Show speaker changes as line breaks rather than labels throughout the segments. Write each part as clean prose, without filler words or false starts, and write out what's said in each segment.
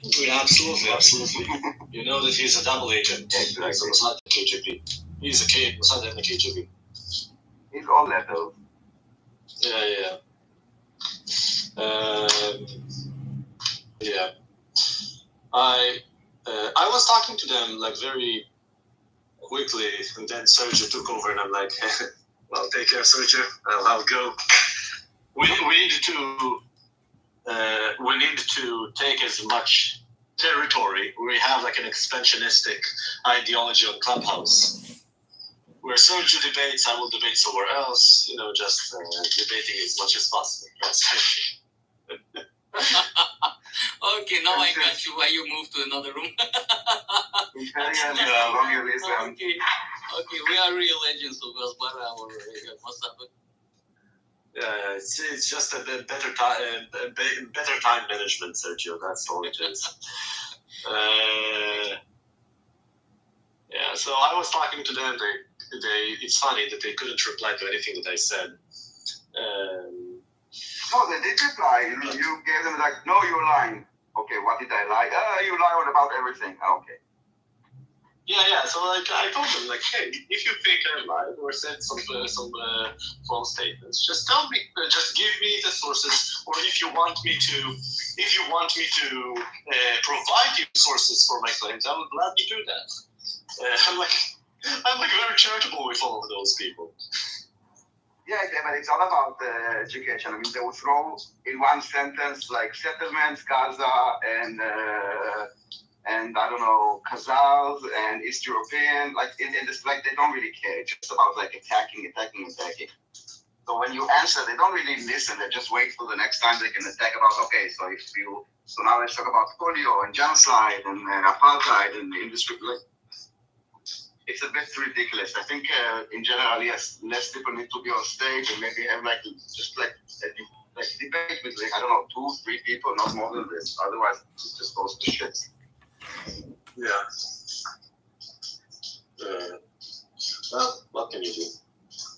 Yeah, absolutely. You know that he's a double agent.
Exactly.
So it's not the KGB. He's not in the KGB.
He's all levels.
Yeah. Yeah. I was talking to them like very quickly, and then Sergio took over, and I'm like, well, take care, Sergio. I'll go. We need to take as much territory. We have like an expansionistic ideology on Clubhouse, where Sergio debates, I will debate somewhere else. Just debating as much as possible.
Okay, now I got you why you moved to another room. Okay, we are real legends of us, but what's up?
Yeah, it's just a better time management, Sergio. That's all it is. Yeah, so I was talking to them. It's funny that they couldn't reply to anything that I said.
No, they did reply. You gave them like, no, you're lying. Okay, what did I lie? You lied about everything. Okay.
Yeah. So I told them hey, if you think I lied or said some false statements, just tell me. Just give me the sources, or if you want me to provide you sources for my claims, I would gladly do that. I'm very charitable with all of those people.
Yeah, but it's all about education. I mean, they will throw in one sentence like settlements, Gaza, and I don't know, Khazars and East European. It's like they don't really care. It's just about attacking. So when you answer, they don't really listen. They just wait for the next time they can attack about. Okay, so now let's talk about polio and genocide and apartheid and the industry. It's a bit ridiculous. I think in general, yes, less people need to be on stage and maybe have a debate with 2-3 people, not more than this. Otherwise, it just goes to shit.
Yeah. Well, what can you do?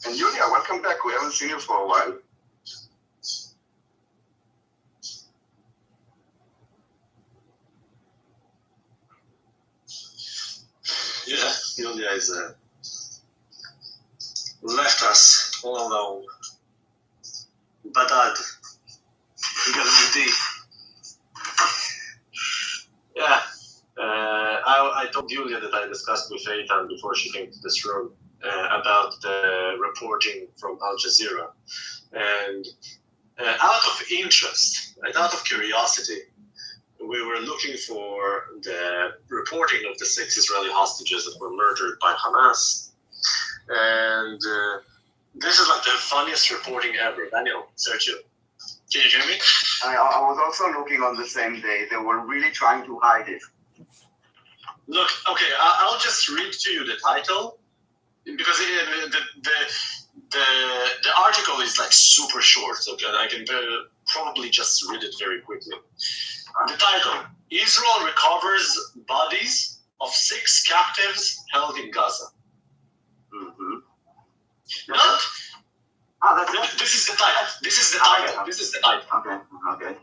And Yulia, welcome back. We haven't seen you for a while.
Yeah, Yulia is left us all alone. Badad. Yeah. I told Yulia that I discussed with Eitan before she came to this room about the reporting from Al Jazeera. And out of interest, and out of curiosity, we were looking for the reporting of the 6 Israeli hostages that were murdered by Hamas. And this is the funniest reporting ever. Daniel, Sergio, can you hear me?
I was also looking on the same day. They were really trying to hide it.
Look, okay, I'll just read to you the title, because the article is super short, so I can probably just read it very quickly. The title: Israel recovers bodies of 6 captives held in Gaza.
Mm-hmm.
That's it. This is the title.
Okay.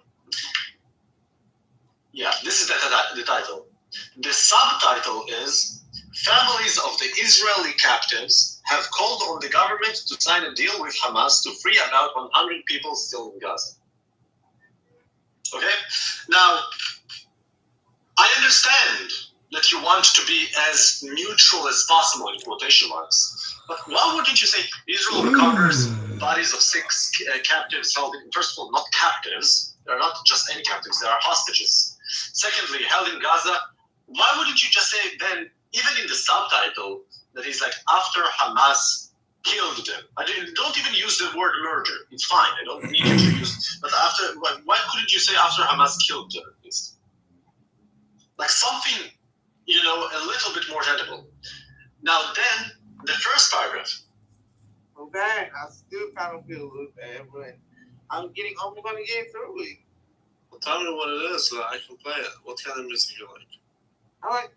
Yeah, this is the title. The subtitle is: Families of the Israeli captives have called on the government to sign a deal with Hamas to free about 100 people still in Gaza. Okay? Now, I understand that you want to be as neutral as possible in quotation marks, but why wouldn't you say Israel recovers bodies of 6 captives held in, first of all, not captives, they're not just any captives, they are hostages. Secondly, held in Gaza. Why wouldn't you just say then, even in the subtitle, that is after Hamas killed them? Don't even use the word murder. It's fine. I don't need you to use. But why couldn't you say after Hamas killed them? It's something, a little bit more tangible. Now then, the first paragraph.
Okay, I still kind of feel a little bad, but I'm going to get through it.
Well, tell me what it is so that I can play it. What kind of music you like?
I like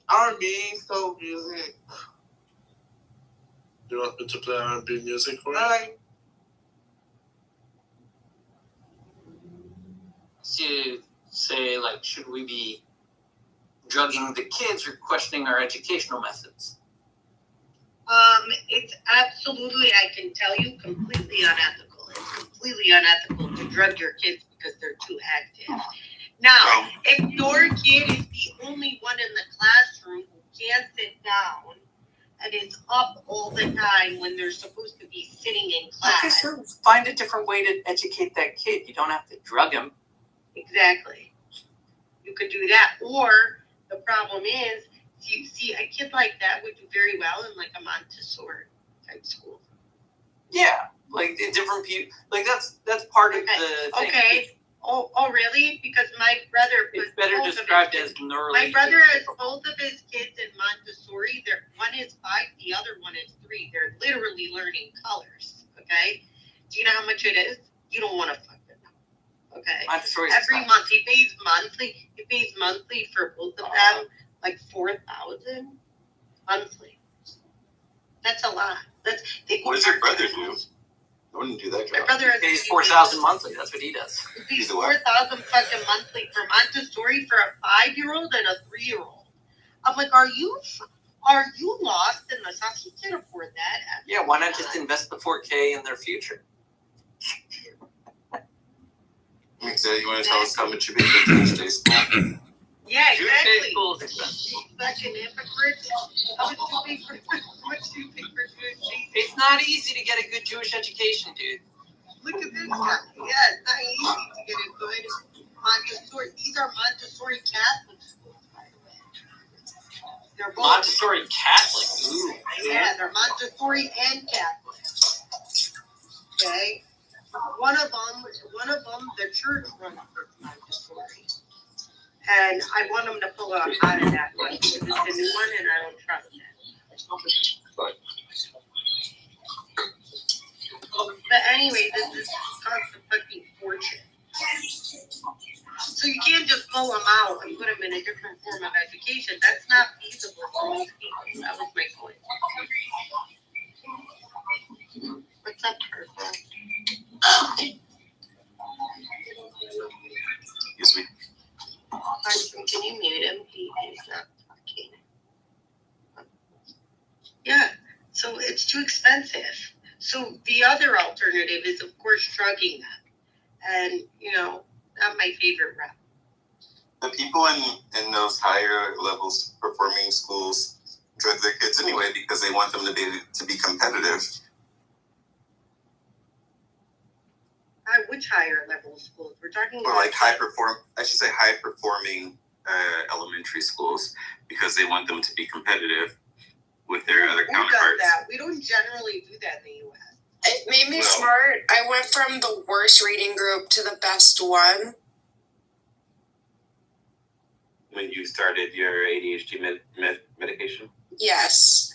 R&B, soul music.
You want me to play R&B music for you?
I like
to say, like, should we be drugging the kids or questioning our educational methods?
It's absolutely, I can tell you, completely unethical. It's completely unethical to drug your kids because they're too active. Now, if your kid is the only one in the classroom who can't sit down and is up all the time when they're supposed to be sitting in class.
Okay, so find a different way to educate that kid. You don't have to drug him.
Exactly. You could do that. Or the problem is, you see, a kid like that would do very well in like a Montessori type school.
Yeah, like different people. Like that's part of the thing.
Okay. Oh, really? Because my brother put
it's better described as neurally.
My brother has both of his kids in Montessori. One is 5, the other one is 3. They're literally learning colors. Okay. Do you know how much it is? You don't want to fuck them up. Okay.
Montessori
every month he pays monthly. He pays monthly for both of them, like $4,000 monthly. That's a lot.
What does your brother do? I wouldn't do that job.
My brother
pays $4,000 monthly. That's what he does.
He pays $4,000 fucking monthly for Montessori for a 5-year-old and a 3-year-old. I'm like, are you lost in the sauce? He can't afford that.
Yeah, why not just invest the $4K in their future?
So you want to tell us how much you pay for Jewish day school?
Yeah, exactly.
Jewish day school is expensive.
Fucking hypocrite. How much do you pay for Jewish day school?
It's not easy to get a good Jewish education, dude.
Look at this stuff. Yeah, it's not easy to get a good Montessori. These are Montessori Catholic schools, by the way. They're both
Montessori Catholic. Ooh.
Yeah, they're Montessori and Catholic. Okay. One of them, the church runs for Montessori. And I want them to pull out of that one because it's a new one and I don't trust it. But anyway, this costs a fucking fortune. So you can't just pull them out and put them in a different form of education. That's not feasible for most people. That was my point. What's up, Purple?
Excuse me.
Can you mute him? He's not talking. Yeah, so it's too expensive. So the other alternative is, of course, drugging them. And, not my favorite route.
The people in those higher levels performing schools drug their kids anyway because they want them to be competitive.
Which higher level schools? We're talking about...
Or like high performing elementary schools because they want them to be competitive with their other counterparts.
Who does that? We don't generally do that in the U.S.
It made me smart. I went from the worst reading group to the best one.
When you started your ADHD medication?
Yes.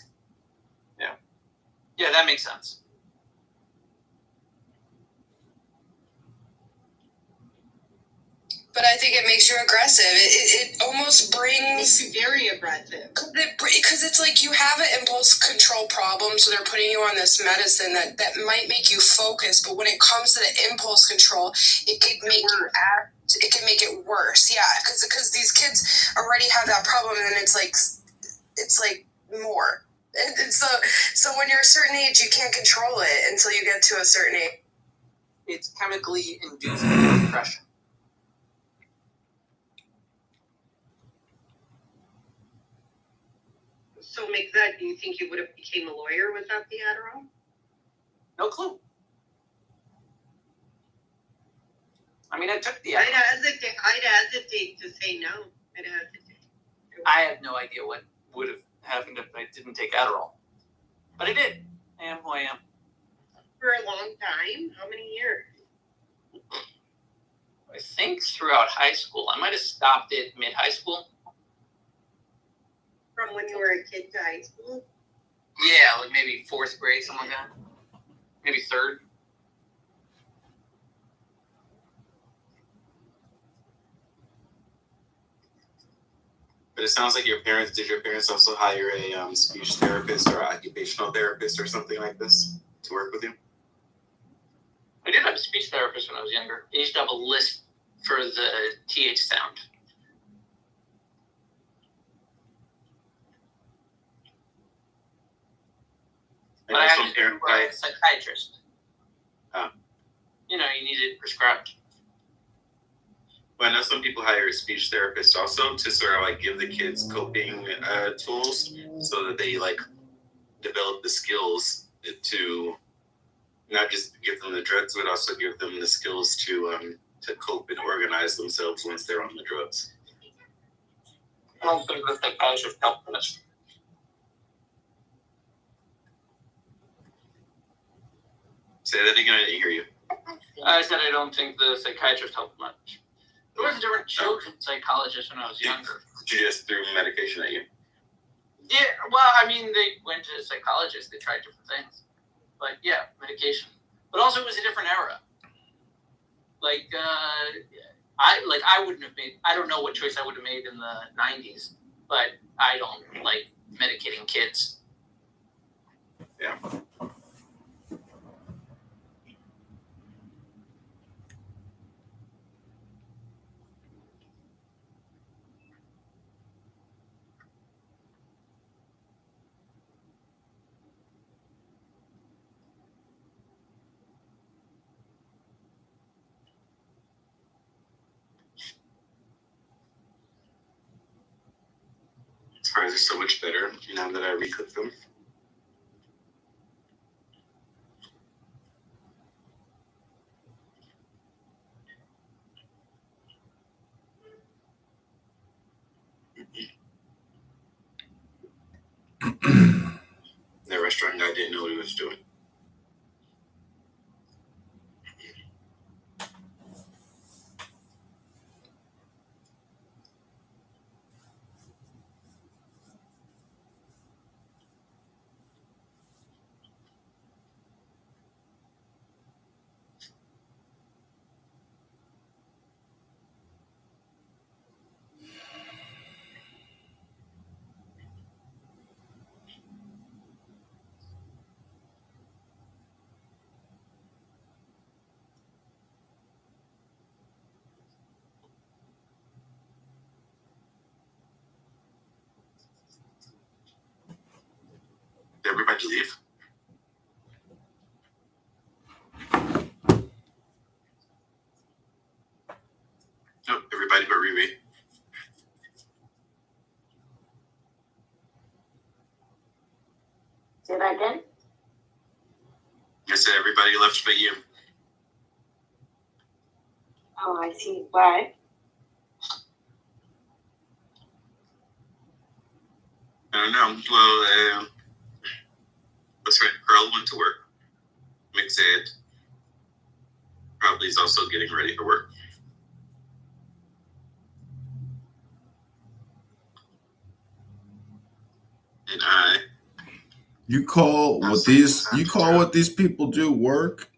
Yeah, that makes sense.
But I think it makes you aggressive. It almost brings...
It makes you very aggressive.
Because it's like you have an impulse control problem, so they're putting you on this medicine that might make you focus, but when it comes to the impulse control, it could make you act. It can make it worse. Yeah, because these kids already have that problem, and it's like more. And so when you're a certain age, you can't control it until you get to a certain age.
It's chemically induced depression.
So, do you think you would have became a lawyer without the Adderall?
No clue. I mean, I took the
I'd
Adderall.
hesitate to say no. I'd hesitate.
I have no idea what would have happened if I didn't take Adderall. But I did. I am who I am.
For a long time? How many years?
I think throughout high school. I might have stopped it mid-high school.
From when you were a kid to high school?
Yeah, like maybe 4th grade, something like that. Maybe 3rd.
But it sounds like did your parents also hire a speech therapist or occupational therapist or something like this to work with you?
I did have a speech therapist when I was younger. I used to have a list for the TH sound. But I had to do a psychiatrist.
Oh.
You need it prescribed.
Well, I know some people hire a speech therapist also to sort of give the kids coping tools so that they develop the skills to not just give them the drugs, but also give them the skills to cope and organize themselves once they're on the drugs.
I don't think the psychiatrist helped much.
Say that again, I didn't hear you.
I said I don't think the psychiatrist helped much. There was a different children's psychologist when I was younger.
She just threw medication at you?
Yeah, well, they went to a psychologist. They tried different things. But, yeah, medication. But also it was a different era. I wouldn't have made, I don't know what choice I would have made in the 90s, but I don't like medicating kids.
Yeah. Fries are so much better now that I recook them. The restaurant guy didn't know what he was doing. Did everybody leave? Nope, everybody but Riri.
Say that again?
I said everybody left but you.
Oh, I see. Why?
I don't know. Well, what's right? Pearl went to work. McZed probably is also getting ready for work. And
You call what these people do work?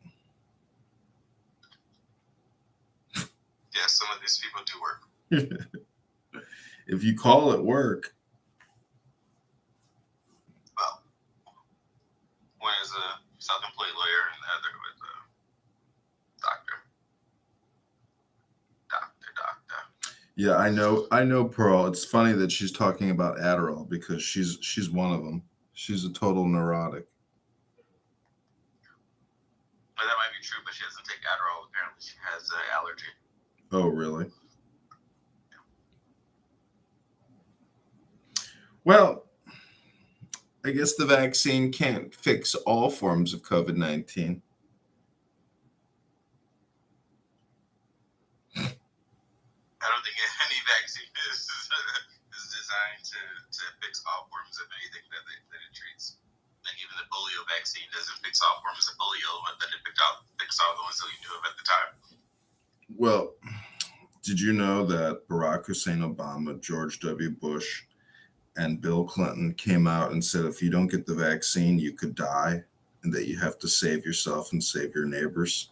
Yeah, some of these people do work.
If you call it work.
Well, one is a self-employed lawyer and the other was a doctor.
Yeah, I know Pearl. It's funny that she's talking about Adderall because she's one of them. She's a total neurotic.
Well, that might be true, but she doesn't take Adderall. Apparently, she has an allergy.
Oh, really? Well, I guess the vaccine can't fix all forms of COVID-19.
I don't think any vaccine is designed to fix all forms of anything that it treats. Like even the polio vaccine doesn't fix all forms of polio, but then it fix all the ones that you knew of at the time.
Well, did you know that Barack Hussein Obama, George W. Bush, and Bill Clinton came out and said if you don't get the vaccine, you could die, and that you have to save yourself and save your neighbors?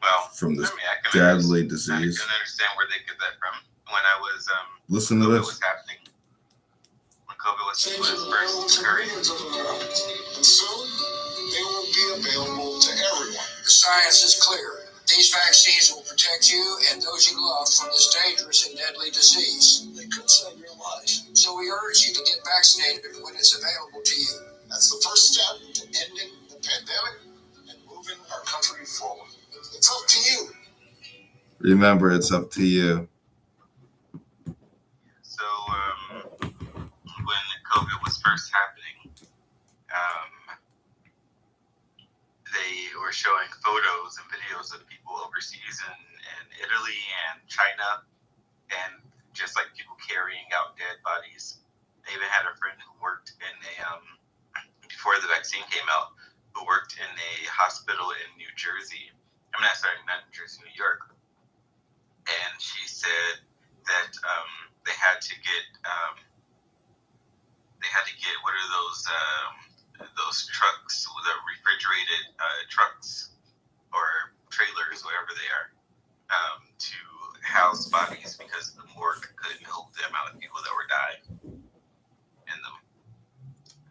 Well,
from this
I
deadly disease.
I can understand where they get that from. When I was
listen to
COVID
this.
was happening. When COVID was first occurring.
And soon they will be available to everyone. The science is clear.
These vaccines will protect you and those you love from this dangerous and deadly disease. They could save your life. So we urge you to get vaccinated when it's available to you. That's the first step to ending the pandemic and moving our country forward. It's up to you.
Remember, it's up to you.
So when COVID was first happening, they were showing photos and videos of people overseas in Italy and China, and just like people carrying out dead bodies. They even had a friend who worked in before the vaccine came out, who worked in a hospital in New Jersey. Not New Jersey, New York. And she said that they had to get what are those trucks, the refrigerated trucks or trailers, whatever they are, to house bodies because the morgue couldn't hold the amount of people that were dying in them.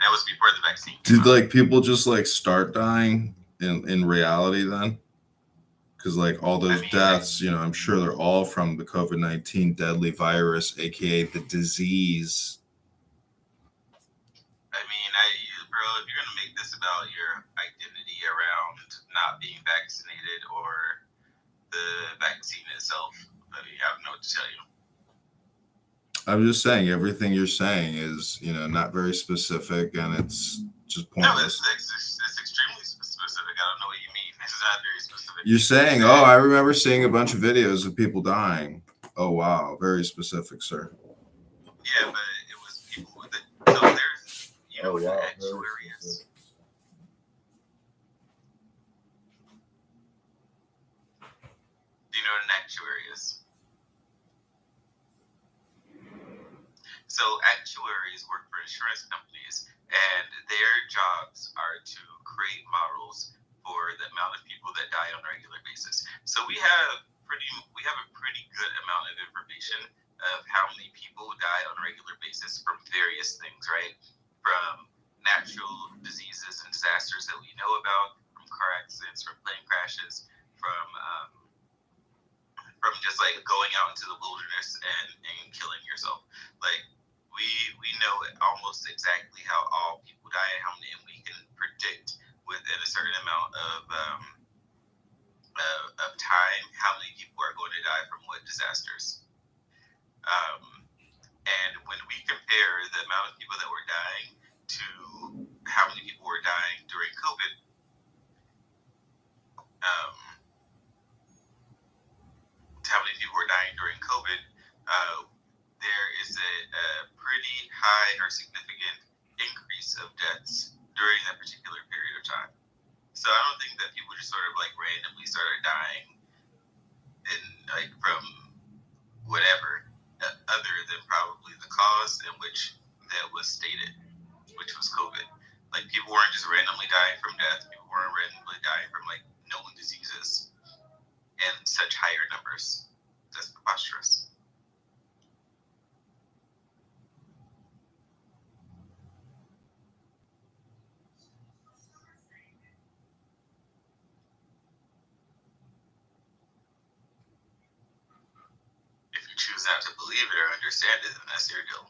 That was before the vaccine.
Did like people just like start dying in reality then? Because like all those deaths, you know, I'm sure they're all from the COVID-19 deadly virus, aka the disease.
Bro, if you're gonna make this about your identity around not being vaccinated or the vaccine itself, I don't know what to tell you.
I'm just saying everything you're saying is, you know, not very specific and it's just pointless.
No, it's extremely specific. I don't know what you mean. This is not very specific.
You're saying, oh, I remember seeing a bunch of videos of people dying. Oh, wow. Very specific, sir.
Yeah, but it was people with it. So there's, you know, what an actuary is. Do you know what an actuary is? So actuaries work for insurance companies, and their jobs are to create models for the amount of people that die on a regular basis. So we have a pretty good amount of information of how many people die on a regular basis from various things, right? From natural diseases and disasters that we know about, from car accidents, from plane crashes, from just like going out into the wilderness and killing yourself. Like we know almost exactly how all people die and how many, and we can predict within a certain amount of time how many people are going to die from what disasters. And when we compare the amount of people that were dying to how many people were dying during COVID, there is a pretty high or significant increase of deaths during that particular period of time. So I don't think that people just sort of like randomly started dying in like from whatever, other than probably the cause in which that was stated, which was COVID. Like people weren't just randomly dying from death. People weren't randomly dying from like known diseases in such higher numbers. That's preposterous. If you choose not to believe it or understand it, then that's your deal.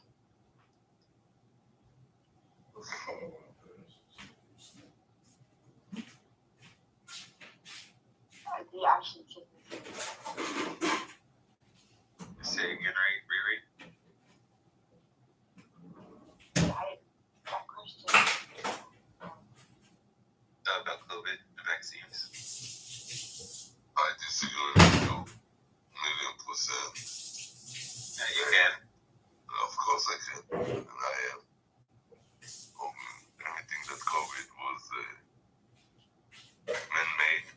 Say again, right, Riri? About COVID, the vaccines.
I disagree with you, 1,000,000%.
Yeah, you can.
Of course I can, and I am. Everything that COVID was man-made,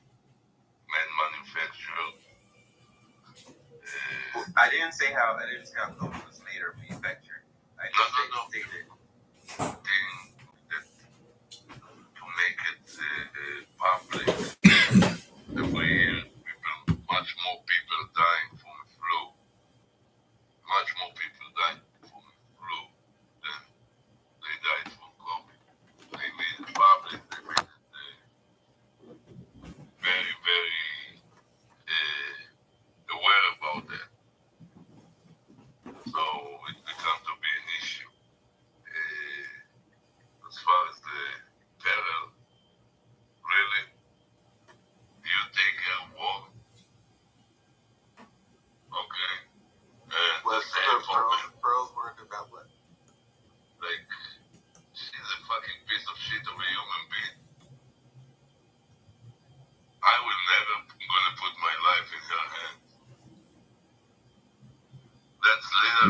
man-manufactured.
I didn't say how COVID was made or manufactured. I just stated
To make it public. Every year, much more people dying from flu. Much more people dying from flu than they died from COVID. They made it public. They made it very, very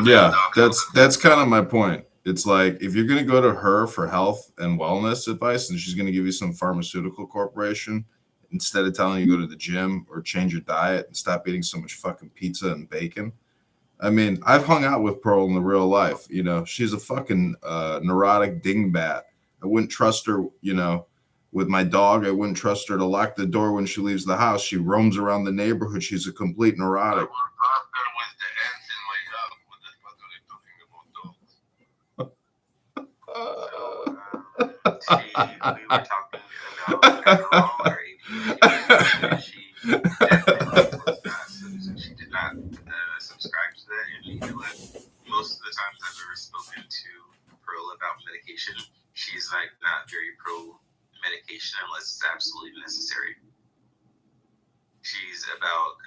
Yeah, that's kind of my point. It's like if you're going to go to her for health and wellness advice, and she's going to give you some pharmaceutical corporation instead of telling you to go to the gym or change your diet and stop eating so much fucking pizza and bacon. I mean, I've hung out with Pearl in the real life. You know, she's a fucking neurotic dingbat. I wouldn't trust her, you know, with my dog. I wouldn't trust her to lock the door when she leaves the house. She roams around the neighborhood. She's a complete neurotic.
We were talking about alcohol or ADHD. She definitely was not. She did not subscribe to that. And you know what? Most of the times I've ever spoken to Pearl about medication, she's like not very pro medication unless it's absolutely necessary. She's about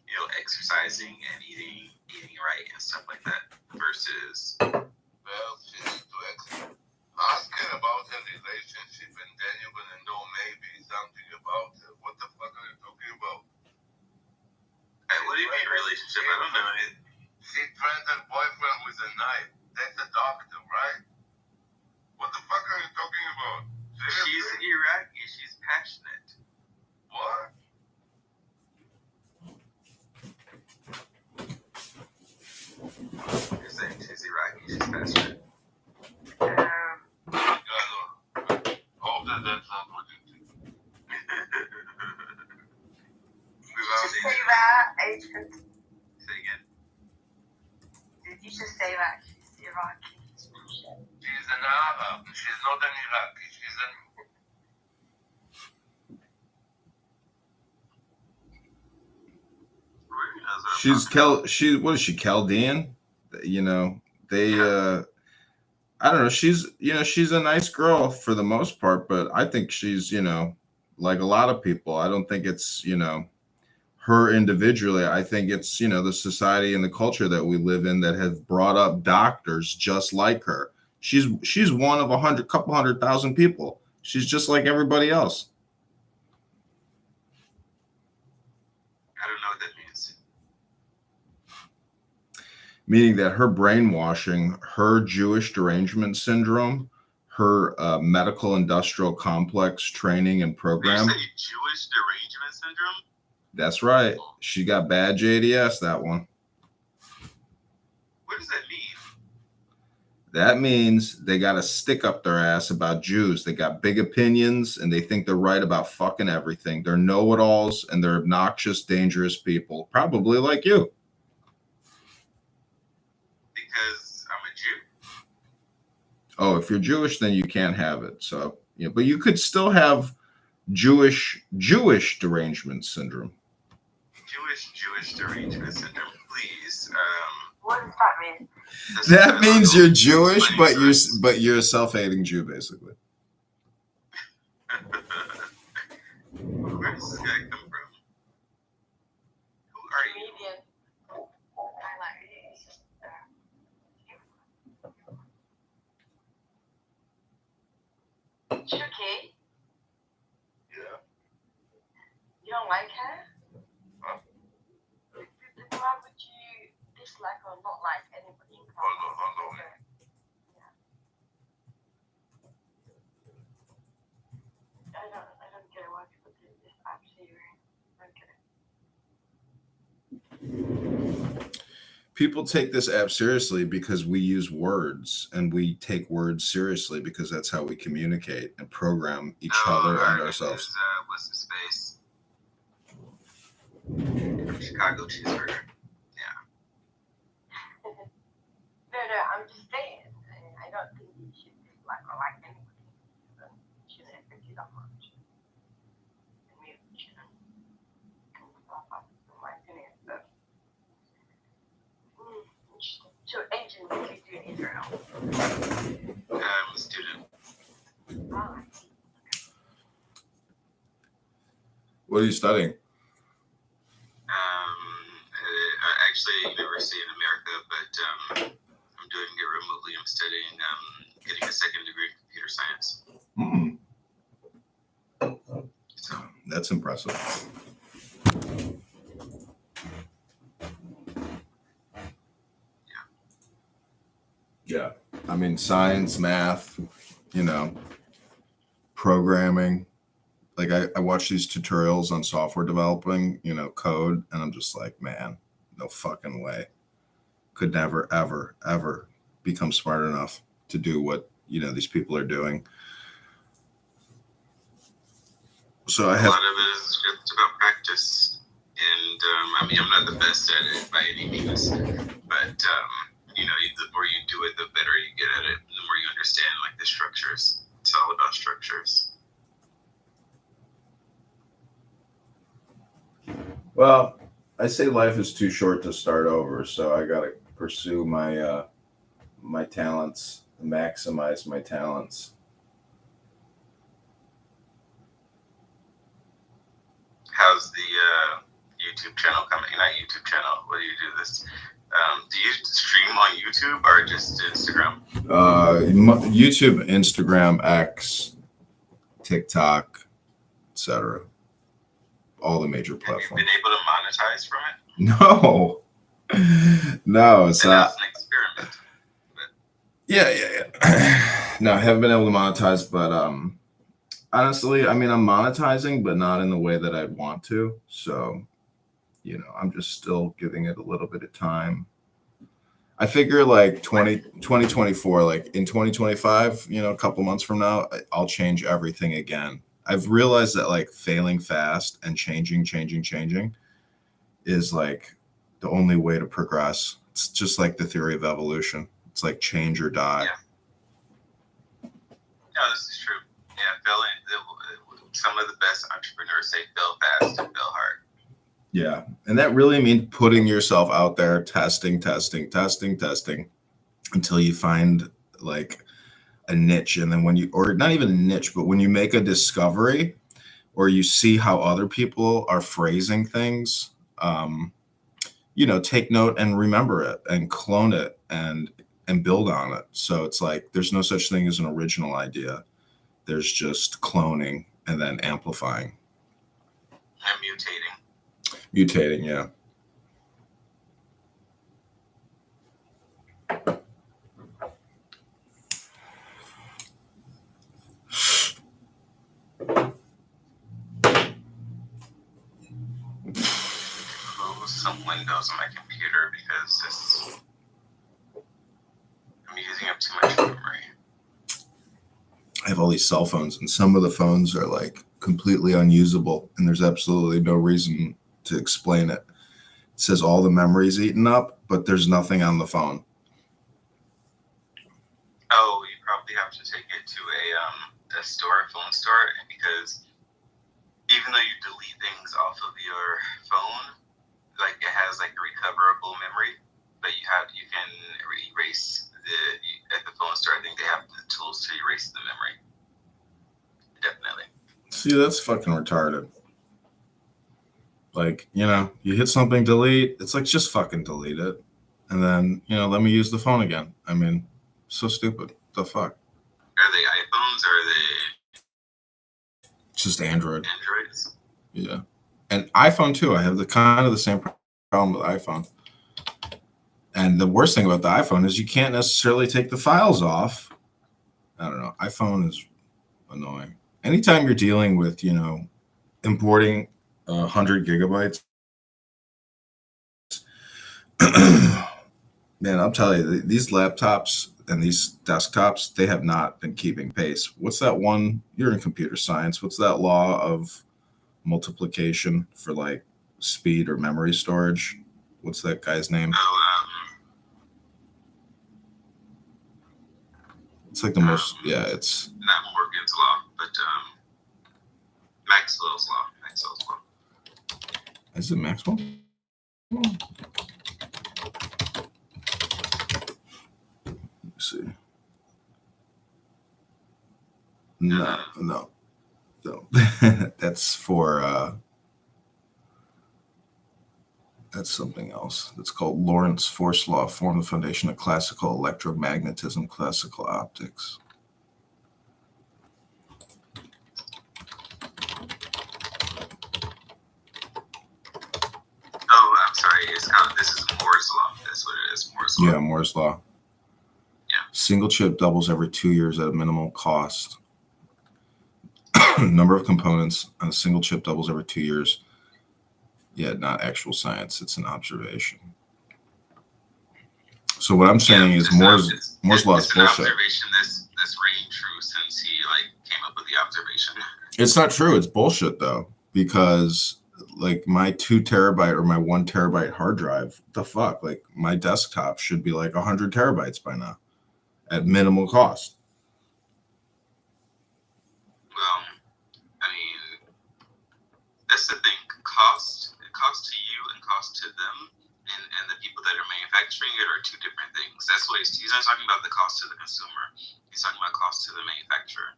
you know, exercising and eating right and stuff like that. Versus,
well, she needs to exercise. Ask her about her relationship, and then you're gonna know maybe something about her. What the fuck are you talking about?
What do you mean relationship? I don't know.
She threatened her boyfriend with a knife. That's a doctor, right? What the fuck are you talking about? Seriously?
She's Iraqi. She's passionate.
What?
You're saying she's Iraqi. She's passionate.
Hope that that's not what you think.
Just say that, Adrian.
Say again.
Did you just say that she's Iraqi?
She's an Arab. She's not an Iraqi. She's an...
What is she, Chaldean? You know, they I don't know, she's a nice girl for the most part, but I think she's, you know, like a lot of people. I don't think it's, you know, her individually. I think it's, you know, the society and the culture that we live in that have brought up doctors just like her. She's one of couple 100,000 people. She's just like everybody else.
I don't know what that means.
Meaning that her brainwashing, her Jewish derangement syndrome, her medical industrial complex training and program.
You say Jewish derangement syndrome?
That's right. She got bad JDS, that one.
What does that mean?
That means they got a stick up their ass about Jews. They got big opinions and they think they're right about fucking everything. They're know-it-alls and they're obnoxious, dangerous people, probably like you.
Because I'm a Jew?
Oh, if you're Jewish, then you can't have it. So, yeah, but you could still have Jewish derangement syndrome.
Jewish derangement syndrome, please.
What does that mean?
That means you're Jewish, but you're a self-hating Jew, basically.
Where does this guy come from? Who are you?
Comedian. Chucky?
Yeah.
You don't like her?
Huh?
Why would you dislike or not like anybody in class?
Hold on.
Yeah. I don't get why people do this. Absolutely. I don't get it.
People take this app seriously because we use words, and we take words seriously because that's how we communicate and program each other and ourselves.
What's his face? Chicago cheeseburger. Yeah.
No, I'm just saying. I don't think you should dislike or like anybody. It shouldn't affect you that much. And maybe you shouldn't come stuff up, in my opinion. But, interesting. So, Agent, what do you do in Israel?
I'm a student.
Ah.
What are you studying?
Actually, university in America, but I'm doing it remotely. I'm studying, getting a second degree in computer science. So
That's impressive. Yeah. I mean, science, math, programming. Like I watch these tutorials on software developing, code, and I'm just like, man, no fucking way. Could never, ever, ever become smart enough to do what, these people are doing. So
a lot of it is just about practice. And I mean, I'm not the best at it by any means, but the more you do it, the better you get at it. The more you understand like the structures. It's all about structures.
Well, I say life is too short to start over, so I gotta pursue my my talents, maximize my talents.
How's the YouTube channel coming? Not YouTube channel. What do you do this? Do you stream on YouTube or just Instagram?
YouTube, Instagram, X, TikTok, etc. All the major platforms.
Have you been able to monetize from it?
No, it's not.
That's an experiment. But...
Yeah. No, I haven't been able to monetize, but honestly, I mean, I'm monetizing, but not in the way that I'd want to. So, I'm just still giving it a little bit of time. I figure like 2024, like in 2025, a couple months from now, I'll change everything again. I've realized that like failing fast and changing is like the only way to progress. It's just like the theory of evolution. It's like change or die.
Yeah. No, this is true. Yeah, some of the best entrepreneurs say fail fast and fail hard.
Yeah. And that really means putting yourself out there, testing until you find like a niche. And then or not even a niche, but when you make a discovery or you see how other people are phrasing things, take note and remember it and clone it and build on it. So it's like, there's no such thing as an original idea. There's just cloning and then amplifying.
And mutating.
Mutating, yeah.
Some windows on my computer because I'm using up too much memory.
I have all these cell phones, and some of the phones are like completely unusable, and there's absolutely no reason to explain it. It says all the memory's eaten up, but there's nothing on the phone.
Oh, you probably have to take it to a phone store, because even though you delete things off of your phone, like it has like a recoverable memory, but you can erase at the phone store. I think they have the tools to erase the memory. Definitely.
See, that's fucking retarded. Like, you hit something, delete. It's like, just fucking delete it. And then, let me use the phone again. I mean, so stupid. The fuck?
Are they iPhones or are they
just Android?
Androids?
Yeah. And iPhone too. I have the same problem with iPhone. And the worst thing about the iPhone is you can't necessarily take the files off. I don't know. iPhone is annoying. Anytime you're dealing with, importing 100 gigabytes, man, I'll tell you, these laptops and these desktops, they have not been keeping pace. What's that one? You're in computer science. What's that law of multiplication for like speed or memory storage? What's that guy's name? It's like the most, it's
not Morgan's law, but Maxwell's law.
Is it Maxwell? Let me see. No. That's for that's something else. It's called Lorentz force law, form the foundation of classical electromagnetism, classical optics.
Oh, I'm sorry. This is Moore's law. That's what it is. Moore's law.
Yeah, Moore's law.
Yeah.
Single chip doubles every 2 years at a minimal cost. Number of components on a single chip doubles every 2 years. Yeah, not actual science. It's an observation. So what I'm saying is Moore's law is
it's an
bullshit.
observation that's ringing true since he came up with the observation.
It's not true. It's bullshit though, because my 2 terabyte or my 1 terabyte hard drive, the fuck, my desktop should be 100 terabytes by now at minimal cost.
Well, I mean, that's the thing. Cost to you and cost to them and the people that are manufacturing it are 2 different things. That's what he's not talking about the cost to the consumer. He's talking about cost to the manufacturer.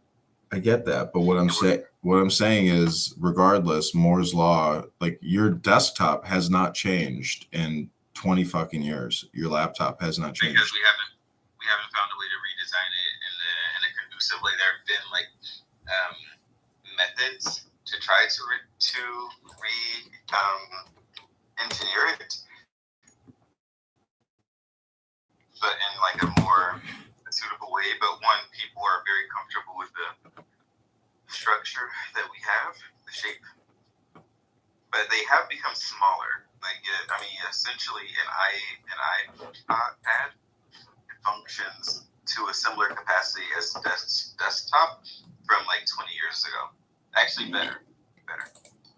I get that, but what I'm saying is, regardless, Moore's law, your desktop has not changed in 20 fucking years. Your laptop has not changed.
Because we haven't found a way to redesign it in a conducive way. There have been methods to try to engineer it, but in a more suitable way. But one, people are very comfortable with the structure that we have, the shape, but they have become smaller. Essentially, an iPad functions to a similar capacity as desktop from 20 years ago. Actually, better,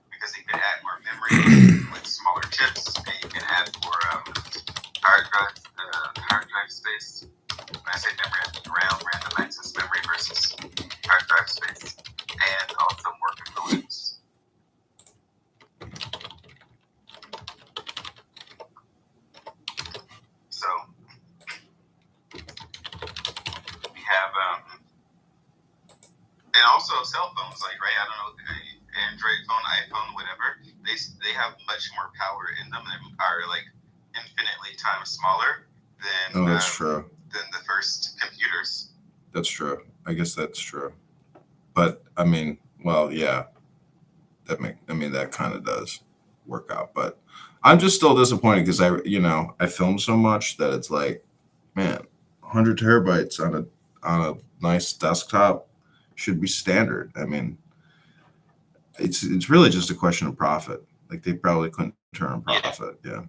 because you can add more memory with smaller chips, and you can add more hard drive space. When I say memory, I mean random access memory versus hard drive space, and also more components. So we have, and also cell phones, right? I don't know, Android phone, iPhone, whatever. They have much more power in them and are infinitely times smaller than
that's true.
Than the first computers.
That's true. I guess that's true. But I mean, well, yeah, that kind of does work out. But I'm just still disappointed because I film so much that it's man, 100 terabytes on a nice desktop should be standard. I mean, it's really just a question of profit. They probably couldn't turn a profit. Yeah.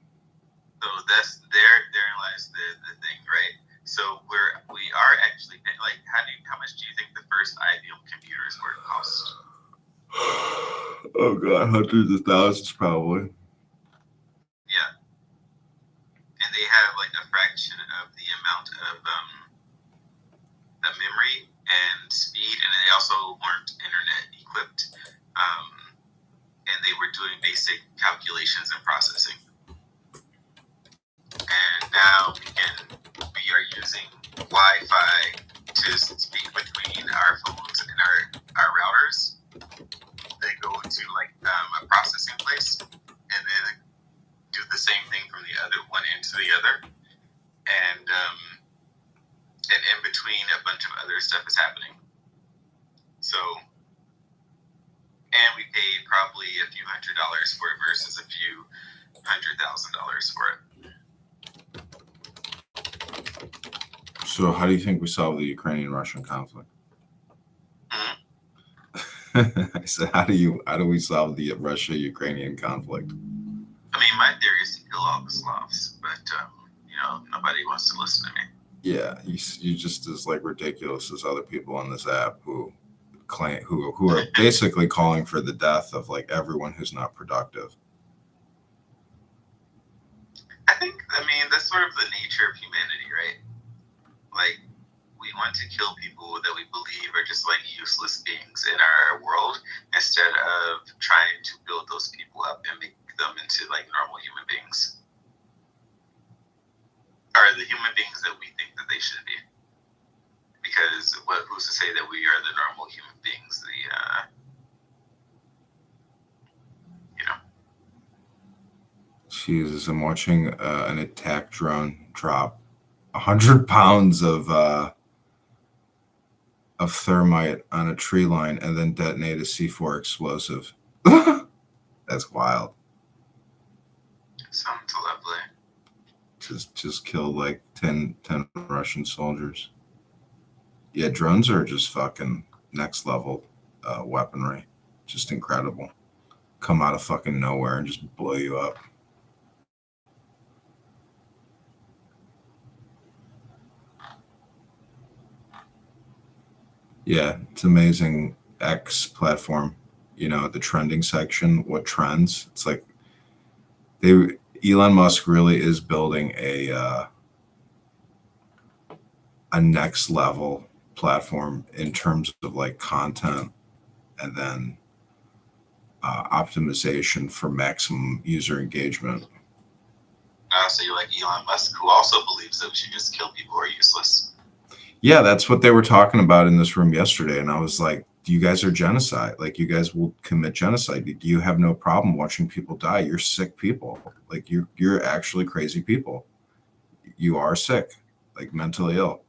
So that's therein lies the thing, right? So we are actually how much do you think the first IBM computers were cost?
Oh god, hundreds of thousands probably.
Yeah. And they have a fraction of the amount of the memory and speed, and they also weren't internet equipped. And they were doing basic calculations and processing. And now we are using Wi-Fi to speak between our phones and our routers. They go to a processing place and then do the same thing from the other one end to the other. And in between a bunch of other stuff is happening. So, and we paid probably a few $100s for it versus a few $100,000 for it.
So how do you think we solve the Ukrainian-Russian conflict? I said, how do we solve the Russia-Ukrainian conflict?
I mean, my theory is to kill all the Slavs, but nobody wants to listen to me.
Yeah, you just as ridiculous as other people on this app who are basically calling for the death of everyone who's not productive.
I mean, that's sort of the nature of humanity, right? We want to kill people that we believe are just useless beings in our world instead of trying to build those people up and make them into normal human beings. Or the human beings that we think that they should be. Because who's to say that we are the normal human beings?
Jesus, I'm watching an attack drone drop 100 pounds of thermite on a tree line and then detonate a C4 explosive. That's wild.
Sounds lovely.
Just killed 10 Russian soldiers. Yeah, drones are just fucking next level weaponry. Just incredible. Come out of fucking nowhere and just blow you up. Yeah, it's amazing. X platform, the trending section, what trends. It's like Elon Musk really is building a next level platform in terms of like content and then optimization for maximum user engagement.
So you like Elon Musk, who also believes that we should just kill people who are useless.
Yeah, that's what they were talking about in this room yesterday. And I was like, you guys are genocide. Like, you guys will commit genocide. You have no problem watching people die. You're sick people. Like, you're actually crazy people. You are sick, like mentally ill.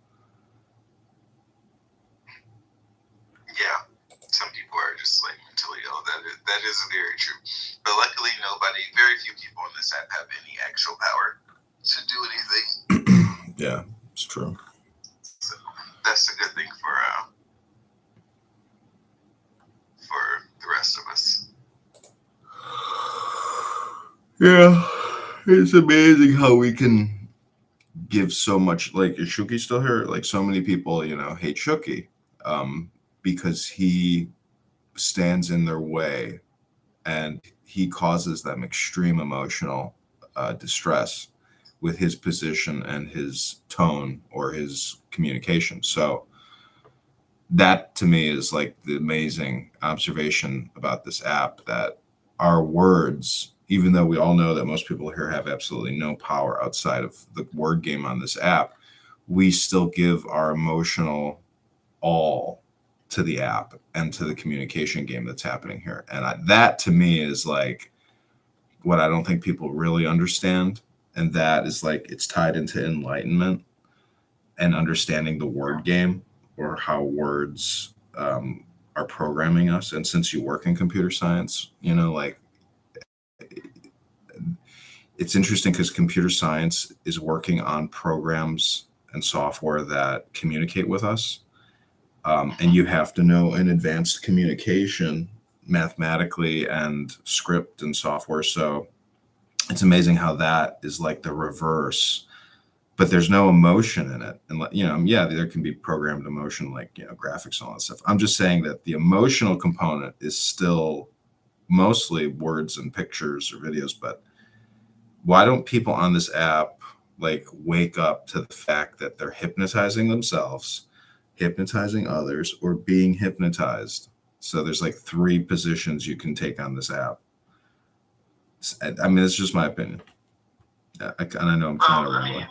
Yeah, some people are just like mentally ill. That is very true. But luckily, very few people on this app have any actual power to do anything.
Yeah, it's true.
So that's a good thing for the rest of us.
Yeah, it's amazing how we can give so much. Like, is Shuki still here? Like, so many people, hate Shuki because he stands in their way and he causes them extreme emotional distress with his position and his tone or his communication. So that to me is like the amazing observation about this app, that our words, even though we all know that most people here have absolutely no power outside of the word game on this app, we still give our emotional all to the app and to the communication game that's happening here. And that to me is like what I don't think people really understand. And that is like, it's tied into enlightenment and understanding the word game, or how words are programming us. And since you work in computer science, like, it's interesting because computer science is working on programs and software that communicate with us. And you have to know an advanced communication mathematically and script and software. So it's amazing how that is like the reverse, but there's no emotion in it. And, there can be programmed emotion, like, graphics and all that stuff. I'm just saying that the emotional component is still mostly words and pictures or videos. But why don't people on this app like wake up to the fact that they're hypnotizing themselves, hypnotizing others, or being hypnotized? So there's like 3 positions you can take on this app. I mean, it's just my opinion. And I know I'm kind of rambling.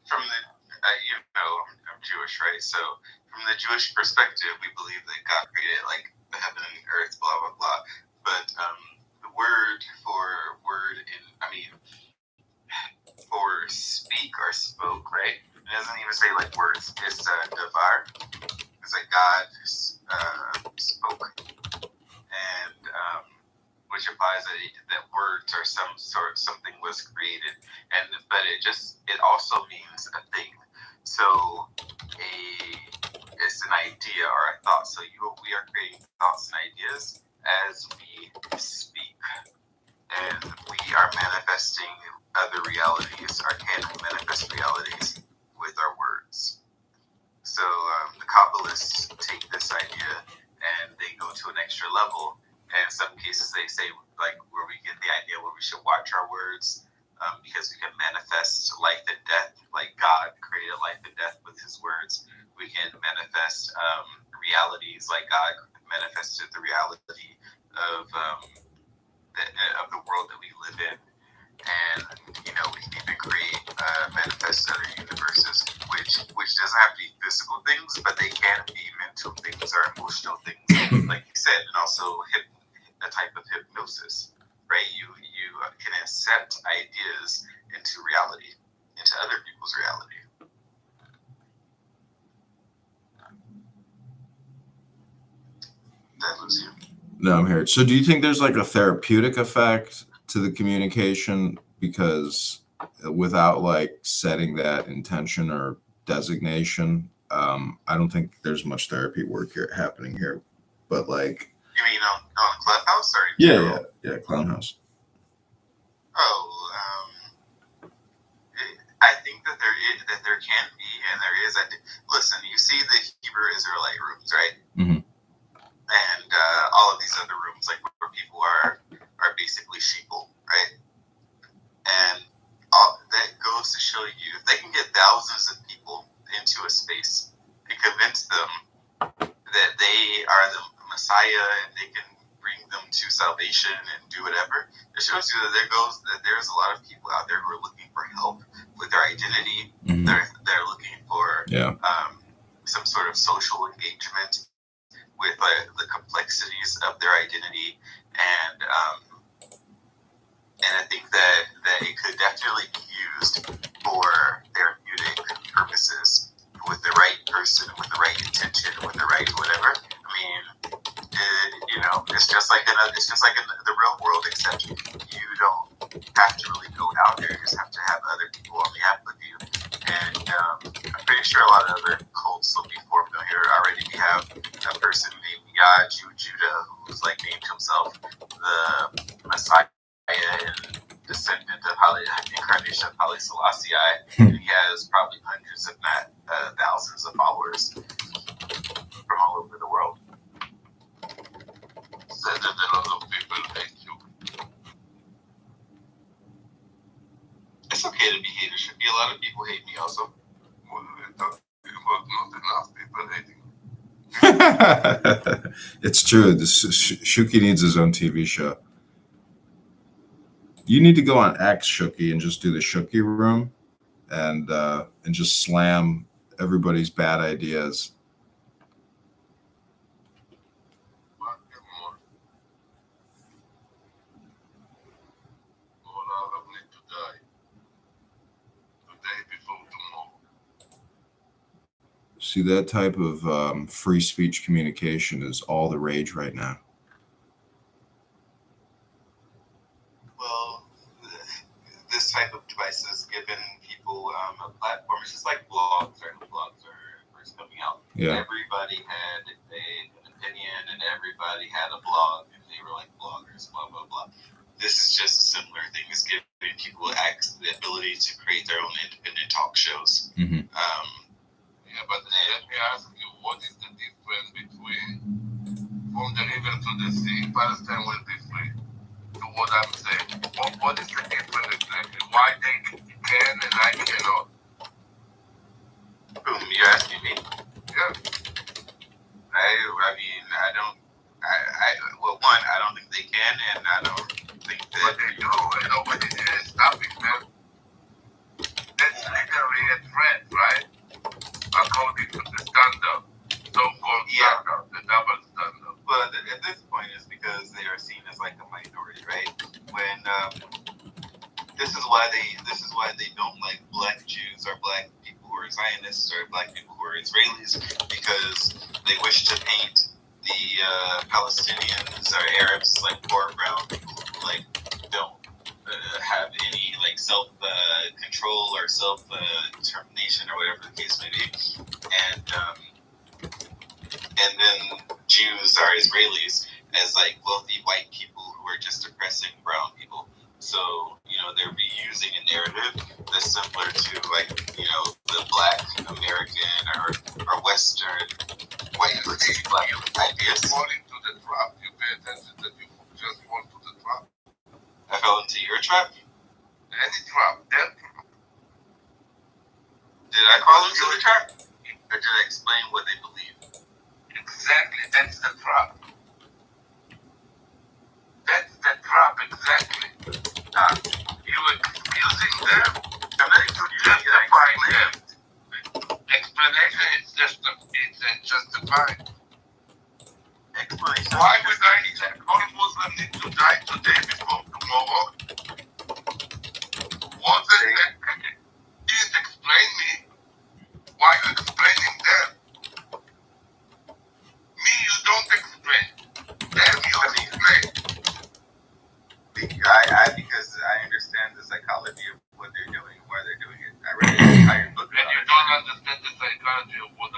From the, I'm Jewish, right? So from the Jewish perspective, we believe that God created like the heaven and earth, blah, blah, blah. But the word for for speak or spoke, right? It doesn't even say like words. It's davar. It's like God spoke. And which implies that words are something was created, but it also means a thing. So it's an idea or a thought. So we are creating thoughts and ideas as we speak, and we are manifesting other realities, or can manifest realities with our words. So the Kabbalists take this idea and they go to an extra level. And in some cases, they say, like, where we get the idea where we should watch our words because we can manifest life and death, like God created life and death with his words. We can manifest realities, like God manifested the reality of the world that we live in. And, we can even create, manifest other universes, which doesn't have to be physical things, but they can be mental things or emotional things, like you said, and also a type of hypnosis, right? You can accept ideas into reality, into other people's reality. Did I lose you?
No, I'm here. So do you think there's like a therapeutic effect to the communication? Because without like setting that intention or designation, I don't think there's much therapy work happening here, but like.
You mean on Clubhouse or?
Yeah, Clown House.
Oh, I think that there can be, and there is. Listen, you see the Hebrew Israelite rooms, right?
Mm-hmm.
And all of these other rooms, like where people are basically sheeple, right? And that goes to show you, if they can get thousands of people into a space and convince them that they are the Messiah and they can bring them to salvation and do whatever, it shows you that there's a lot of people out there who are looking for help with their identity.
Mm-hmm.
They're looking for some sort of social engagement with the complexities of their identity, and I think that it could definitely be used for therapeutic purposes with the right person, with the right intention, with the right whatever. I mean, it's just like in the real world, except you don't have to really go out there. You just have to have other people on the app with you. And I'm pretty sure a lot of other cults will be formed on here already. We have a person named Judah, who's like named himself the Messiah and descendant of incarnation of Haile Selassie. And he has probably hundreds, if not thousands, of followers from all over the world.
Said that a lot of people hate you.
It's okay to be hated. Should be a lot of people hate me also.
Well, we're talking about not enough people hating you.
It's true. Shuki needs his own TV show. You need to go on X, Shuki, and just do the Shuki room, and just slam everybody's bad ideas.
All Arab need to die. Today before tomorrow.
See, that type of free speech communication is all the rage right now.
Well, this type of devices given people a platform. It's just like blogs, right? When blogs are first coming out.
Yeah.
Everybody had an opinion and everybody had a blog and they were like bloggers, blah, blah, blah. This is just a similar thing as giving people the ability to create their own independent talk shows.
Mm-hmm.
Yeah, but let me ask you, what is the difference between from the river to the sea, Palestine will be free? To what I'm saying. What is the difference exactly? Why they can and I cannot?
Boom, you're asking me?
Yeah.
I mean, I don't think they can, and I don't think that.
But they do, and nobody is stopping them. That's literally a threat, right? According to the standard, so-called standard, the double standard.
But at this point, it's because they are seen as like a minority, right? When this is why they don't like black Jews or black people who are Zionists or black people who are Israelis, because they wish to paint the Palestinians or Arabs as like poor brown people who like don't have any like self control or self determination or whatever the case may be, and then Jews are Israelis as like wealthy white people who are just oppressing brown people. So, they're reusing a narrative that's similar to like, the black American or Western white black ideas.
According to the trap, you pay attention that you just fall to the trap.
I fell into your trap?
Any trap, that trap.
Did I fall into the trap? Or did I explain what they believe?
Exactly, that's the trap. That's the trap, exactly. You excusing them, and then you justify them. Explanation is justified.
Explanation.
Why would I say all Muslims need to die today before tomorrow? Wasn't that? Please explain me. Why are you explaining them? Me, you don't explain. Them, you explain.
Because I understand the psychology of what they're doing, why they're doing it. I read an entire book.
And you don't understand the psychology of what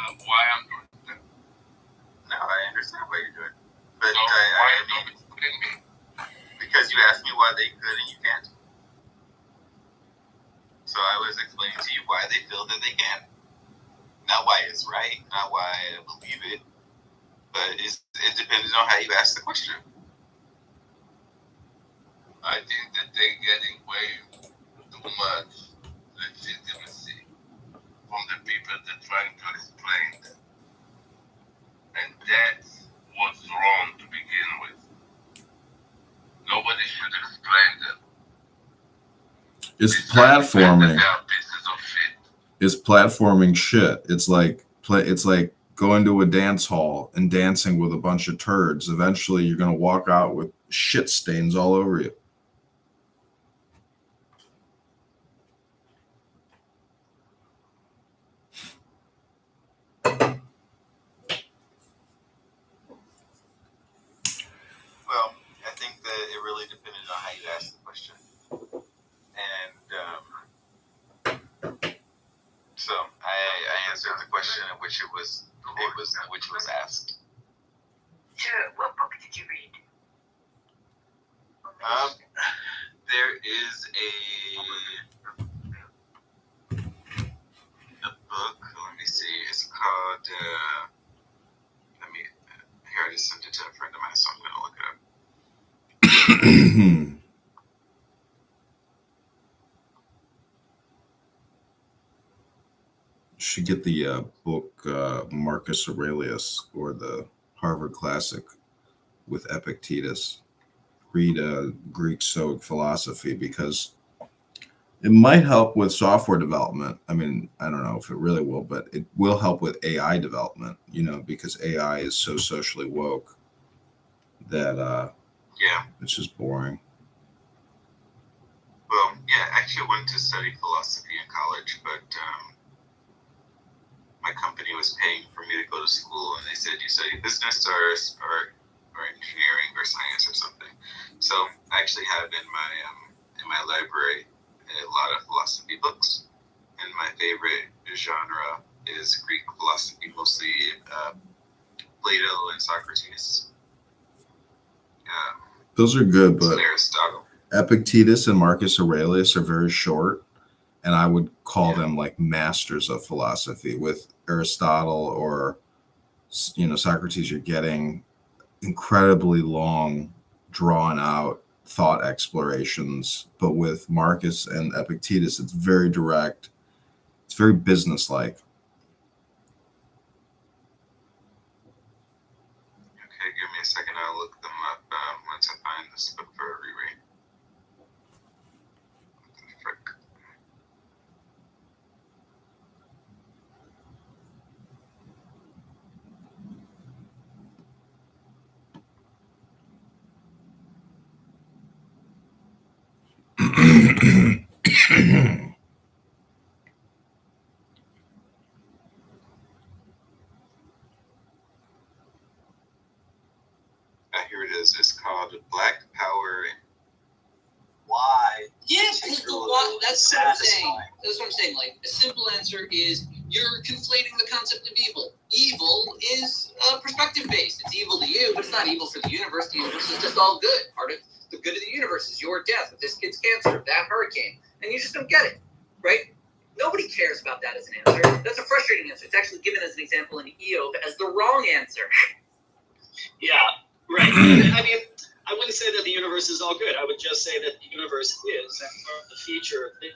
So I was explaining to you why they feel that they can. Not why it's right, not why I believe it, but it depends on how you ask the question.
I think that they're getting way too much legitimacy from the people that are trying to explain them. And that's what's wrong to begin with. Nobody should explain them.
It's
It's not the fact that
platforming.
they are pieces of shit.
It's platforming shit. It's like going to a dance hall and dancing with a bunch of turds. Eventually, you're gonna walk out with shit stains all over you.
Well, I think that it really depended on how you asked the question. And so I answered the question in which it was asked.
Sure, what book did you read?
There is a book, let me see, it's called, here I just sent it to a friend of mine, so I'm going to look it up.
Should get the book Marcus Aurelius or the Harvard Classic with Epictetus. Read Greek Stoic philosophy because it might help with software development. I mean, I don't know if it really will, but it will help with AI development, because AI is so socially woke that it's just boring.
Well, yeah, I actually went to study philosophy in college, but my company was paying for me to go to school, and they said, you study business or engineering or science or something. So I actually have in my library a lot of philosophy books, and my favorite genre is Greek philosophy, mostly Plato and Socrates.
Those are good, but
Aristotle.
Epictetus and Marcus Aurelius are very short, and I would call them like masters of philosophy. With Aristotle or Socrates, you're getting incredibly long, drawn out thought explorations, but with Marcus and Epictetus, it's very direct. It's very businesslike.
Okay, give me a second. I'll look them up once I find this book for a reread. What the frick? Here it is. It's called Black Power.
Why?
Yeah, because that's what I'm saying. That's what I'm saying. Like, a simple answer is you're conflating the concept of evil. Evil is perspective-based. It's evil to you, but it's not evil for the universe. The universe is just all good. Part of the good of the universe is your death, of this kid's cancer, of that hurricane. And you just don't get it, right? Nobody cares about that as an answer. That's a frustrating answer. It's actually given as an example in Eob as the wrong answer.
Yeah, right. I mean, I wouldn't say that the universe is all good. I would just say that the universe is the feature of it.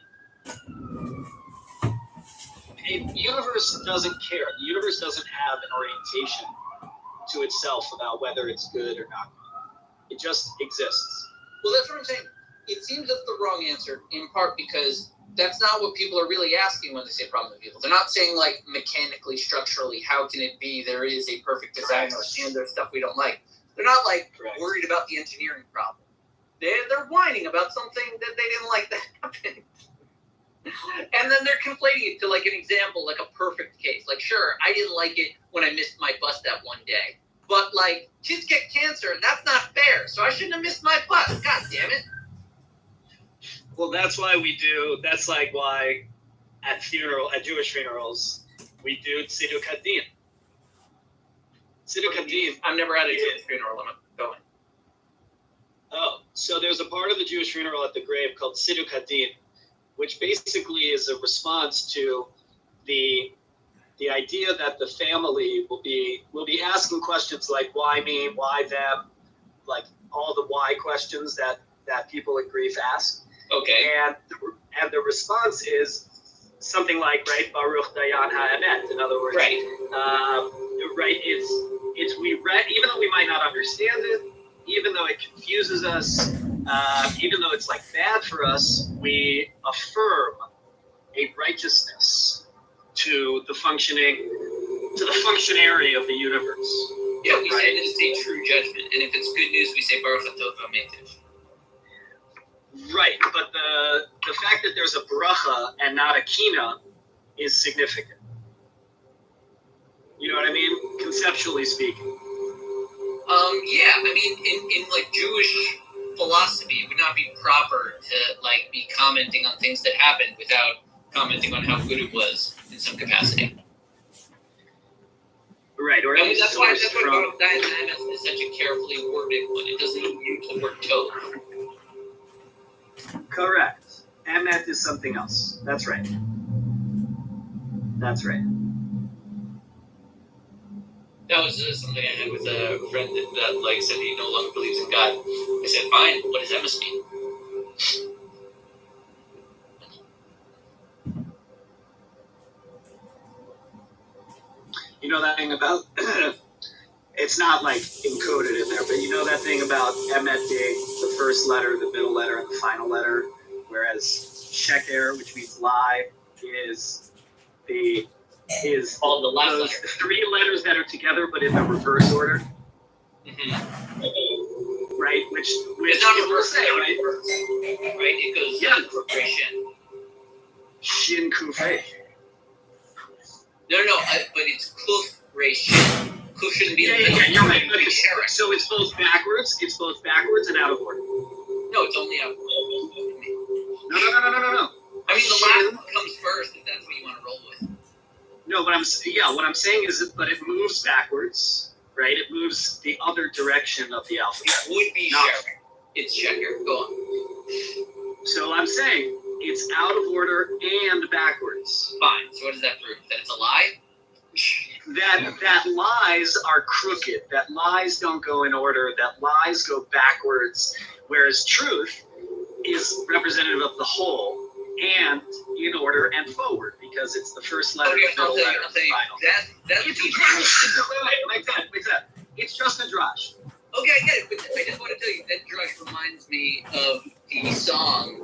The universe doesn't care. The universe doesn't have an orientation to itself about whether it's good or not. It just exists.
Well, that's what I'm saying. It seems that's the wrong answer, in part because that's not what people are really asking when they say problem of evil. They're not saying, like, mechanically, structurally, how can it be there is a perfect design and there's stuff we don't like. They're not, like, worried about the engineering problem. They're whining about something that they didn't like that happened. And then they're conflating it to, like, an example, like a perfect case. Like, sure, I didn't like it when I missed my bus that one day. But, like, kids get cancer, and that's not fair. So I shouldn't have missed my bus. God damn it.
Well, that's why that's like why at Jewish funerals, we do Tziduk Hadin. Tziduk Hadin.
I've never had a Jewish funeral. I'm not going.
Oh, so there's a part of the Jewish funeral at the grave called Tziduk Hadin,
which basically is a response to the idea that the family will be asking questions like why me, why them, like all the why questions that people in grief ask.
Okay.
And the response is something like, right, Baruch Dayan Ha'emet. In other words,
right.
Right. It's we read, even though we might not understand it, even though it confuses us, even though it's like bad for us, we affirm a righteousness to the functionary of the universe.
Yeah, we say that it's a true judgment, and if it's good news, we say Baruch Atov V'Ametiv.
Right, but the fact that there's a bracha and not a kina is significant. You know what I mean? Conceptually speaking.
Yeah, I mean, in like Jewish philosophy, it would not be proper to like be commenting on things that happened without commenting on how good it was in some capacity.
Right, or
I mean, that's why Baruch Dayan Ha'emet is such a carefully worded one. It doesn't even use the word tov.
Correct. Emet is something else. That's right. That's right.
That was something I had with a friend that like said he no longer believes in God. I said, fine, what does emes mean?
You know that thing about, it's not like encoded in there, but you know that thing about emet being the first letter, the middle letter, and the final letter, whereas sheker, which means lie, is
all the last
those
letter.
three letters that are together but in the reverse order.
Mm-hmm.
Right? Which
it's not reverse,
say, right?
Right? It goes corporation.
Shin Kufei.
No, but it's Kuf Ration. Kuf shouldn't be in the middle.
Yeah, you're right. But so it's both backwards and out of order.
No, it's only out of order.
No.
I mean, the last one comes first, if that's what you want to roll with.
No, but what I'm saying is that, but it moves backwards, right? It moves the other direction of the alphabet.
It would be sheker. It's sheker. Go on.
So I'm saying it's out of order and backwards.
Fine. So what does that prove? That it's a lie?
That lies are crooked. That lies don't go in order. That lies go backwards. Whereas truth is representative of the whole and in order and forward because it's the first letter, middle letter, and final.
That's
it's like that. It's just a drush.
Okay, I get it, but I just want to tell you that drush reminds me of the song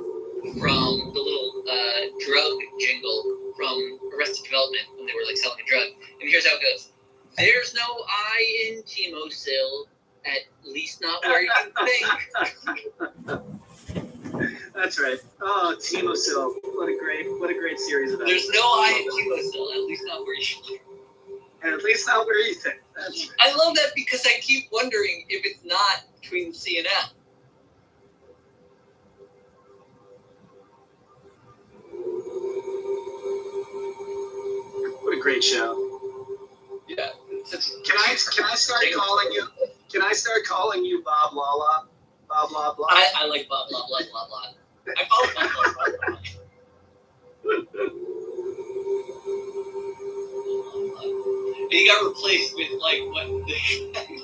from the little drug jingle from Arrested Development when they were like selling a drug. And here's how it goes. There's no I in Timosil, at least not where you think.
That's right. Oh, Timosil. What a great series of that.
There's no I in Timosil, at least not where you think.
And at least not where you think. That's right.
I love that because I keep wondering if it's not between C and F.
What a great show.
Yeah.
Can I start calling you Bob Lala? Bob blah blah.
I like Bob blah blah blah blah. I follow Bob blah blah blah. And he got replaced with like what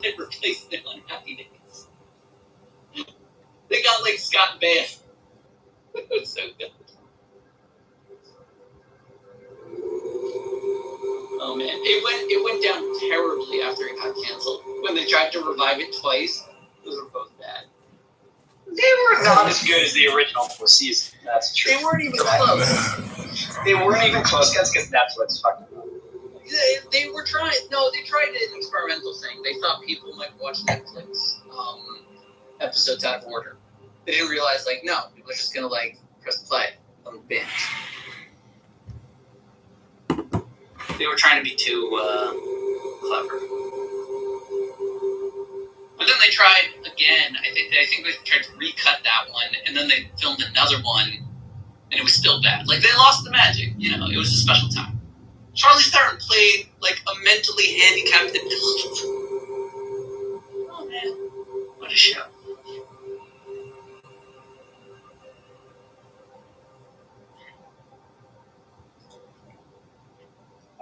they replaced him on Happy Days. They got like Scott Bass. It was so good. Oh man, it went down terribly after it got canceled. When they tried to revive it twice, those were both bad.
They were not as good as the original 4 seasons. That's true.
They weren't even close.
They weren't even close. That's because Netflix fucking up.
They were trying. No, they tried an experimental thing. They thought people might watch Netflix episodes out of order. They didn't realize, like, no, people are just gonna like press play on the binge. They were trying to be too clever. But then they tried again. I think they tried to recut that one, and then they filmed another one, and it was still bad. Like, they lost the magic. You know, it was a special time. Charlize Theron played like a mentally handicapped adult. Oh man, what a show!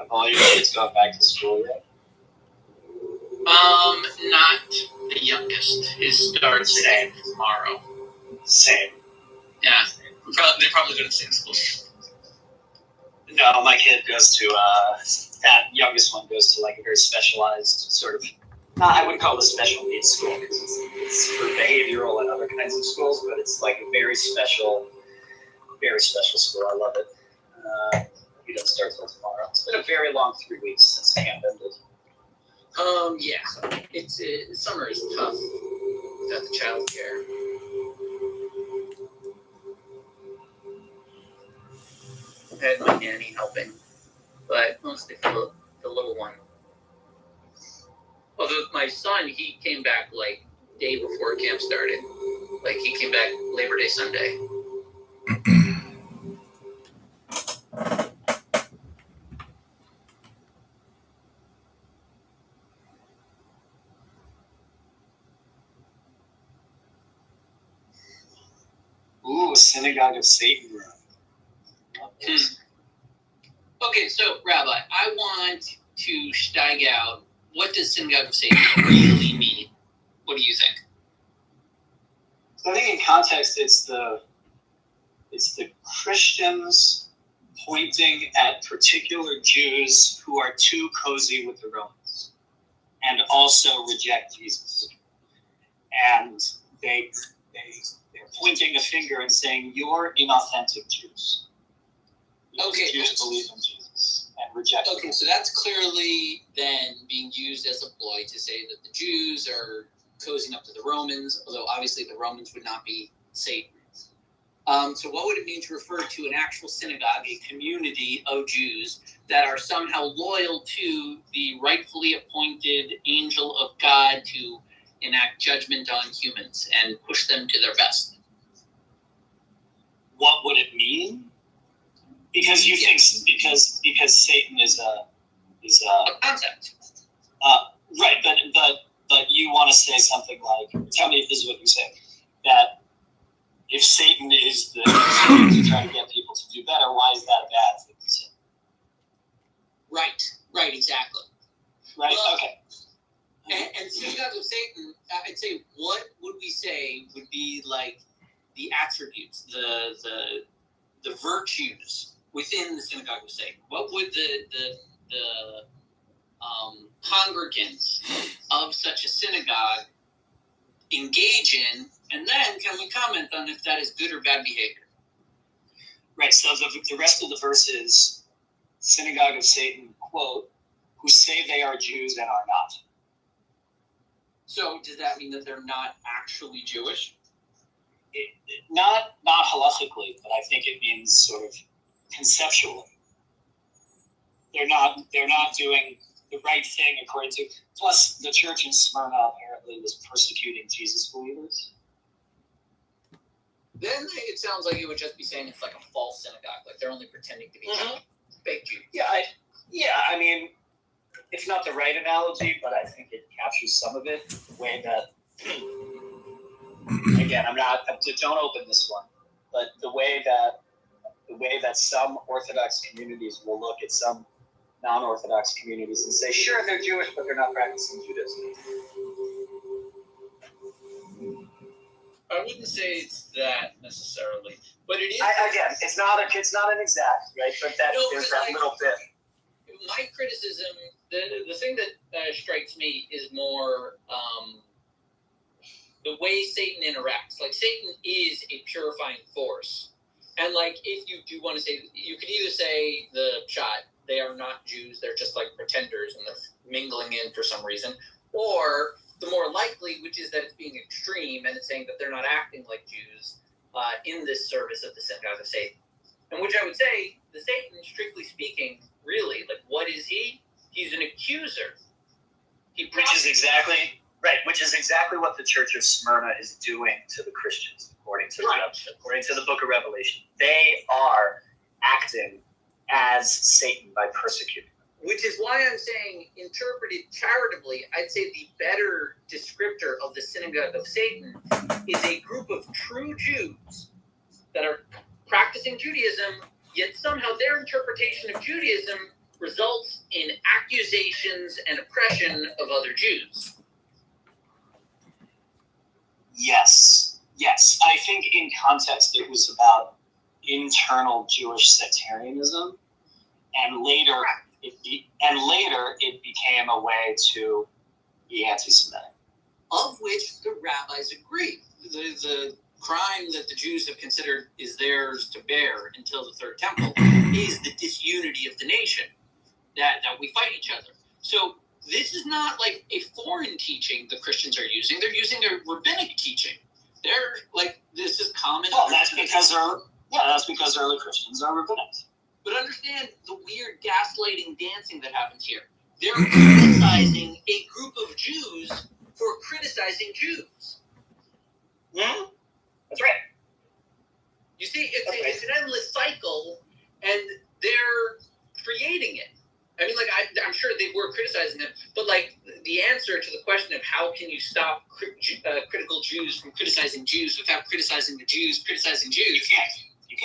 Have all your kids gone back to school yet?
Not the youngest. His starts
Same.
tomorrow.
Same.
Yeah, they're probably going to the same school.
No, my kid goes to, that youngest one goes to like a very specialized sort of, I wouldn't call it a special needs school because it's for behavioral and other kinds of schools, but it's like a very special school. I love it. He doesn't start till tomorrow. It's been a very long 3 weeks since camp ended.
Yeah, it's summer is tough without the childcare. I've had my nanny helping, but mostly for the little one. Although my son, he came back like day before camp started. Like he came back Labor Day Sunday.
Ooh, Synagogue of Satan room.
Okay, so Rabbi, I want to steig out. What does Synagogue of Satan really mean? What do you think?
So I think in context, it's the Christians pointing at particular Jews who are too cozy with the Romans and also reject Jesus. And they're pointing a finger and saying, you're inauthentic Jews.
Okay.
Jews believe in Jesus and reject
Okay, so that's clearly then being used as a ploy to say that the Jews are cozying up to the Romans, although obviously the Romans would not be Satan. So what would it mean to refer to an actual synagogue, a community of Jews that are somehow loyal to the rightfully appointed angel of God to enact judgment on humans and push them to their best?
What would it mean? Because you think because Satan is a
concept.
Right, but you want to say something like, tell me if this is what you say, that if Satan is the to try to get people to do better, why is that a bad thing to say?
Right, exactly.
Right,
well,
okay.
And synagogues of Satan, I'd say, what would we say would be like the attributes, the virtues within the synagogue of Satan? What would the congregants of such a synagogue engage in, and then can we comment on if that is good or bad behavior?
Right, so the rest of the verse is synagogue of Satan, quote, who say they are Jews and are not.
So does that mean that they're not actually Jewish?
Not halachically, but I think it means sort of conceptually. They're not doing the right thing according to. Plus, the church in Smyrna apparently was persecuting Jesus believers.
Then it sounds like it would just be saying it's like a false synagogue, like they're only pretending to be fake Jews.
Yeah. I mean, it's not the right analogy, but I think it captures some of it. The way that, again, don't open this one, but the way that some Orthodox communities will look at some non-Orthodox communities and say, sure, they're Jewish, but they're not practicing Judaism.
I wouldn't say it's that necessarily, but it is.
Again, it's not an exact, right? But there's that little bit.
My criticism, the thing that strikes me is more the way Satan interacts. Like, Satan is a purifying force. And, like, if you do want to say, you could either say the shot, they are not Jews, they're just, like, pretenders, and they're mingling in for some reason. Or the more likely, which is that it's being extreme, and it's saying that they're not acting like Jews in this service of the synagogue of Satan. And which I would say, the Satan, strictly speaking, really, like, what is he? He's an accuser. Which is exactly what the Church of Smyrna is doing to the Christians, according to the Book of Revelation. They are acting as Satan by persecuting them. Which is why I'm saying, interpreted charitably, I'd say the better descriptor of the synagogue of Satan is a group of true Jews that are practicing Judaism, yet somehow their interpretation of Judaism results in accusations and oppression of other Jews.
Yes. I think in context it was about internal Jewish sectarianism, and later it became a way to be anti-Semitic.
Of which the rabbis agree. The crime that the Jews have considered is theirs to bear until the Third Temple is the disunity of the nation, that we fight each other. So this is not like a foreign teaching the Christians are using. They're using their rabbinic teaching. They're like, this is common.
Well, that's because early Christians are rabbinic.
But understand the weird gaslighting dancing that happens here. They're criticizing a group of Jews for criticizing Jews.
Yeah, that's right.
You see, it's an endless cycle, and they're creating it. I mean, like, I'm sure they were criticizing them, but, like, the answer to the question of how can you stop critical Jews from criticizing Jews without criticizing the Jews criticizing Jews?
You can't.
You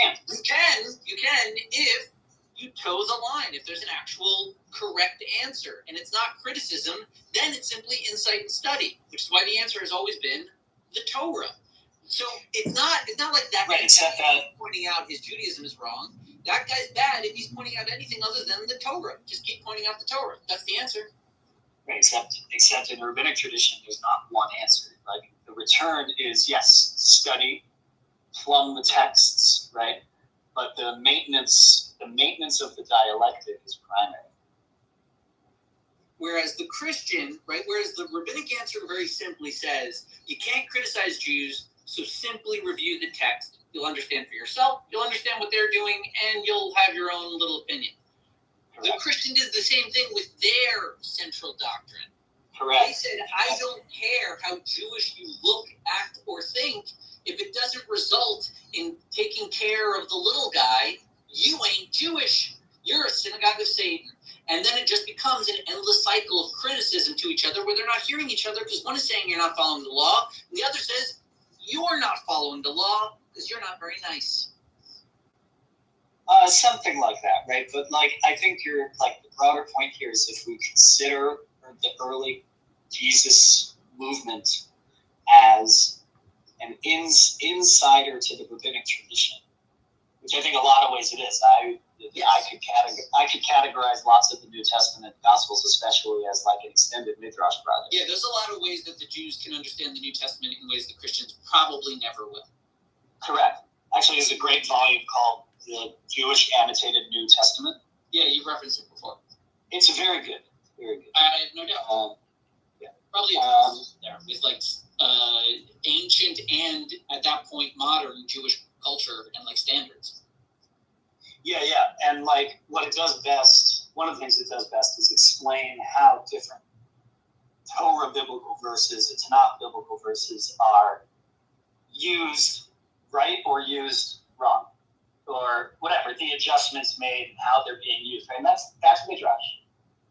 can if you toe the line, if there's an actual correct answer. And it's not criticism, then it's simply insight and study, which is why the answer has always been the Torah. So it's not like that
right,
guy's pointing out his Judaism is wrong. That guy's bad if he's pointing out anything other than the Torah. Just keep pointing out the Torah. That's the answer.
Right, except in the rabbinic tradition, there's not one answer. Like, the return is, yes, study, plumb the texts, right? But the maintenance of the dialectic is primary.
Whereas the Christian, right, whereas the rabbinic answer very simply says, you can't criticize Jews, so simply review the text. You'll understand for yourself, you'll understand what they're doing, and you'll have your own little opinion. Correct. The Christian did the same thing with their central doctrine.
Correct.
They said, I don't care how Jewish you look, act, or think. If it doesn't result in taking care of the little guy, you ain't Jewish. You're a synagogue of Satan. And then it just becomes an endless cycle of criticism to each other where they're not hearing each other because one is saying you're not following the law, and the other says you're not following the law because you're not very nice.
Something like that, right? But, like, I think the broader point here is if we consider the early Jesus movement as an insider to the rabbinic tradition, which I think a lot of ways it is. I could categorize lots of the New Testament Gospels, especially as like an extended midrash project.
Yeah, there's a lot of ways that the Jews can understand the New Testament in ways the Christians probably never will.
Correct. Actually, there's a great volume called the Jewish Annotated New Testament.
Yeah, you've referenced it before.
It's very good.
I have no doubt.
Yeah.
Probably there with like ancient and at that point modern Jewish culture and like standards.
Yeah, and like what it does best, one of the things it does best is explain how different Torah biblical verses and Tanakh biblical verses are used right or used wrong, or whatever, the adjustments made and how they're being used, right? And that's midrash.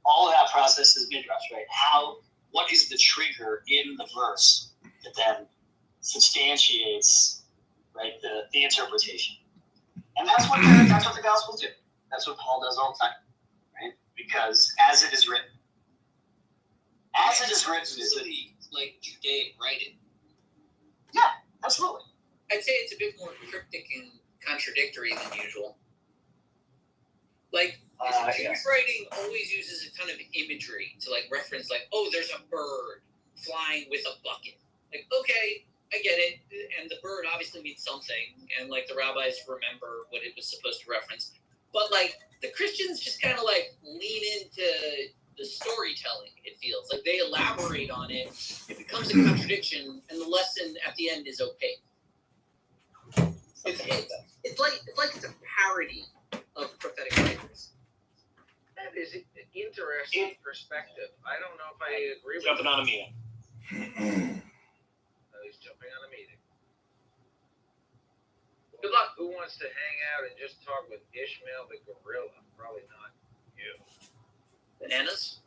All of that process is midrash, right? What is the trigger in the verse that then substantiates, right, the interpretation? And that's what the Gospels do. That's what Paul does all the time, right? Because as it is written. As it is written is
really like Judaic writing.
Yeah, absolutely.
I'd say it's a bit more cryptic and contradictory than usual. Like, Jewish writing always uses a ton of imagery to like reference, like, oh, there's a bird flying with a bucket. Like, okay, I get it, and the bird obviously means something, and like the rabbis remember what it was supposed to reference. But like the Christians just kind of like lean into the storytelling. It feels like they elaborate on it. It becomes a contradiction, and the lesson at the end is opaque. It's like it's a parody of prophetic writers.
That is an interesting perspective. I don't know if I agree with
Jumping on a meeting.
He's jumping on a meeting. Good luck. Who wants to hang out and just talk with Ishmael the gorilla? Probably not you.
Bananas?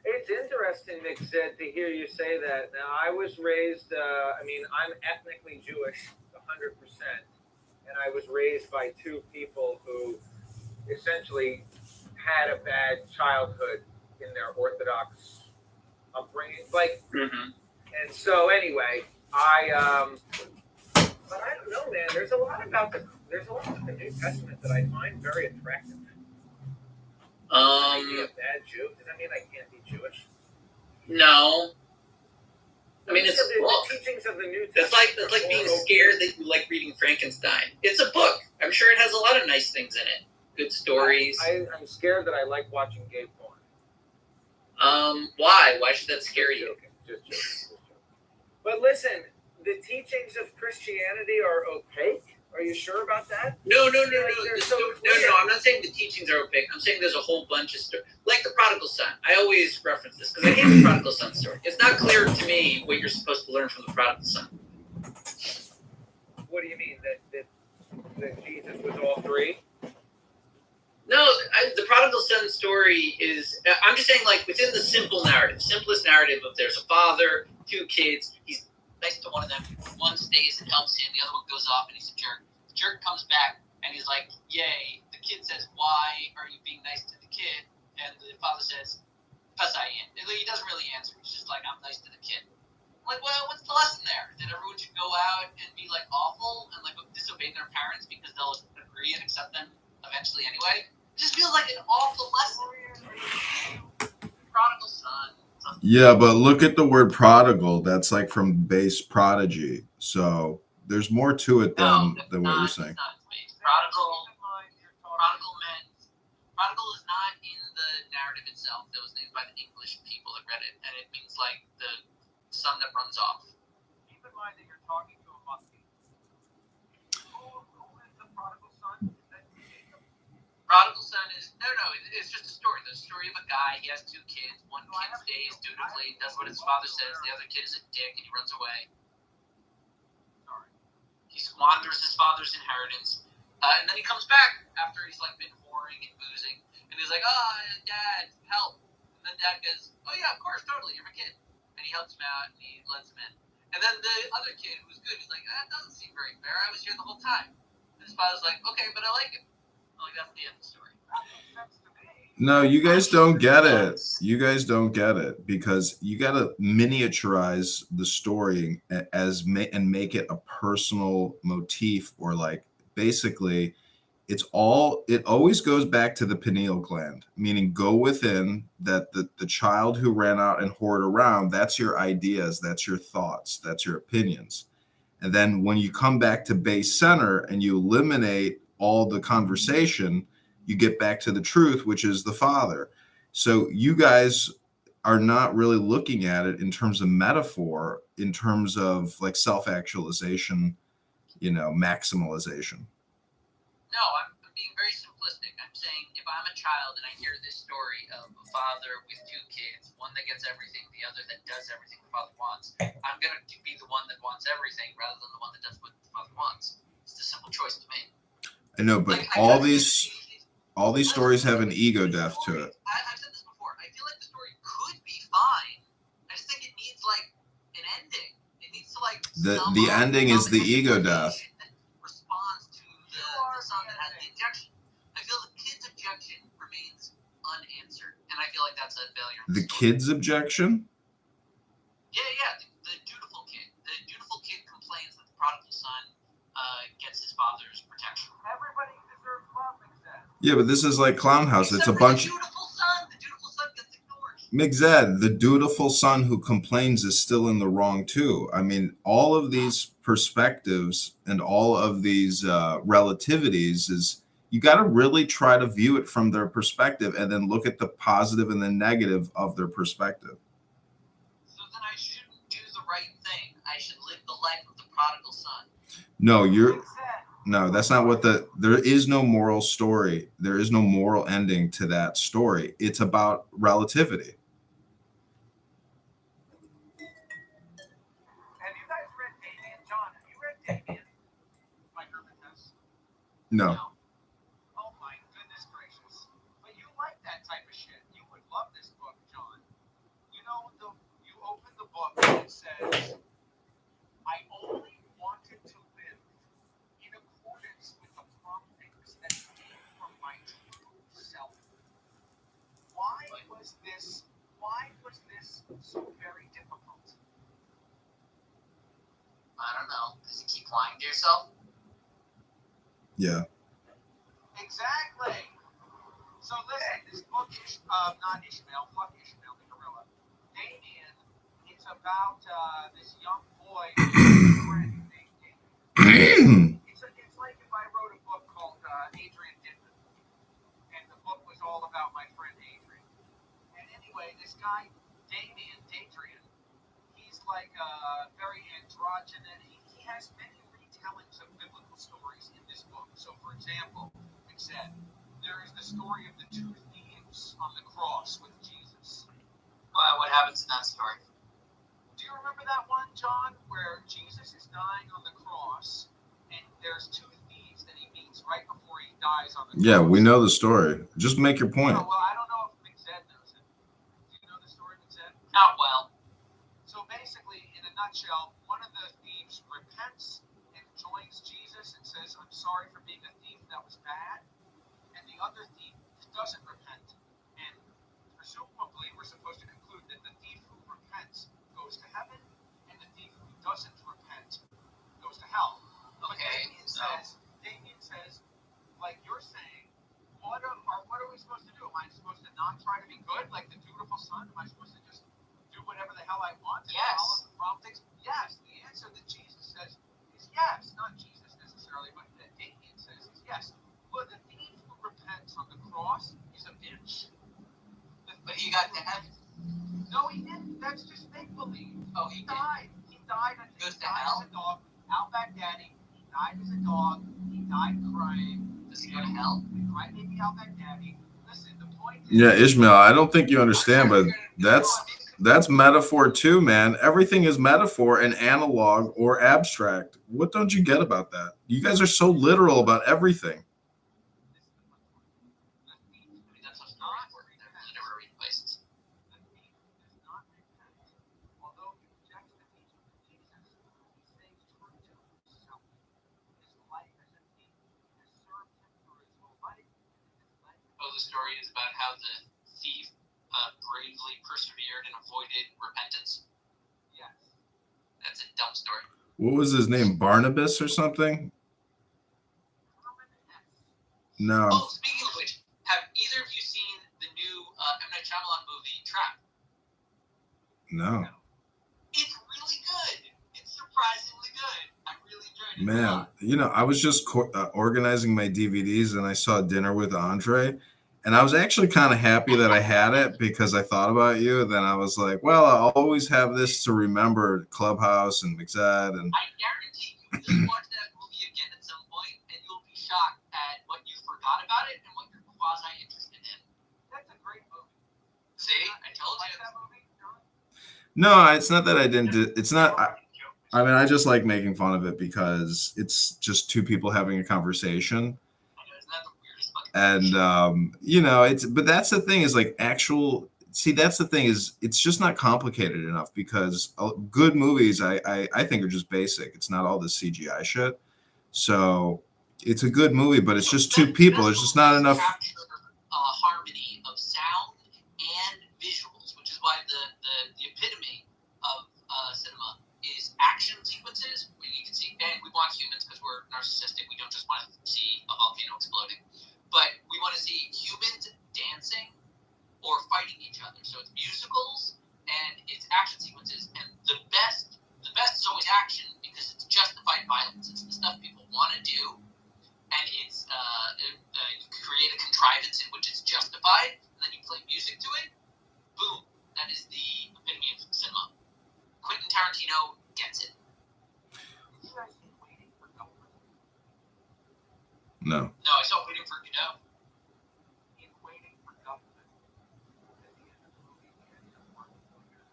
It's interesting, Nick said, to hear you say that. Now, I was raised, I'm ethnically Jewish, 100%. And I was raised by two people who essentially had a bad childhood in their Orthodox upbringing, like, and so anyway, but I don't know, man. There's a lot about the New Testament that I find very attractive. Is he a bad Jew? Does that mean I can't be Jewish?
No. I mean, it's a
the
book.
teachings of the New Testament.
It's like being scared that you like reading Frankenstein. It's a book. I'm sure it has a lot of nice things in it. Good stories.
I'm scared that I like watching gay porn.
Why? Why should that scare you?
Just joking. But listen, the teachings of Christianity are opaque. Are you sure about that?
No.
No,
I'm not saying the teachings are opaque. I'm saying there's a whole bunch of stories. Like the prodigal son. I always reference this because I hate the prodigal son story. It's not clear to me what you're supposed to learn from the prodigal son.
What do you mean? That Jesus was all three?
No, the prodigal son story is, I'm just saying, like, within the simplest narrative of there's a father, 2 kids, he's nice to one of them, one stays and helps him, the other one goes off and he's a jerk. The jerk comes back and he's like, yay. The kid says, why are you being nice to the kid? And the father says, Pasayin. He doesn't really answer. He's just like, I'm nice to the kid. I'm like, well, what's the lesson there? That everyone should go out and be, like, awful and, like, disobey their parents because they'll agree and accept them eventually anyway? It just feels like an awful lesson. Prodigal son.
Yeah, but look at the word prodigal. That's like from base prodigy. So there's more to it than what you're saying.
Prodigal is not in the narrative itself. That was named by the English people that read it, and it means like the son that runs off.
Keep in mind that you're talking to a monkey. Who is the prodigal son?
Prodigal son is it's just a story. There's a story of a guy. He has 2 kids. One kid stays dutifully, does what his father says. The other kid is a dick and he runs away.
Sorry.
He squanders his father's inheritance, and then he comes back after he's like been whoring and boozing, and he's like, Dad, help. And then Dad goes, oh yeah, of course, totally, you're my kid. And he helps him out and he lets him in. And then the other kid who's good, he's like, that doesn't seem very fair. I was here the whole time. And his father's like, okay, but I like him. Like, that's the end of the story.
No, you guys don't get it. You guys don't get it because you got to miniaturize the story and make it a personal motif, or like basically it always goes back to the pineal gland, meaning go within that the child who ran out and whored around, that's your ideas, that's your thoughts, that's your opinions. And then when you come back to base center and you eliminate all the conversation, you get back to the truth, which is the father. So you guys are not really looking at it in terms of metaphor, in terms of like self-actualization, maximalization.
No, I'm being very simplistic. I'm saying if I'm a child and I hear this story of a father with 2 kids, one that gets everything, the other that does everything the father wants, I'm going to be the one that wants everything rather than the one that does what the father wants. It's a simple choice to me.
I know, but all these stories have an ego death to it.
I've said this before. I feel like the story could be fine. I just think it needs like an ending. It needs to like
the ending is the ego death.
That responds to the son that has the objection. I feel the kid's objection remains unanswered, and I feel like that's a failure.
The kid's objection?
Yeah. The dutiful kid. The dutiful kid complains that the prodigal son gets his father's protection.
Everybody deserves love, Mixed.
Yeah, but this is like Clown House. It's a bunch.
The dutiful son gets ignored.
Mixed, the dutiful son who complains is still in the wrong too. I mean, all of these perspectives and all of these relativities is you got to really try to view it from their perspective and then look at the positive and the negative of their perspective.
So then I shouldn't do the right thing. I should live the life of the prodigal son.
No, that's not what there is no moral story. There is no moral ending to that story. It's about relativity.
Have you guys read Damien? John, have you read Damien by Herman Hesse?
No.
Oh my goodness gracious. But you like that type of shit. You would love this book, John. You open the book and it says, I only wanted to live in accordance with the promptings that came from my true self. was this so very difficult?
I don't know. Does you keep lying to yourself?
Yeah.
Exactly. So listen, this book, not Ishmael, fuck Ishmael, the gorilla. Damien, it's about this young boy with a friend named Damien. It's like if I wrote a book called Adrian Ditman, and the book was all about my friend Adrian. And anyway, this guy, Damien, he's like very androgynous. He has many retellings of biblical stories in this book. So, for example, it said, there is the story of the two thieves on the cross with Jesus.
What happens in that story?
Do you remember that one, John, where Jesus is dying on the cross, and there's two thieves that he meets right before he dies on the cross?
Yeah, we know the story. Just make your point.
Oh, well, I don't know if McZed knows it. Do you know the story, McZed?
Not well.
So basically, in a nutshell, one of the thieves repents and joins Jesus and says, I'm sorry for being a thief, that was bad. And the other thief doesn't repent. And presumably, we're supposed to conclude that the thief who repents goes to heaven, and the thief who doesn't repent goes to hell. But Damien says, like you're saying, what are we supposed to do? Am I supposed to not try to be good, like the dutiful son? Am I supposed to just do whatever the hell I want and follow the promptings? Yes. The answer that Jesus says is yes. Not Jesus necessarily, but that Damien says is yes. But the thief who repents on the cross is a bitch.
But he got to heaven.
No, he didn't. That's just make believe.
Oh,
he died. He died.
He goes to
as
hell?
a dog. Outback Daddy. He died as a dog. He died crying.
Does he go to hell?
Crybaby Outback Daddy. Listen, the point is.
Yeah, Ishmael, I don't think you understand, but that's metaphor too, man. Everything is metaphor and analog or abstract. What don't you get about that? You guys are so literal about everything.
That's what's not important. They're literary places.
The thief does not repent. Although he rejects the teaching of Jesus, he stays true to himself. His life as a thief has served him through his whole life.
Oh, the story is about how the thief bravely persevered and avoided repentance.
Yes.
That's a dumb story.
What was his name? Barnabas or something? No.
Oh, speaking of which, have either of you seen the new M. Night Shyamalan movie, Trap?
No.
It's really good. It's surprisingly good. I really enjoyed it.
Man, I was just organizing my DVDs and I saw Dinner with Andre, and I was actually kind of happy that I had it because I thought about you. Then I was like, well, I'll always have this to remember Clubhouse and McZed. And
I guarantee you just watch that movie again at some point and you'll be shocked at what you forgot about it and what you're quasi-interested in.
That's a great movie.
See? I told you.
That movie?
no, it's not that I didn't. It's not. I mean, I just like making fun of it because it's just two people having a conversation. And, but that's the thing is like that's the thing is it's just not complicated enough because good movies, I think are just basic. It's not all this CGI shit. So it's a good movie, but it's just two people. There's just not enough.
Harmony of sound and visuals, which is why the epitome of cinema is action sequences where you can see, and we want humans because we're narcissistic. We don't just want to see a volcano exploding. But we want to see humans dancing or fighting each other. So it's musicals and it's action sequences. And the best is always action because it's justified violence. It's the stuff people want to do. And it's you create a contrivance in which it's justified. And then you play music to it. Boom. That is the epitome of cinema. Quentin Tarantino gets it.
No.
No, I saw Waiting for Godot.
In Waiting for Government, at the end of the movie, the end of Martin Luther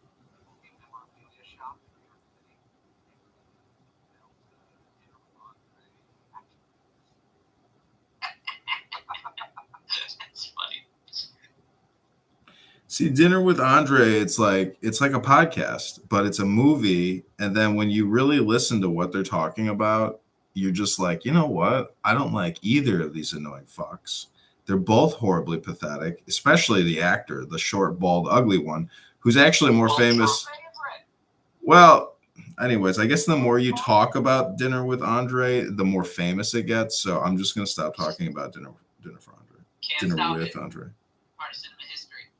giving them Amelia shop in New York City, and Dinner with Andre
That's funny.
See, Dinner with Andre, it's like a podcast, but it's a movie. And then when you really listen to what they're talking about, you're just like, you know what? I don't like either of these annoying fucks. They're both horribly pathetic, especially the actor, the short, bald, ugly one, who's actually more famous. Well, anyways, I guess the more you talk about Dinner with Andre, the more famous it gets. So I'm just going to stop talking about Dinner for Andre.
Can't
Dinner
stop
with
it.
Andre.
Part of cinema history.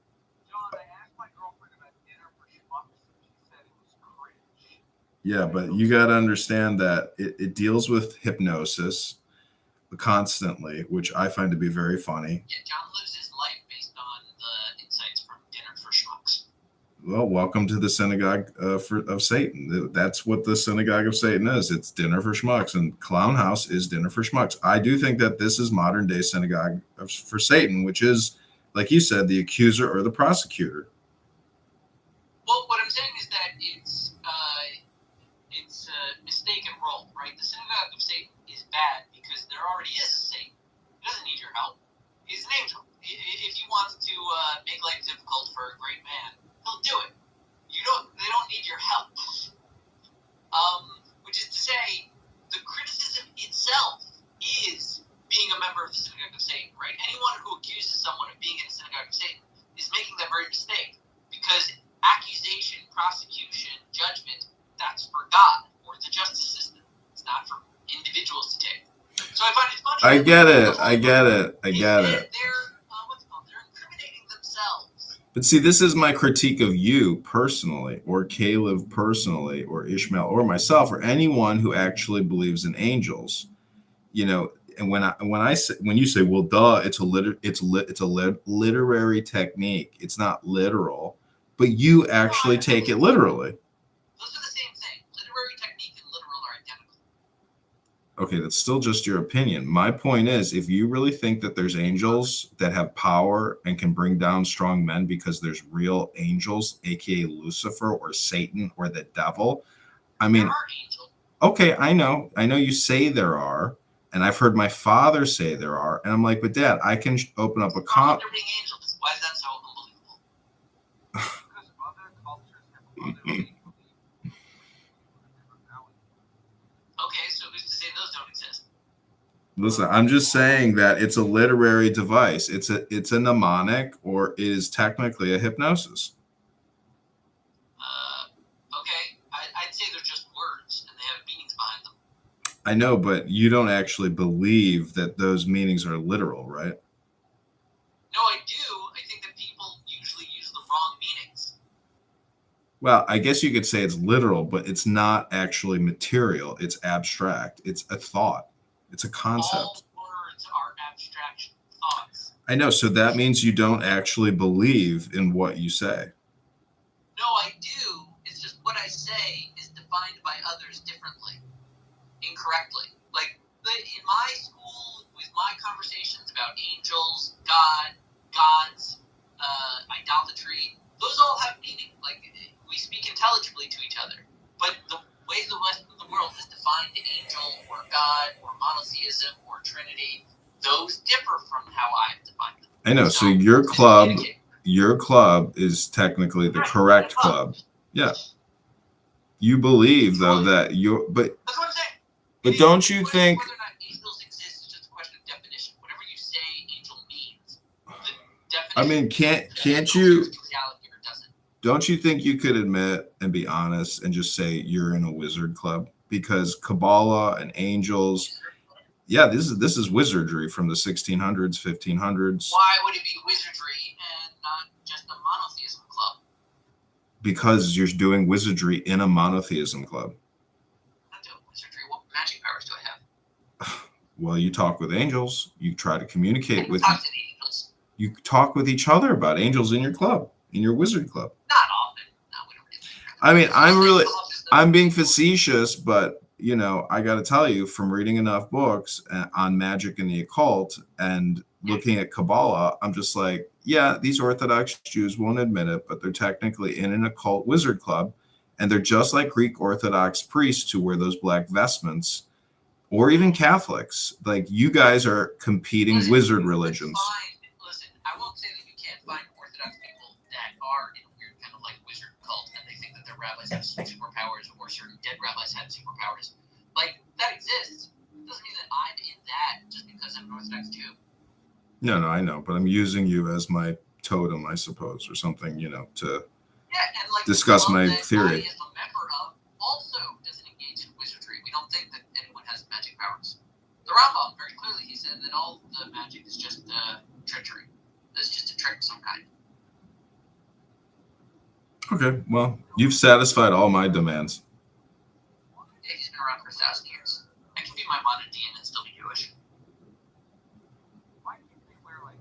John, I asked my girlfriend about Dinner for Schmucks, and she said it was cringe.
Yeah, but you got to understand that it deals with hypnosis constantly, which I find to be very funny.
Yeah, John lives his life based on the insights from Dinner for Schmucks.
Well, welcome to the synagogue of Satan. That's what the synagogue of Satan is. It's Dinner for Schmucks, and Clown House is Dinner for Schmucks. I do think that this is modern day synagogue for Satan, which is, like you said, the accuser or the prosecutor.
Well, what I'm saying is that it's a mistaken role, right? The synagogue of Satan is bad because there already is a Satan. He doesn't need your help. He's an angel. If he wants to make life difficult for a great man, he'll do it. They don't need your help. Which is to say, the criticism itself is being a member of the synagogue of Satan, right? Anyone who accuses someone of being in the synagogue of Satan is making that very mistake, because accusation, prosecution, judgment, that's for God or the justice system. It's not for individuals to take. So I find it funny.
I get it.
They're incriminating themselves.
But see, this is my critique of you personally, or Caleb personally, or Ishmael, or myself, or anyone who actually believes in angels. You know, and when you say, well, duh, it's a literary technique. It's not literal, but you actually take it literally.
Those are the same thing. Literary technique and literal are identical.
Okay, that's still just your opinion. My point is, if you really think that there's angels that have power and can bring down strong men because there's real angels, aka Lucifer or Satan or the devil, I mean,
There are angels.
okay, I know you say there are, and I've heard my father say there are, and I'm like, but Dad, I can open up a
They're being angels. Why is that so unbelievable?
Because other cultures have other angels.
Okay, so who's to say those don't exist?
Listen, I'm just saying that it's a literary device. It's a mnemonic, or it is technically a hypnosis.
Okay, I'd say they're just words and they have meanings behind them.
I know, but you don't actually believe that those meanings are literal, right?
No, I do. I think that people usually use the wrong meanings.
Well, I guess you could say it's literal, but it's not actually material. It's abstract. It's a thought. It's a concept.
All words are abstract thoughts.
I know. So that means you don't actually believe in what you say.
No, I do. It's just what I say is defined by others differently, incorrectly. Like in my school, with my conversations about angels, God, gods, idolatry, those all have meaning. Like we speak intelligibly to each other. But the way the rest of the world has defined angel or God or monotheism or Trinity, those differ from how I've defined them.
I know. So your club is technically the correct club. Yeah. You believe though that you're, but
that's what I'm saying.
But don't you think?
Whether or not angels exist is just a question of definition. Whatever you say angel means, the definition.
I mean, can't you? Don't you think you could admit and be honest and just say you're in a wizard club? Because Kabbalah and angels, yeah, this is wizardry from the 1600s, 1500s.
Why would it be wizardry and not just a monotheism club?
Because you're doing wizardry in a monotheism club.
I'm not doing wizardry. What magic powers do I have?
Well, you talk with angels. You try to communicate with.
Talk to the angels.
You talk with each other about angels in your club, in your wizard club.
Not often. No, we don't really.
I mean, I'm being facetious, but you know, I got to tell you, from reading enough books on magic and the occult and looking at Kabbalah, I'm just like, yeah, these Orthodox Jews won't admit it, but they're technically in an occult wizard club, and they're just like Greek Orthodox priests who wear those black vestments, or even Catholics. Like, you guys are competing wizard religions.
Listen, I won't say that you can't find Orthodox people that are in a weird kind of like wizard cult, and they think that their rabbis have superpowers, or certain dead rabbis have superpowers. Like, that exists. It doesn't mean that I'm in that just because I'm an Orthodox Jew.
No, I know, but I'm using you as my totem, I suppose, or something, to
Yeah, and like
discuss my
that
theory.
I, as a member of, also doesn't engage in wizardry. We don't think that anyone has magic powers. The Rambam, very clearly, he said that all the magic is just treachery. It's just a trick of some kind.
Okay, well, you've satisfied all my demands.
Yeah, he's been around for 1,000 years. I can be Maimonidean and still be Jewish.
Why do you think we're like?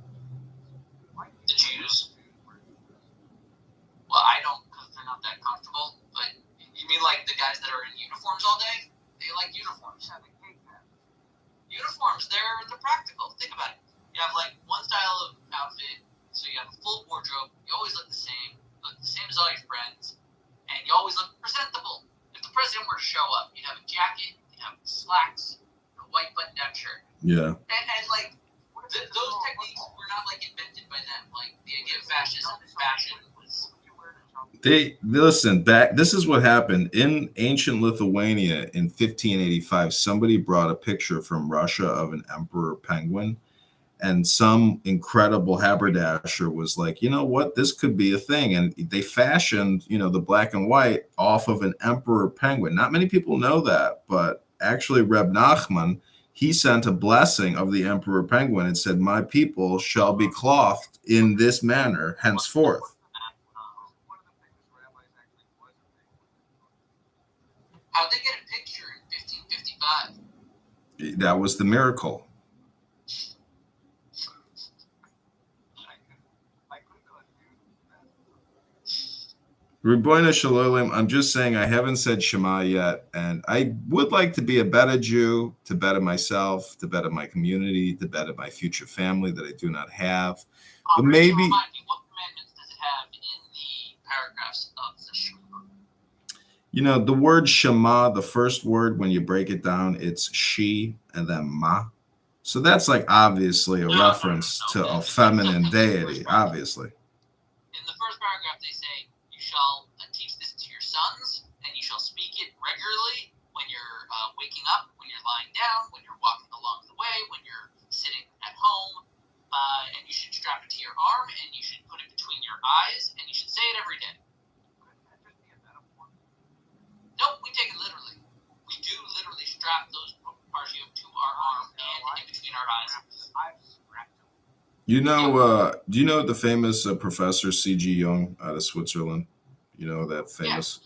The Jews. Well, I don't, because they're not that comfortable. But you mean like the guys that are in uniforms all day? They like uniforms. Uniforms, they're practical. Think about it. You have like one style of outfit, so you have a full wardrobe. You always look the same as all your friends, and you always look presentable. If the president were to show up, you'd have a jacket, you'd have slacks, a white button-down shirt.
Yeah.
And like those techniques were not like invented by them. Like the idea of fascism and fashion was.
They listen back. This is what happened in ancient Lithuania in 1585. Somebody brought a picture from Russia of an emperor penguin, and some incredible haberdasher was like, you know what, this could be a thing. And they fashioned, the black and white off of an emperor penguin. Not many people know that, but actually Reb Nachman, he sent a blessing of the emperor penguin and said, my people shall be clothed in this manner henceforth.
How'd they get a picture in 1555?
That was the miracle. Ribono Shel, I'm just saying I haven't said Shema yet, and I would like to be a better Jew, to better myself, to better my community, to better my future family that I do not have. But maybe.
Remind me, what commandments does it have in the paragraphs of the Shema?
The word Shema, the first word, when you break it down, it's she and then ma. So that's like obviously a reference to a feminine deity, obviously.
In the first paragraph, they say, you shall teach this to your sons, and you shall speak it regularly when you're waking up, when you're lying down, when you're walking along the way, when you're sitting at home, and you should strap it to your arm, and you should put it between your eyes, and you should say it every day. Nope, we take it literally. We do literally strap those parshiyot to our arm and in between our eyes.
Do you know the famous Professor C.G. Jung out of Switzerland? That famous.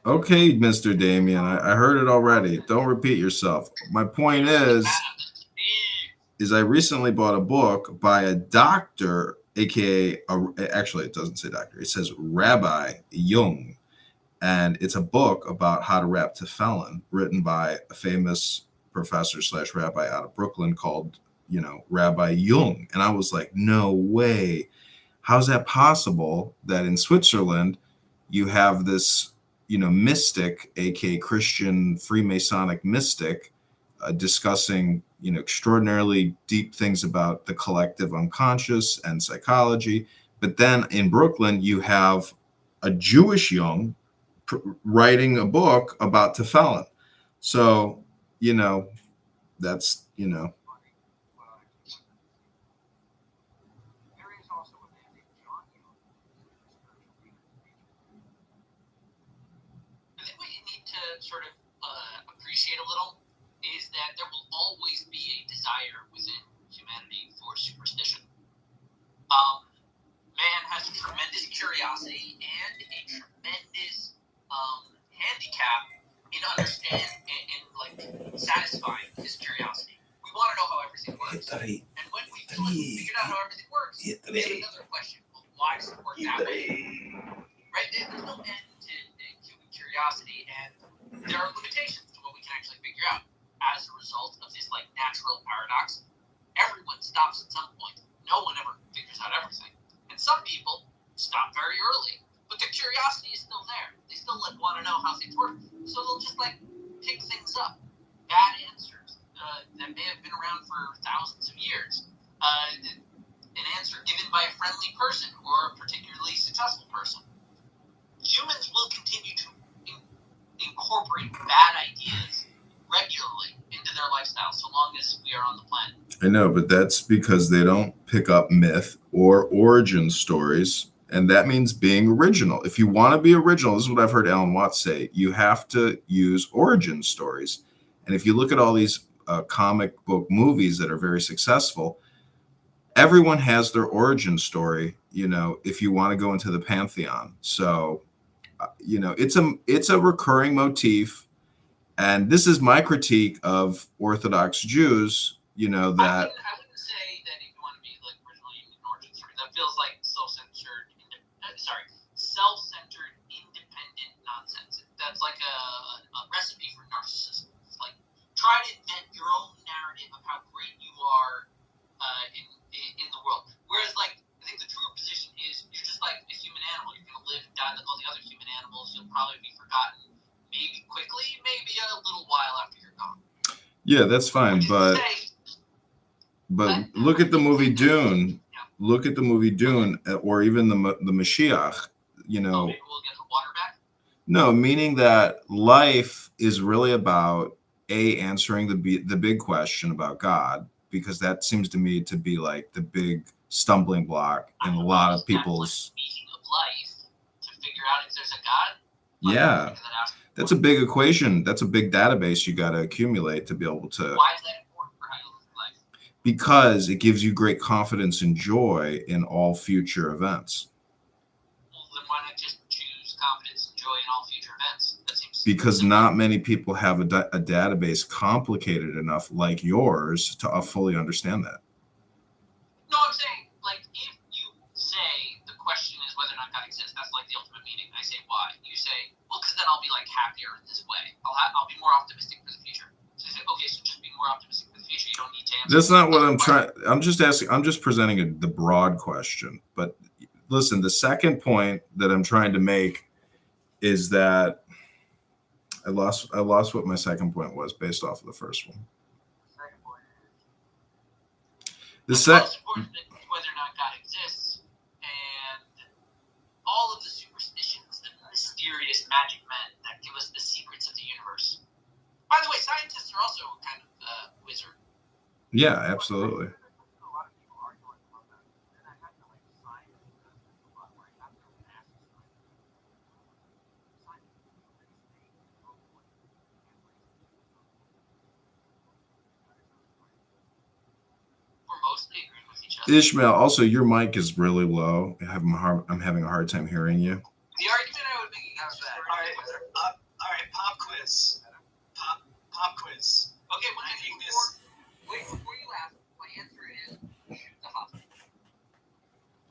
Yeah. Okay, Mr. Damien, I heard it already. Don't repeat yourself. My point is I recently bought a book by a doctor, aka actually it doesn't say doctor. It says Rabbi Jung, and it's a book about how to rap tefillin, written by a famous professor / rabbi out of Brooklyn called, Rabbi Jung. And I was like, no way. How's that possible that in Switzerland you have this, mystic, aka Christian Freemasonic mystic, discussing, extraordinarily deep things about the collective unconscious and psychology. But then in Brooklyn, you have a Jewish Jung writing a book about tefillin. So, that's,
I think what you need to sort of appreciate a little is that there will always be a desire within humanity for superstition. Man has a tremendous curiosity and a tremendous handicap in understanding and like satisfying his curiosity. We want to know how everything works, and when we feel like we figured out how everything works, we have another question: well, why does it work that way? Right? There's no end to human curiosity, and there are limitations to what we can actually figure out. As a result of this like natural paradox, everyone stops at some point. No one ever figures out everything, and some people stop very early. But the curiosity is still there. They still want to know how things work, so they'll just like pick things up. Bad answers that may have been around for thousands of years. An answer given by a friendly person or a particularly successful person. Humans will continue to incorporate bad ideas regularly into their lifestyle so long as we are on the planet.
I know, but that's because they don't pick up myth or origin stories, and that means being original. If you want to be original, this is what I've heard Alan Watts say, you have to use origin stories. And if you look at all these comic book movies that are very successful, everyone has their origin story, if you want to go into the pantheon. So, it's a recurring motif. And this is my critique of Orthodox Jews, that...
I wouldn't say that if you want to be like original, you need an origin story. That feels like self-centered, independent nonsense. That's like a recipe for narcissism. It's like, try to invent your own narrative of how great you are in the world. Whereas, like, I think the truer position is you're just like a human animal. You're going to live and die like all the other human animals. You'll probably be forgotten. Maybe quickly, maybe a little while after you're gone.
Yeah, that's fine, but look at the movie Dune. Look at the movie Dune, or even the Mashiach.
Maybe we'll get the water back.
No, meaning that life is really about answering the big question about God, because that seems to me to be like the big stumbling block in a lot of people's
meaning of life to figure out if there's a God.
Yeah. That's a big equation. That's a big database you got to accumulate to be able to.
Why is that important for how you live life?
Because it gives you great confidence and joy in all future events.
Well, then why not just choose confidence and joy in all future events? That seems
because not many people have a database complicated enough like yours to fully understand that.
No, I'm saying, like, if you say the question is whether or not God exists, that's like the ultimate meaning. I say why. You say, well, because then I'll be like happier in this way. I'll be more optimistic for the future. So you say, okay, so just be more optimistic for the future. You don't need to answer.
That's not what I'm trying. I'm just asking. I'm just presenting the broad question. But listen, the second point that I'm trying to make is that I lost what my second point was based off of the first one. The
most important is whether or not God exists, and all of the superstitions, the mysterious magic men that give us the secrets of the universe. By the way, scientists are also kind of wizard.
Yeah, absolutely. Ishmael, also your mic is really low. I'm having a hard time hearing you.
The argument I would make against that.
All right, pop quiz. Pop quiz.
Okay, when I think this. Wait, before you ask, my answer is shoot the hospital.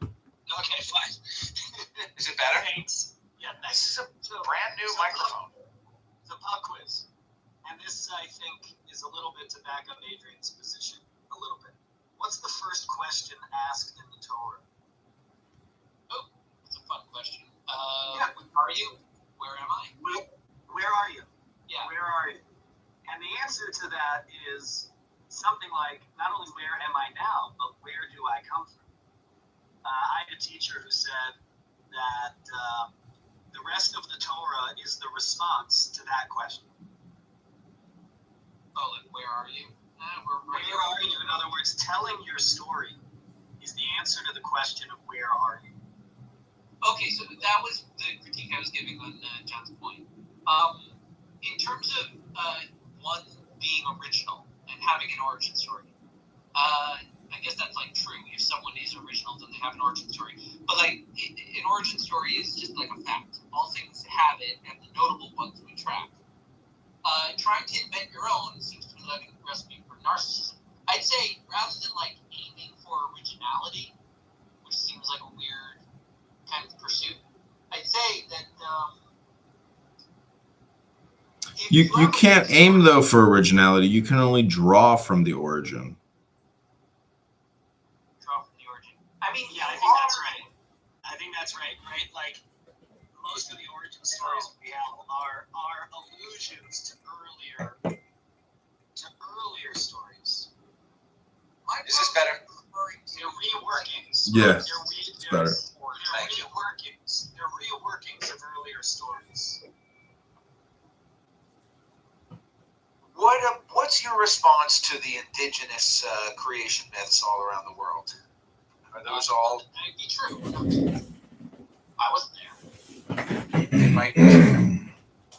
Okay, fine.
Is it better?
Thanks. Yeah, nice.
This is a brand new microphone.
It's a pop quiz, and this I think is a little bit to back up Adrian's position a little bit. What's the first question asked in the Torah?
Oh, that's a fun question.
Yeah.
Where are you? Where am I?
Where are you?
Yeah.
Where are you? And the answer to that is something like, not only where am I now, but where do I come from? I had a teacher who said that the rest of the Torah is the response to that question.
Oh, like, where are you?
Where are you? In other words, telling your story is the answer to the question of where are you.
Okay, so that was the critique I was giving on John's point. In terms of one being original and having an origin story, I guess that's like true. If someone is original, then they have an origin story. But like an origin story is just like a fact. All things have it, and the notable ones we track. Trying to invent your own seems to be like a recipe for narcissism. I'd say rather than like aiming for originality, which seems like a weird kind of pursuit, I'd say that
you can't aim though for originality. You can only draw from the origin.
Draw from the origin.
I mean, yeah, I think that's right. Right? Like most of the origin stories we have are allusions to earlier stories.
Is this better?
They're reworkings.
Yeah, it's better.
They're reworkings of earlier stories.
What's your response
response to the indigenous creation myths all around the world? Are those all?
Might be true. I wasn't there.
They might be true.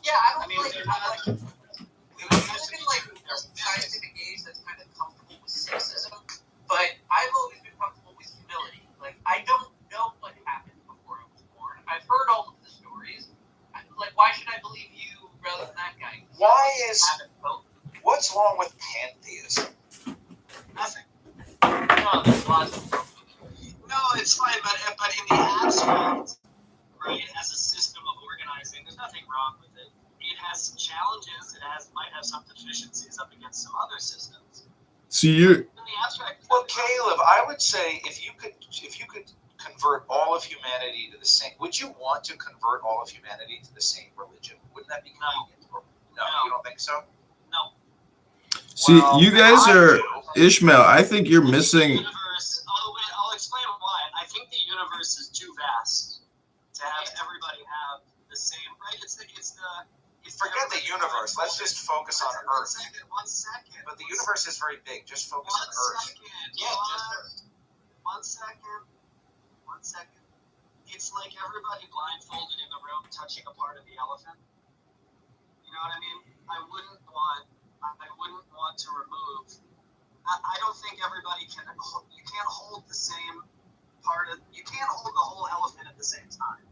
Yeah, I mean, like scientific age that's kind of comfortable with cynicism, but I've always been comfortable with humility. Like, I don't know what happened before I was born. I've heard all of the stories. Like, why should I believe you rather than that guy?
What's wrong with pantheism?
Nothing. No, there's lots of problems with it.
No, it's fine, but in the abstract, right, as a system of organizing, there's nothing wrong with it. It has some challenges. Might have some deficiencies up against some other systems.
So you're.
In the abstract.
Well, Caleb, I would say if you could convert all of humanity to the same, would you want to convert all of humanity to the same religion? Wouldn't that be convenient? No, you don't think so?
No.
See, you guys are Ishmael. I think you're missing.
I'll explain why. I think the universe is too vast to have everybody have the same. Right?
Forget the universe. Let's just focus on Earth.
1 second.
But the universe is very big. Just focus on Earth.
One second. It's like everybody blindfolded in the room touching a part of the elephant. You know what I mean? I wouldn't want to remove. I don't think everybody can. You can't hold the same part of. You can't hold the whole elephant at the same time.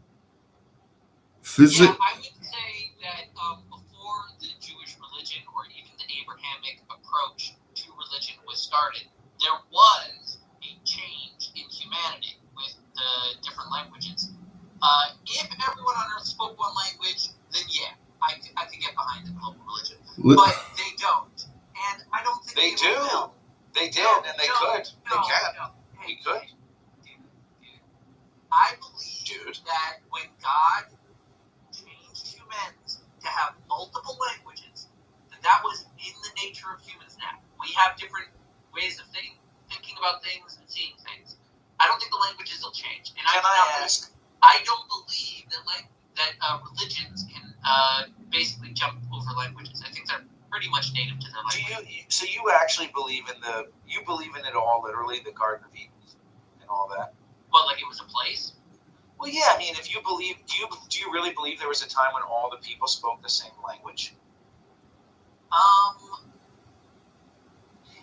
Yeah, I would say that before the Jewish religion or even the Abrahamic approach to religion was started, there was a change in humanity with the different languages. If everyone on Earth spoke one language, then yeah, I could get behind the global religion. But they don't, and I don't think
they do.
Will.
They did, and they could. They can.
Hey,
we could.
Dude. I believe that when God changed humans to have multiple languages, that was in the nature of humans now. We have different ways of thinking about things and seeing things. I don't think the languages will change. And I don't believe that religions can basically jump over languages. I think they're pretty much native to their language.
So you actually believe in it all, literally, the Garden of Eden and all that?
What, like it was a place?
Well, yeah. I mean, if you believe, do you really believe there was a time when all the people spoke the same language?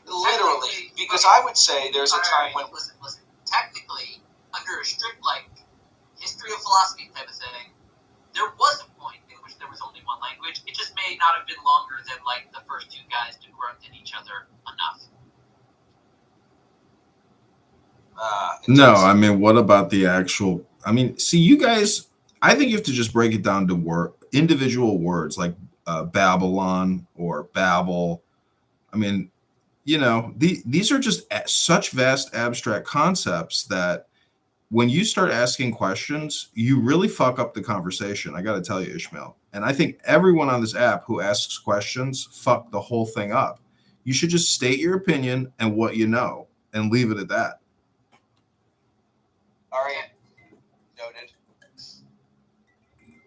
Literally, because I would say there's a time when.
Listen. Technically, under a strict history of philosophy type of thing, there was a point in which there was only one language. It just may not have been longer than the first two guys to grunt at each other enough.
No, I mean, what about the actual? I mean, see, you guys. I think you have to just break it down to individual words like Babylon or Babel. I mean, these are just such vast abstract concepts that when you start asking questions, you really fuck up the conversation. I got to tell you, Ishmael. And I think everyone on this app who asks questions fuck the whole thing up. You should just state your opinion and what you know and leave it at that.
All right. Noted.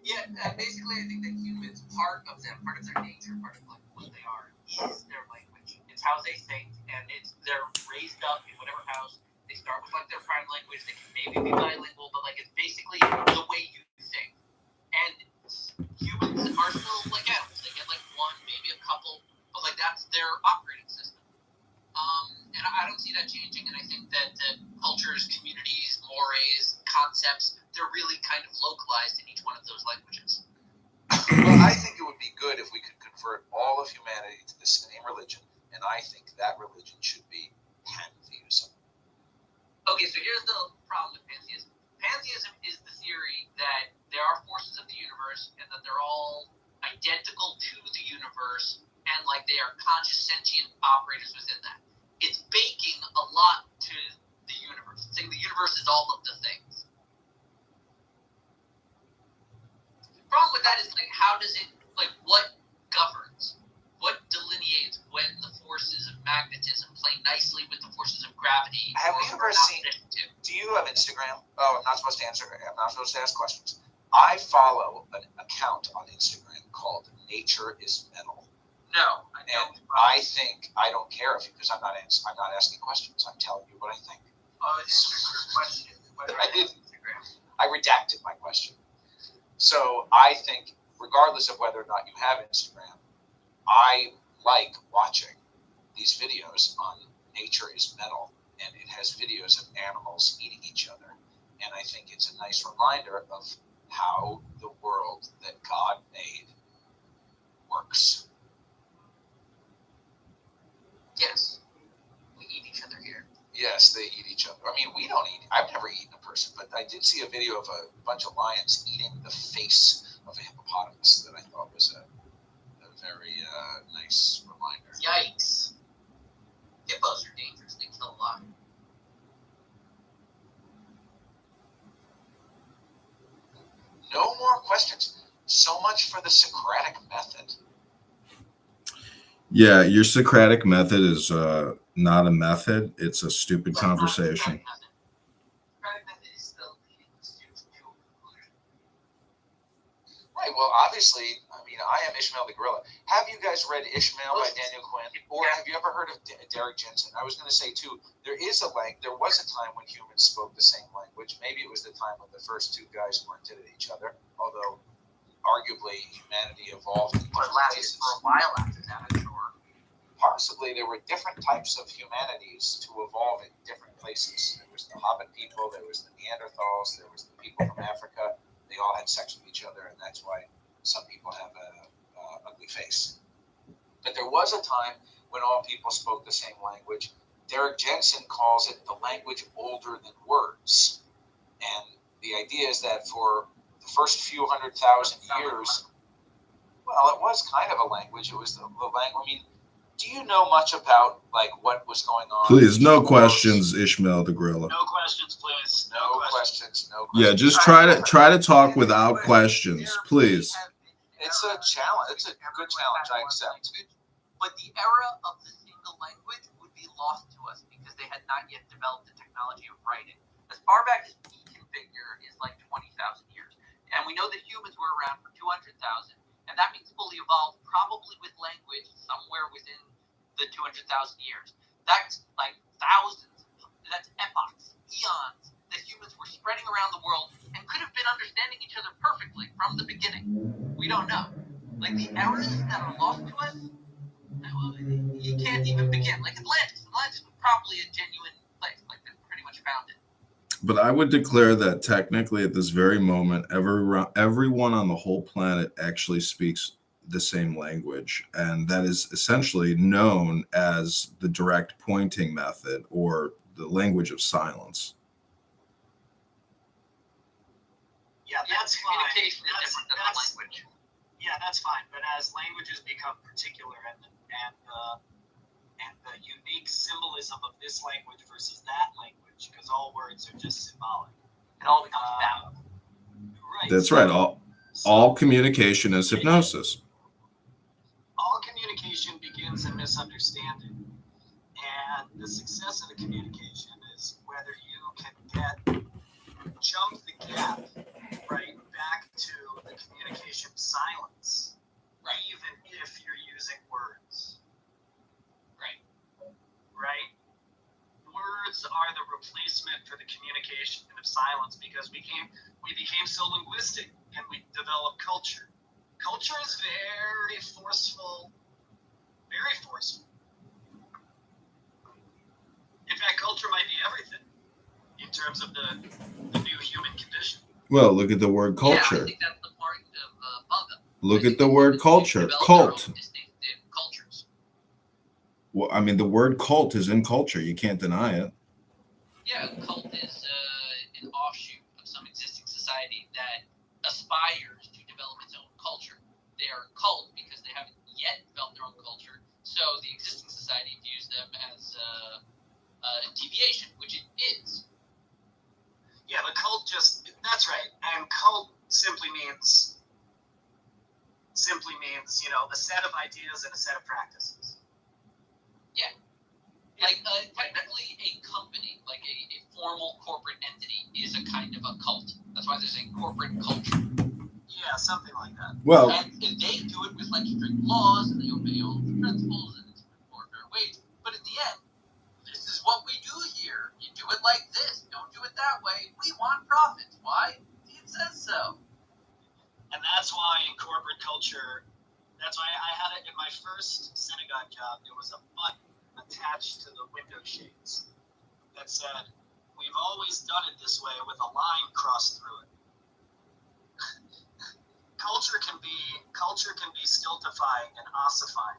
Yeah, basically, I think that humans, part of their nature, part of what they are, is their language. It's how they think, and they're raised up in whatever house. They start with their prime language. They can maybe be bilingual, but it's basically the way you think. And humans are still like animals. They get one, maybe a couple, but that's their operating system. And I don't see that changing. And I think that cultures, communities, mores, concepts, they're really kind of localized in each one of those languages.
Well, I think it would be good if we could convert all of humanity to the same religion, and I think that religion should be pantheism.
Okay, so here's the problem with pantheism. Pantheism is the theory that there are forces of the universe and that they're all identical to the universe and they are conscious sentient operators within that. It's baking a lot to the universe. It's saying the universe is all of the things. The problem with that is how does it what governs? What delineates when the forces of magnetism play nicely with the forces of gravity?
Have you ever seen? Do you have Instagram? Oh, I'm not supposed to answer. I'm not supposed to ask questions. I follow an account on Instagram called Nature is Metal.
No, No, I don't.
And I think I don't care because I'm not asking questions. I'm telling you what I think.
Oh, it's your question.
I didn't. I redacted my question. So I think, regardless of whether or not you have Instagram, I like watching these videos on Nature is Metal, and it has videos of animals eating each other. And I think it's a nice reminder of how the world that God made works.
Yes. We eat each other here.
Yes, they eat each other. I mean, we don't eat. I've never eaten a person, but I did see a video of a bunch of lions eating the face of a hippopotamus that I thought was a very nice reminder.
Yikes. Hippos are dangerous. They kill a lot.
No more questions. So much for the Socratic method.
Yeah, your Socratic method is not a method. It's a stupid conversation.
Right, well, obviously, I mean, I am Ishmael the Gorilla. Have you guys read Ishmael by Daniel Quinn? Or have you ever heard of Derek Jensen? I was going to say, too, there was a time when humans spoke the same language. Maybe it was the time when the first two guys weren't at each other, although arguably humanity evolved in different places.
For a while after that, I'm sure.
Possibly there were different types of humanities to evolve in different places. There was the Hobbit people, there was the Neanderthals, there was the people from Africa. They all had sex with each other, and that's why some people have a ugly face. But there was a time when all people spoke the same language. Derek Jensen calls it the language older than words. And the idea is that for the first few 100,000 years, well, it was kind of a language. It was the language. I mean, do you know much about like what was going on?
Please, no questions, Ishmael the Gorilla.
No questions, please.
No questions.
Yeah, just try to talk without questions, please.
It's a challenge. It's a good challenge. I accept.
But the era of the single language would be lost to us because they had not yet developed the technology of writing. As far back as we can figure is like 20,000 years. And we know that humans were around for 200,000. And that means fully evolved probably with language somewhere within the 200,000 years. That's like thousands, that's epochs, eons that humans were spreading around the world and could have been understanding each other perfectly from the beginning. We don't know. Like the eras that are lost to us, you can't even begin. Like Atlantis. Atlantis was probably a genuine place. Like they pretty much found it.
But I would declare that technically at this very moment, everyone on the whole planet actually speaks the same language. And that is essentially known as the direct pointing method or the language of silence.
Yeah, that's fine.
Communication is different than language.
Yeah, that's fine. But as languages become particular and the unique symbolism of this language versus that language, because all words are just symbolic.
It all becomes valid.
Right.
That's right. All communication is hypnosis.
All communication begins in misunderstanding. And the success of the communication is whether you can jump the gap right back to the communication silence, right? Even if you're using words. Right? Words are the replacement for the communication of silence because we became so linguistic and we developed culture. Culture is very forceful, very forceful. In fact, culture might be everything in terms of the new human condition.
Well, look at the word culture.
Yeah, I think that's the part of Bugga.
Look at the word culture. Cult. Well, I mean, the word cult is in culture. You can't deny it.
Yeah, a cult is an offshoot of some existing society that aspires to develop its own culture. They are a cult because they haven't yet developed their own culture, so the existing society views them as a deviation, which it is.
Yeah, the cult that's right. And cult simply means, a set of ideas and a set of practices.
Yeah. Like, technically a company, like a formal corporate entity, is a kind of a cult. That's why there's a corporate culture.
Yeah, Yeah, something like that.
Well,
And they do it with like strict laws, and they obey all the principles, and it's more fair wage. But in the end, this is what we do here. You do it like this. Don't do it that way. We want profits. Why? It says so.
And that's why in corporate culture, that's why I had it in my first synagogue job. There was a button attached to the window shades that said, "We've always done it this way," with a line crossed through it. Culture can be stultifying and ossifying.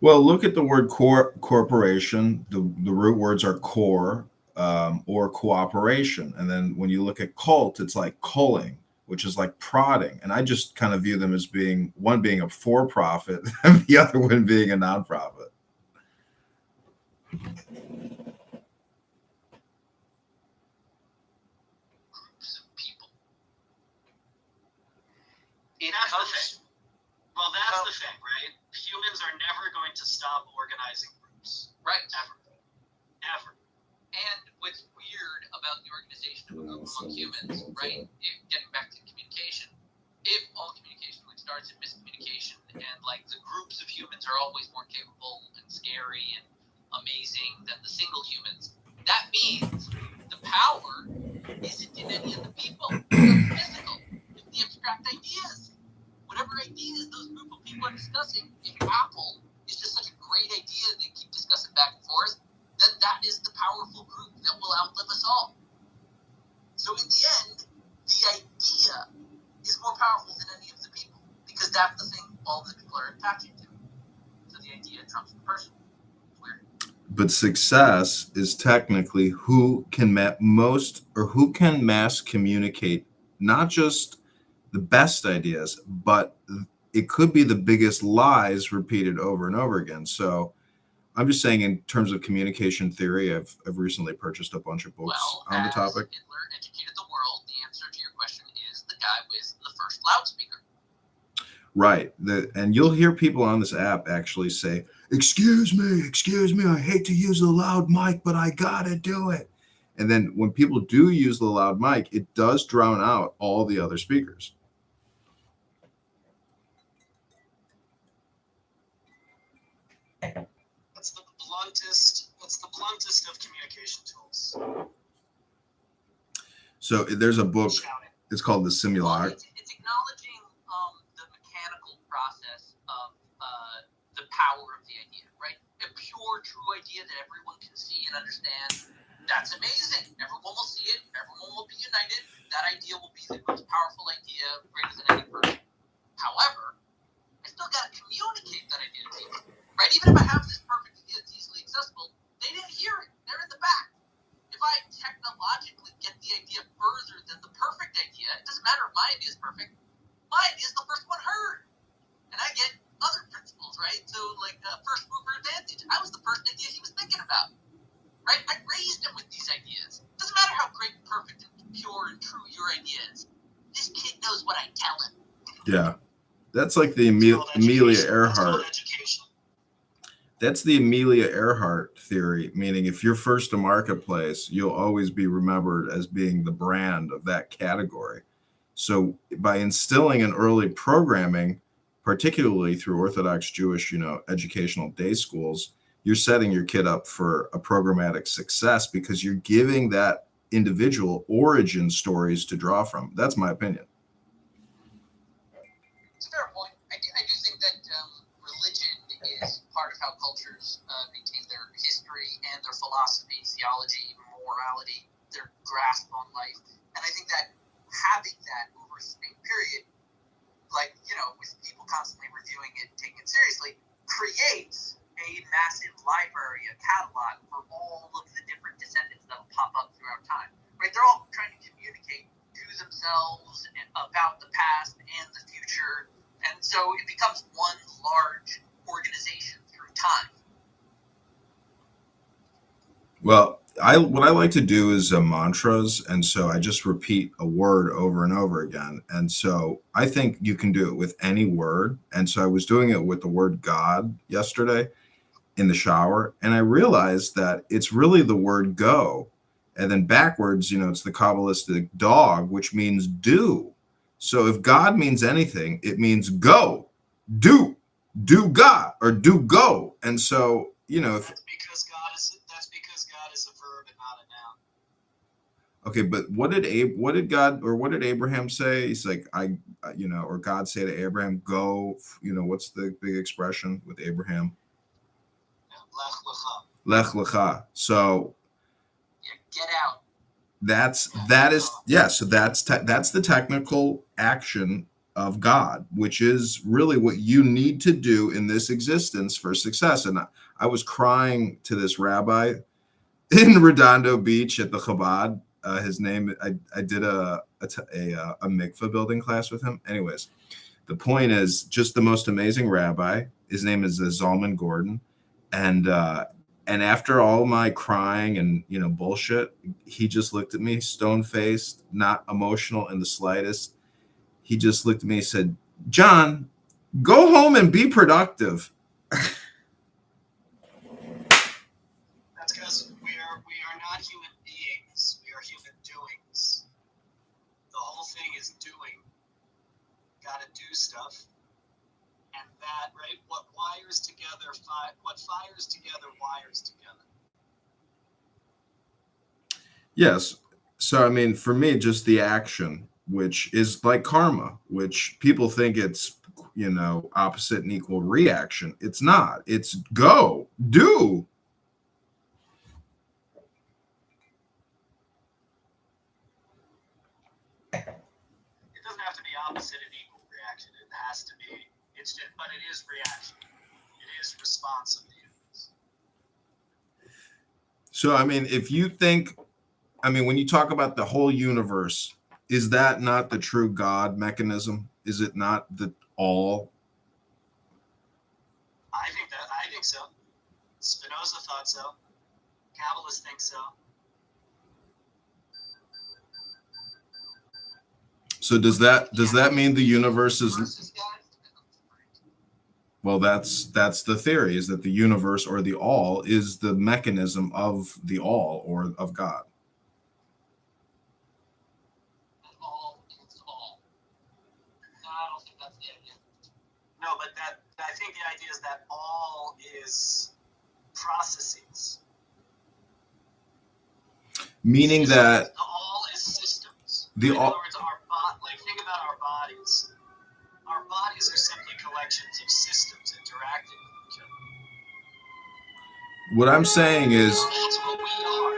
well, look at the word corporation. The root words are core or cooperation. And then when you look at cult, it's like culling, which is like prodding. And I just kind of view them as being one being a for-profit and the other one being a non-profit.
Groups of people.
Well, that's the thing, right? Humans are never going to stop organizing groups.
Right.
Ever.
And what's weird about the organization of a group among humans, right? Getting back to communication, if all communication really starts in miscommunication, and like the groups of humans are always more capable and scary and amazing than the single humans, that means the power isn't in any of the people. It's physical. It's the abstract ideas. Whatever ideas those group of people are discussing, if Apple is just such a great idea they keep discussing back and forth, then that is the powerful group that will outlive us all. So in the end, the idea is more powerful than any of the people, because that's the thing all the people are attaching to. So the idea trumps the person. It's weird.
But success is technically who can who can mass communicate not just the best ideas, but it could be the biggest lies repeated over and over again. So I'm just saying, in terms of communication theory, I've recently purchased a bunch of books on the topic.
Hitler educated the world, the answer to your question is the guy with the first loudspeaker.
Right. And you'll hear people on this app actually say, excuse me, I hate to use the loud mic, but I gotta do it. And then when people do use the loud mic, it does drown out all the other speakers.
It's the bluntest of communication tools.
So there's a book, it's called The Simulacrum.
It's acknowledging the mechanical process of the power of the idea, right? A pure, true idea that everyone can see and understand. That's amazing. Everyone will see it. Everyone will be united. That idea will be the most powerful idea, greater than any person. However, I still got to communicate that idea to people, right? Even if I have this perfect idea that's easily accessible, they didn't hear it. They're in the back. If I technologically get the idea further than the perfect idea, it doesn't matter if my idea is perfect. My idea is the first one heard. And I get other principles, right? So, like, first mover advantage. I was the first idea he was thinking about, right? I raised him with these ideas. Doesn't matter how great, perfect, and pure and true your idea is. This kid knows what I tell him.
Yeah. That's like the Amelia Earhart. That's the Amelia Earhart theory, meaning if you're first to marketplace, you'll always be remembered as being the brand of that category. So by instilling an early programming, particularly through Orthodox Jewish, educational day schools, you're setting your kid up for a programmatic success because you're giving that individual origin stories to draw from. That's my opinion.
It's a fair point. I do think that religion is part of how cultures maintain their history and their philosophy, theology, morality, their grasp on life. And I think that having that over a sustained period, with people constantly reviewing it, taking it seriously, creates a massive library, a catalog for all of the different descendants that will pop up throughout time. Right? They're all trying to communicate to themselves about the past and the future. And so it becomes one large organization through time.
Well, what I like to do is mantras, and so I just repeat a word over and over again. And so I think you can do it with any word. And so I was doing it with the word God yesterday in the shower, and I realized that it's really the word go. And then backwards, it's the Kabbalistic dog, which means do. So if God means anything, it means go, do God, or do go. And so, if
That's because God is a verb and not a noun.
okay, but what did Abraham say? He's like, or God say to Abraham, go, what's the big expression with Abraham?
Lech
Lech
lecha.
lecha. So
Get out.
so that's the technical action of God, which is really what you need to do in this existence for success. And I was crying to this rabbi in Redondo Beach at the Chabad. His name, I did a mikveh building class with him. Anyways, the point is, just the most amazing rabbi. His name is Zalman Gordon, and after all my crying and bullshit, he just looked at me stone faced, not emotional in the slightest. He just looked at me and said, "John, go home and be productive."
That's because we are not human beings. We are human doings. The whole thing is doing. Got to do stuff, and that right. What wires together? What fires together wires together.
Yes. So I mean, for me, just the action, which is like karma, which people think it's opposite and equal reaction. It's not. It's go, do.
It doesn't have to be opposite and equal reaction. It has to be. But it is reaction. It is response of the universe.
So I mean, if you think, when you talk about the whole universe, is that not the true God mechanism? Is it not the all?
I think so. Spinoza thought so. Kabbalists think so.
So does that mean the universe is? Well, that's the theory, is that the universe or the all is the mechanism of the all or of God.
All is all. No, I don't think that's the idea.
No, but I think the idea is that all is processes.
Meaning that
the all is systems.
The
in
all.
other words, think about our bodies. Our bodies are simply collections of systems interacting with each other.
What I'm saying is,
That's what we are.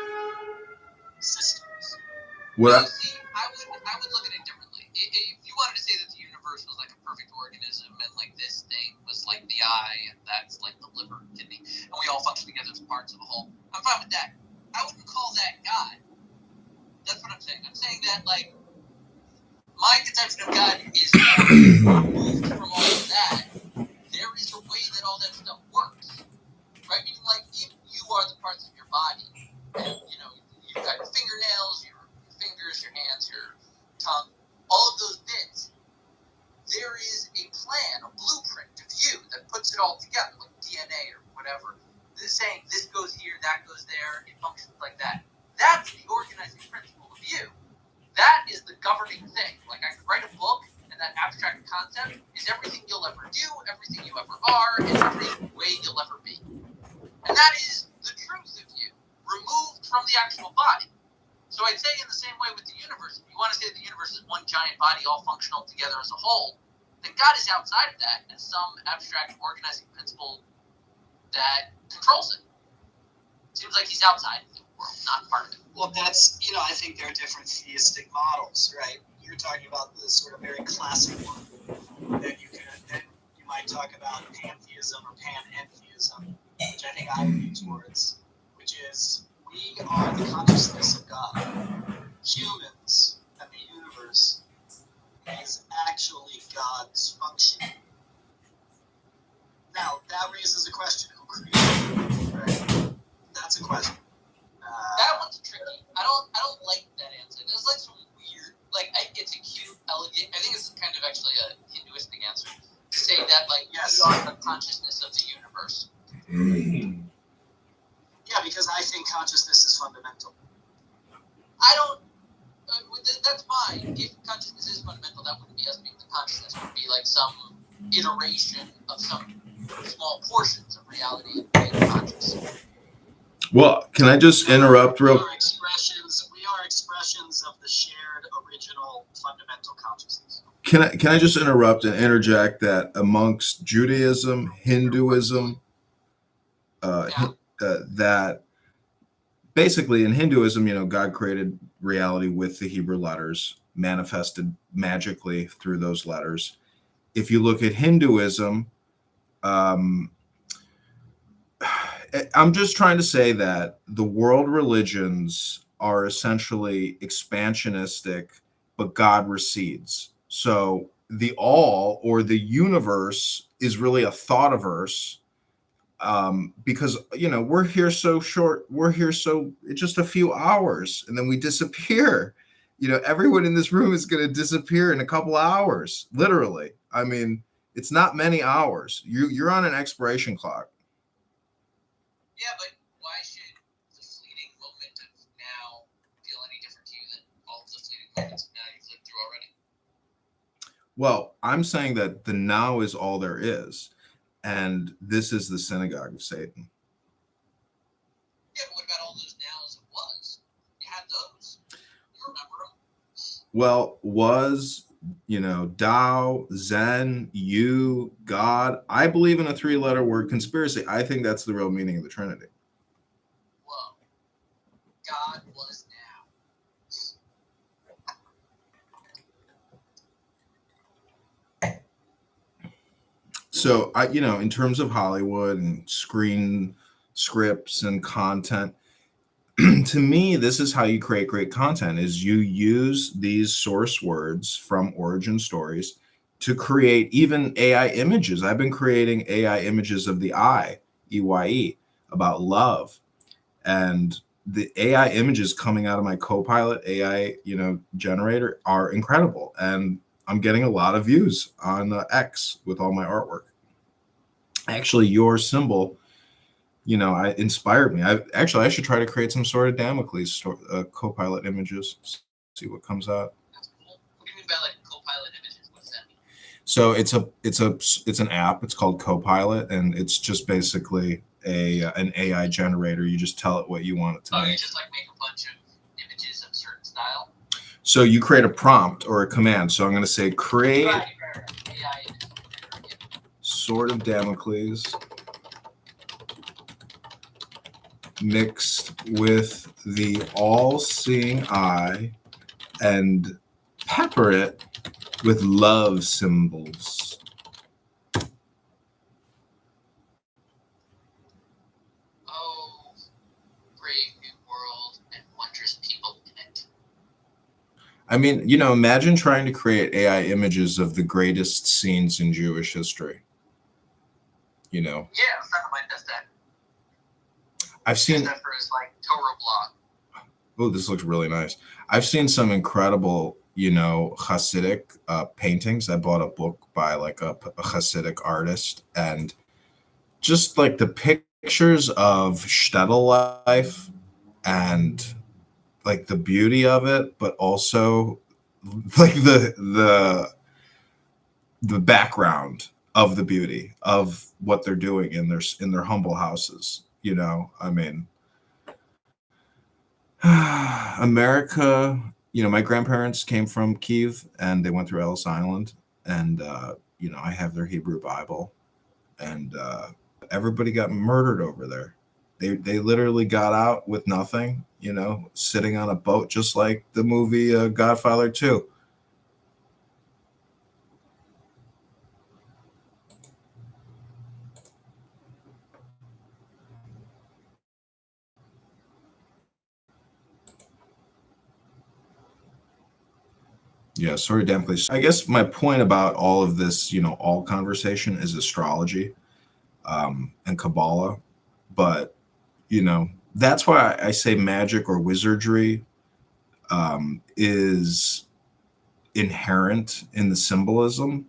Systems.
See, I would look at it differently. If you wanted to say that the universe was like a perfect organism and like this thing was like the eye and that's like the liver and kidney and we all function together as parts of a whole, I'm fine with that. I wouldn't call that God. That's what I'm saying. I'm saying that like my conception of God is removed from all of that. There is a way that all that stuff works, right? Meaning, like, if you are the parts of your body, and you've got your fingernails, your fingers, your hands, your tongue, all of those bits. There is a plan, a blueprint of you that puts it all together, like DNA or whatever. This saying this goes here, that goes there, it functions like that. That's the organizing principle of you. That is the governing thing. Like, I could write a book, and that abstract concept is everything you'll ever do, everything you ever are, and every way you'll ever be. And that is the truth of you, removed from the actual body. So I'd say in the same way with the universe, if you want to say the universe is one giant body all functional together as a whole, then God is outside of that as some abstract organizing principle that controls it. Seems like he's outside of the world, not part of it.
Well, that's, I think there are different theistic models, right? You're talking about the sort of very classic one that you might talk about pantheism or panentheism, which I think I lean towards, which is we are the consciousness of God. Humans and the universe is actually God's function. Now, that raises a question. Who created it, right? That's a question.
That one's tricky. I don't like that answer. There's like some weird, it's a cute, elegant. I think it's kind of actually a Hinduistic answer to say that
yes,
we are the consciousness of the universe.
Yeah, because I think consciousness is fundamental.
I don't That's fine. If consciousness is fundamental, that wouldn't be us being the consciousness. It would be like some iteration of some small portions of reality being conscious.
Well, can I just interrupt real?
We are expressions of the shared original fundamental consciousness.
Can I just interrupt and interject that amongst Judaism, Hinduism, that basically in Hinduism, God created reality with the Hebrew letters, manifested magically through those letters. If you look at Hinduism, I'm just trying to say that the world religions are essentially expansionistic, but God recedes. So the all or the universe is really a thought-averse, because we're here so short, just a few hours, and then we disappear. Everyone in this room is going to disappear in a couple of hours, literally. I mean, it's not many hours. You're on an expiration clock.
Yeah, but why should the fleeting moment of now feel any different to you than all of the fleeting moments of now you've lived through already?
Well, I'm saying that the now is all there is, and this is the synagogue of Satan.
Yeah, but what about all those nows it was? You had those. You remember them.
Well, was, Tao, Zen, you, God. I believe in a 3-letter word conspiracy. I think that's the real meaning of the Trinity.
Whoa. God was now.
So in terms of Hollywood and screen scripts and content, to me, this is how you create great content: is you use these source words from origin stories to create even AI images. I've been creating AI images of the I, EYE, about love, and the AI images coming out of my Copilot AI, generator are incredible, and I'm getting a lot of views on X with all my artwork. Actually, your symbol, I inspired me. I should try to create some sort of Damocles Copilot images. See what comes out.
That's cool. What do you mean by like Copilot images? What does that mean?
So it's an app. It's called Copilot, and it's just basically an AI generator. You just tell it what you want it to make.
You just like make a bunch of images of a certain style.
So you create a prompt or a command. So I'm going to say create
AI images.
Sword of Damocles mixed with the all-seeing eye, and pepper it with love symbols.
Oh, brave new world and wondrous people in it.
I mean, imagine trying to create AI images of the greatest scenes in Jewish history.
Yeah, a friend of mine does that.
I've seen
that for his Torah blog.
Oh, this looks really nice. I've seen some incredible, Hasidic paintings. I bought a book by a Hasidic artist, and just like the pictures of shtetl life and like the beauty of it, but also like the background of the beauty of what they're doing in their humble houses. I mean, America, my grandparents came from Kyiv, and they went through Ellis Island, and I have their Hebrew Bible, and everybody got murdered over there. They literally got out with nothing, sitting on a boat, just like the movie Godfather 2. Yeah, sorry, Damocles. I guess my point about all of this, all conversation is astrology and Kabbalah. But, that's why I say magic or wizardry is inherent in the symbolism,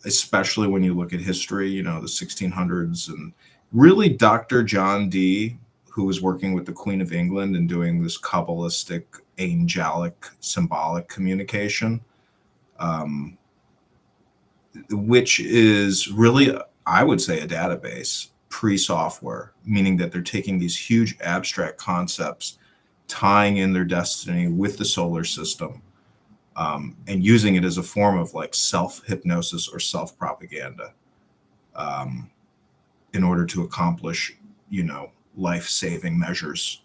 especially when you look at history, the 1600s, and really Dr. John Dee, who was working with the Queen of England and doing this Kabbalistic angelic symbolic communication, which is really, I would say, a database pre-software, meaning that they're taking these huge abstract concepts, tying in their destiny with the solar system, and using it as a form of like self-hypnosis or self-propaganda, in order to accomplish, life-saving measures,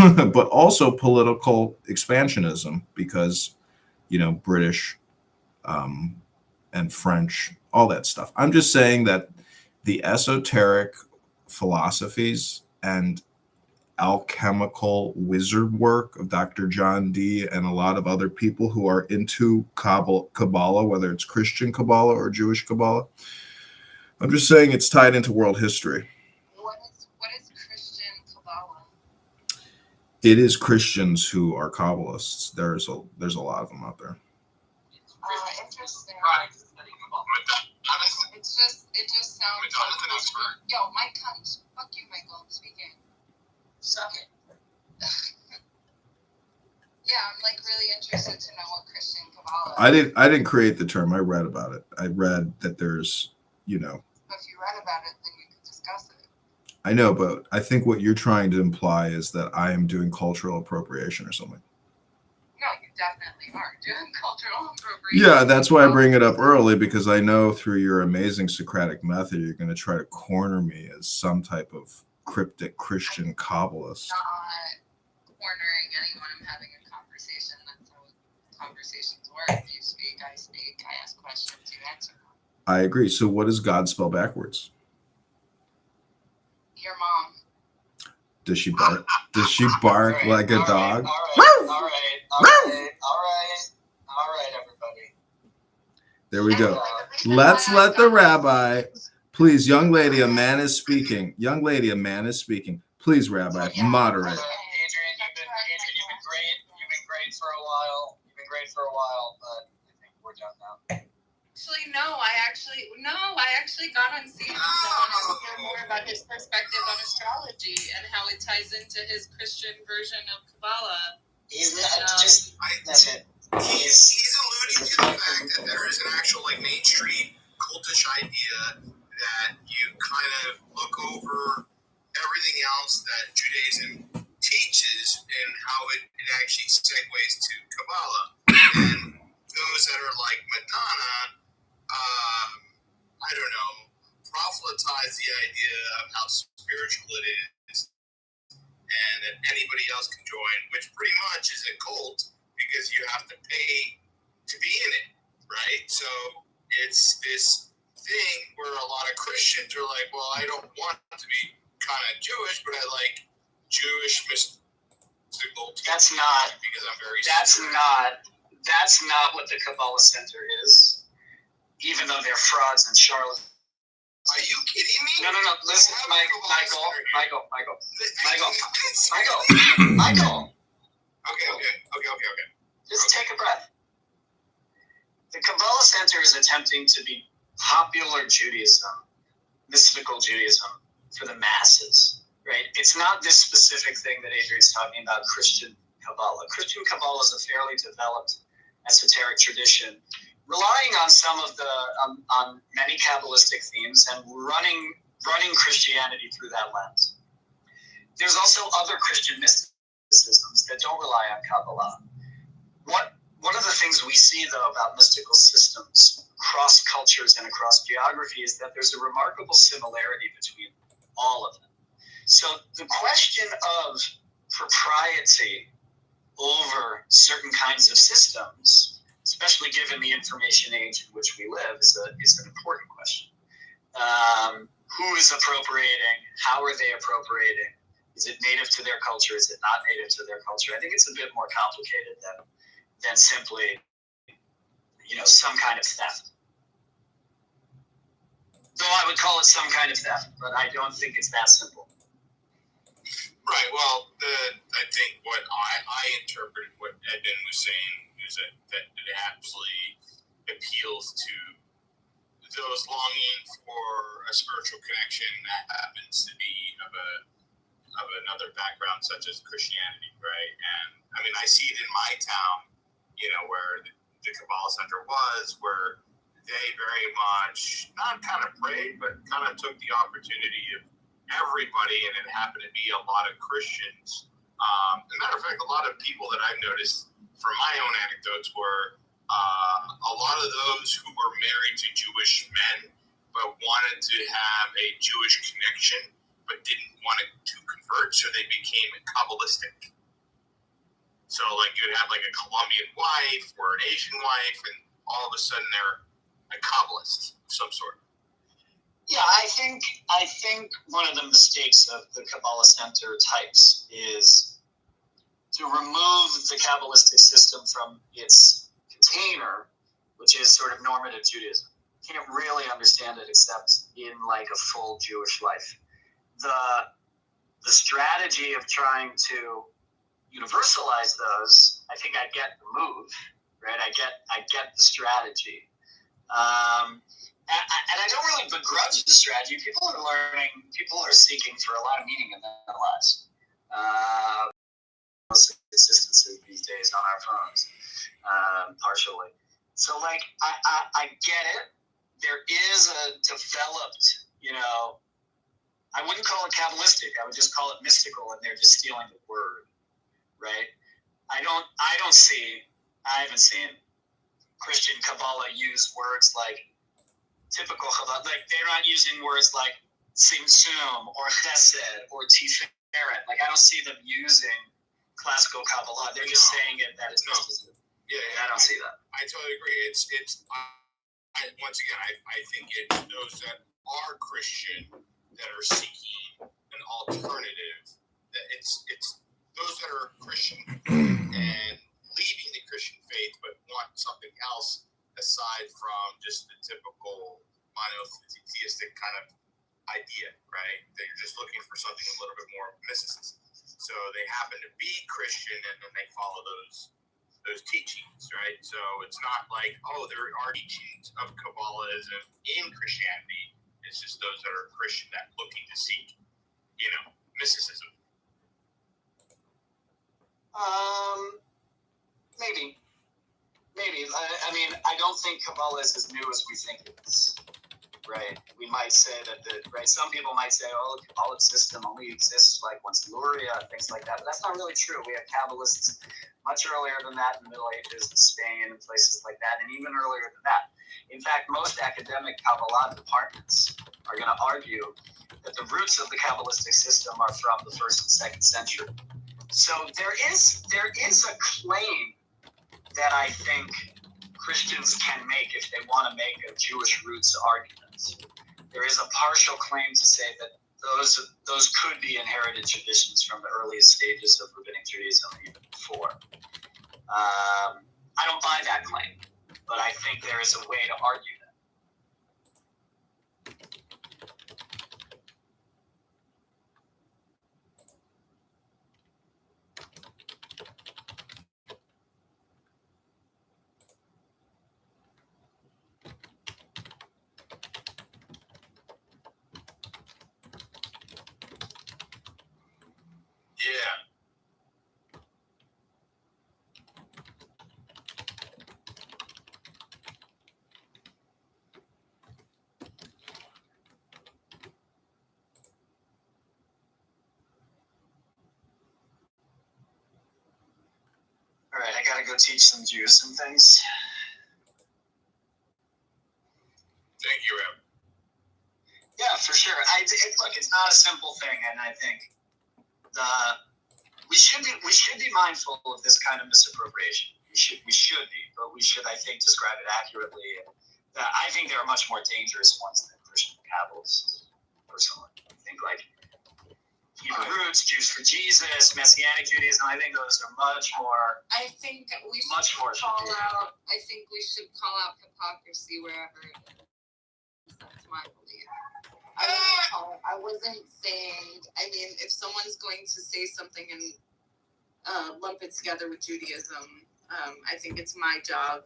but also political expansionism, because, British and French, all that stuff. I'm just saying that the esoteric philosophies and alchemical wizard work of Dr. John Dee and a lot of other people who are into Kabbalah, whether it's Christian Kabbalah or Jewish Kabbalah, I'm just saying it's tied into world history.
What is Christian Kabbalah?
It is Christians who are Kabbalists. There's a lot of them out there.
Interesting. It just sounds like, yo, Mike comes. Fuck you, Michael. I'm speaking. Suck it. Yeah, I'm like really interested to know what Christian Kabbalah is.
I didn't create the term. I read about it. I read that there's,
But if you read about it, then you could discuss it.
I know, but I think what you're trying to imply is that I am doing cultural appropriation or something.
No, you definitely are doing cultural appropriation.
Yeah, that's why I bring it up early, because I know through your amazing Socratic method, you're going to try to corner me as some type of cryptic Christian Kabbalist.
Not cornering anyone. I'm having a conversation. That's how conversations work. You speak, I speak. I ask questions, you answer them.
I agree. So what does God spell backwards?
Your mom.
Does she bark? Does she bark like a dog?
All right, everybody.
There we go. Let's let the rabbi, please, young lady, a man is speaking. Young lady, a man is speaking. Please, rabbi, moderate.
Adrian, you've been great. You've been great for a while. But I think we're done now.
Actually, no. I actually got on stage and I wanted to hear more about his perspective on astrology and how it ties into his Christian version of Kabbalah.
He's that's it.
He's alluding to the fact that there is an actual Main Street cultish idea that you kind of look over everything else that Judaism teaches and how it actually segues to Kabbalah. And those that are like Madonna, I don't know, proselytize the idea of how spiritual it is and that anybody else can join, which pretty much is a cult because you have to pay to be in it, right? So it's this thing where a lot of Christians are like, well, I don't want to be kind of Jewish, but I like Jewish mystical teaching because I'm very
That's not what the Kabbalah Center is, even though they're frauds and charlatans.
Are you kidding me?
No. Listen, Michael.
Okay.
Just take a breath. The Kabbalah Center is attempting to be popular Judaism, mystical Judaism for the masses, right? It's not this specific thing that Adrian's talking about, Christian Kabbalah. Christian Kabbalah is a fairly developed esoteric tradition, relying on some of the on many Kabbalistic themes and running Christianity through that lens. There's also other Christian mysticisms that don't rely on Kabbalah. One of the things we see, though, about mystical systems across cultures and across geography is that there's a remarkable similarity between all of them. So the question of propriety over certain kinds of systems, especially given the information age in which we live, is an important question. Who is appropriating? How are they appropriating? Is it native to their culture? Is it not native to their culture? I think it's a bit more complicated than simply, some kind of theft. Though I would call it some kind of theft, but I don't think it's that simple.
Right. Well, I think what I interpreted what Edwin was saying is that it absolutely appeals to those longing for a spiritual connection that happens to be of a another background such as Christianity, right? And I mean, I see it in my town, where the Kabbalah Center was, where they very much not kind of prayed, but kind of took the opportunity of everybody, and it happened to be a lot of Christians. As a matter of fact, a lot of people that I've noticed from my own anecdotes were a lot of those who were married to Jewish men, but wanted to have a Jewish connection, but didn't want to convert, so they became Kabbalistic. So, like, you'd have, like, a Colombian wife or an Asian wife, and all of a sudden they're a Kabbalist of some sort.
Yeah, I think one of the mistakes of the Kabbalah Center types is to remove the Kabbalistic system from its container, which is sort of normative Judaism. You can't really understand it except in, like, a full Jewish life. The strategy of trying to universalize those, I think I get the move, right? I get the strategy. And I don't really begrudge the strategy. People are seeking for a lot of meaning in their lives. Consistency these days on our phones, partially. So, like, I get it. There is a developed, I wouldn't call it Kabbalistic. I would just call it mystical, and they're just stealing the word, right? I haven't seen Christian Kabbalah use words like typical Kabbalah. Like, they're not using words like Tzimtzum or Chesed or Tiferet. Like, I don't see them using classical Kabbalah. They're just saying it that it's mysticism.
Yeah,
I don't see that.
I totally agree. Once again, I think it's those that are Christian that are seeking an alternative. That it's those that are Christian and leaving the Christian faith, but want something else aside from just the typical monotheistic kind of idea, right? That you're just looking for something a little bit more mysticism. So they happen to be Christian, and then they follow those teachings, right? So it's not like, there are teachings of Kabbalism in Christianity. It's just those that are Christian that looking to seek, mysticism.
Maybe. I mean, I don't think Kabbalah is as new as we think it is, right? We might say that some people might say, the Kabbalah system only exists like once Luria, things like that. But that's not really true. We have Kabbalists much earlier than that in the Middle Ages in Spain and places like that, and even earlier than that. In fact, most academic Kabbalah departments are going to argue that the roots of the Kabbalistic system are from the 1st and 2nd century. So there is a claim that I think Christians can make if they want to make a Jewish roots argument. There is a partial claim to say that those could be inherited traditions from the earliest stages of rabbinic Judaism, even before. I don't buy that claim, but I think there is a way to argue that.
Yeah.
All right, I gotta go teach some Jews some things.
Thank you, Reb.
Yeah, for sure. Look, it's not a simple thing, and I think we should be mindful of this kind of misappropriation. We should be, but we should, I think, describe it accurately. I think there are much more dangerous ones than Christian Kabbalists, personally. I think, like, Hebrew roots, Jews for Jesus, Messianic Judaism, I think those are much more.
I think we should call out hypocrisy wherever it is. That's my belief. I wasn't saying, if someone's going to say something and lump it together with Judaism, I think it's my job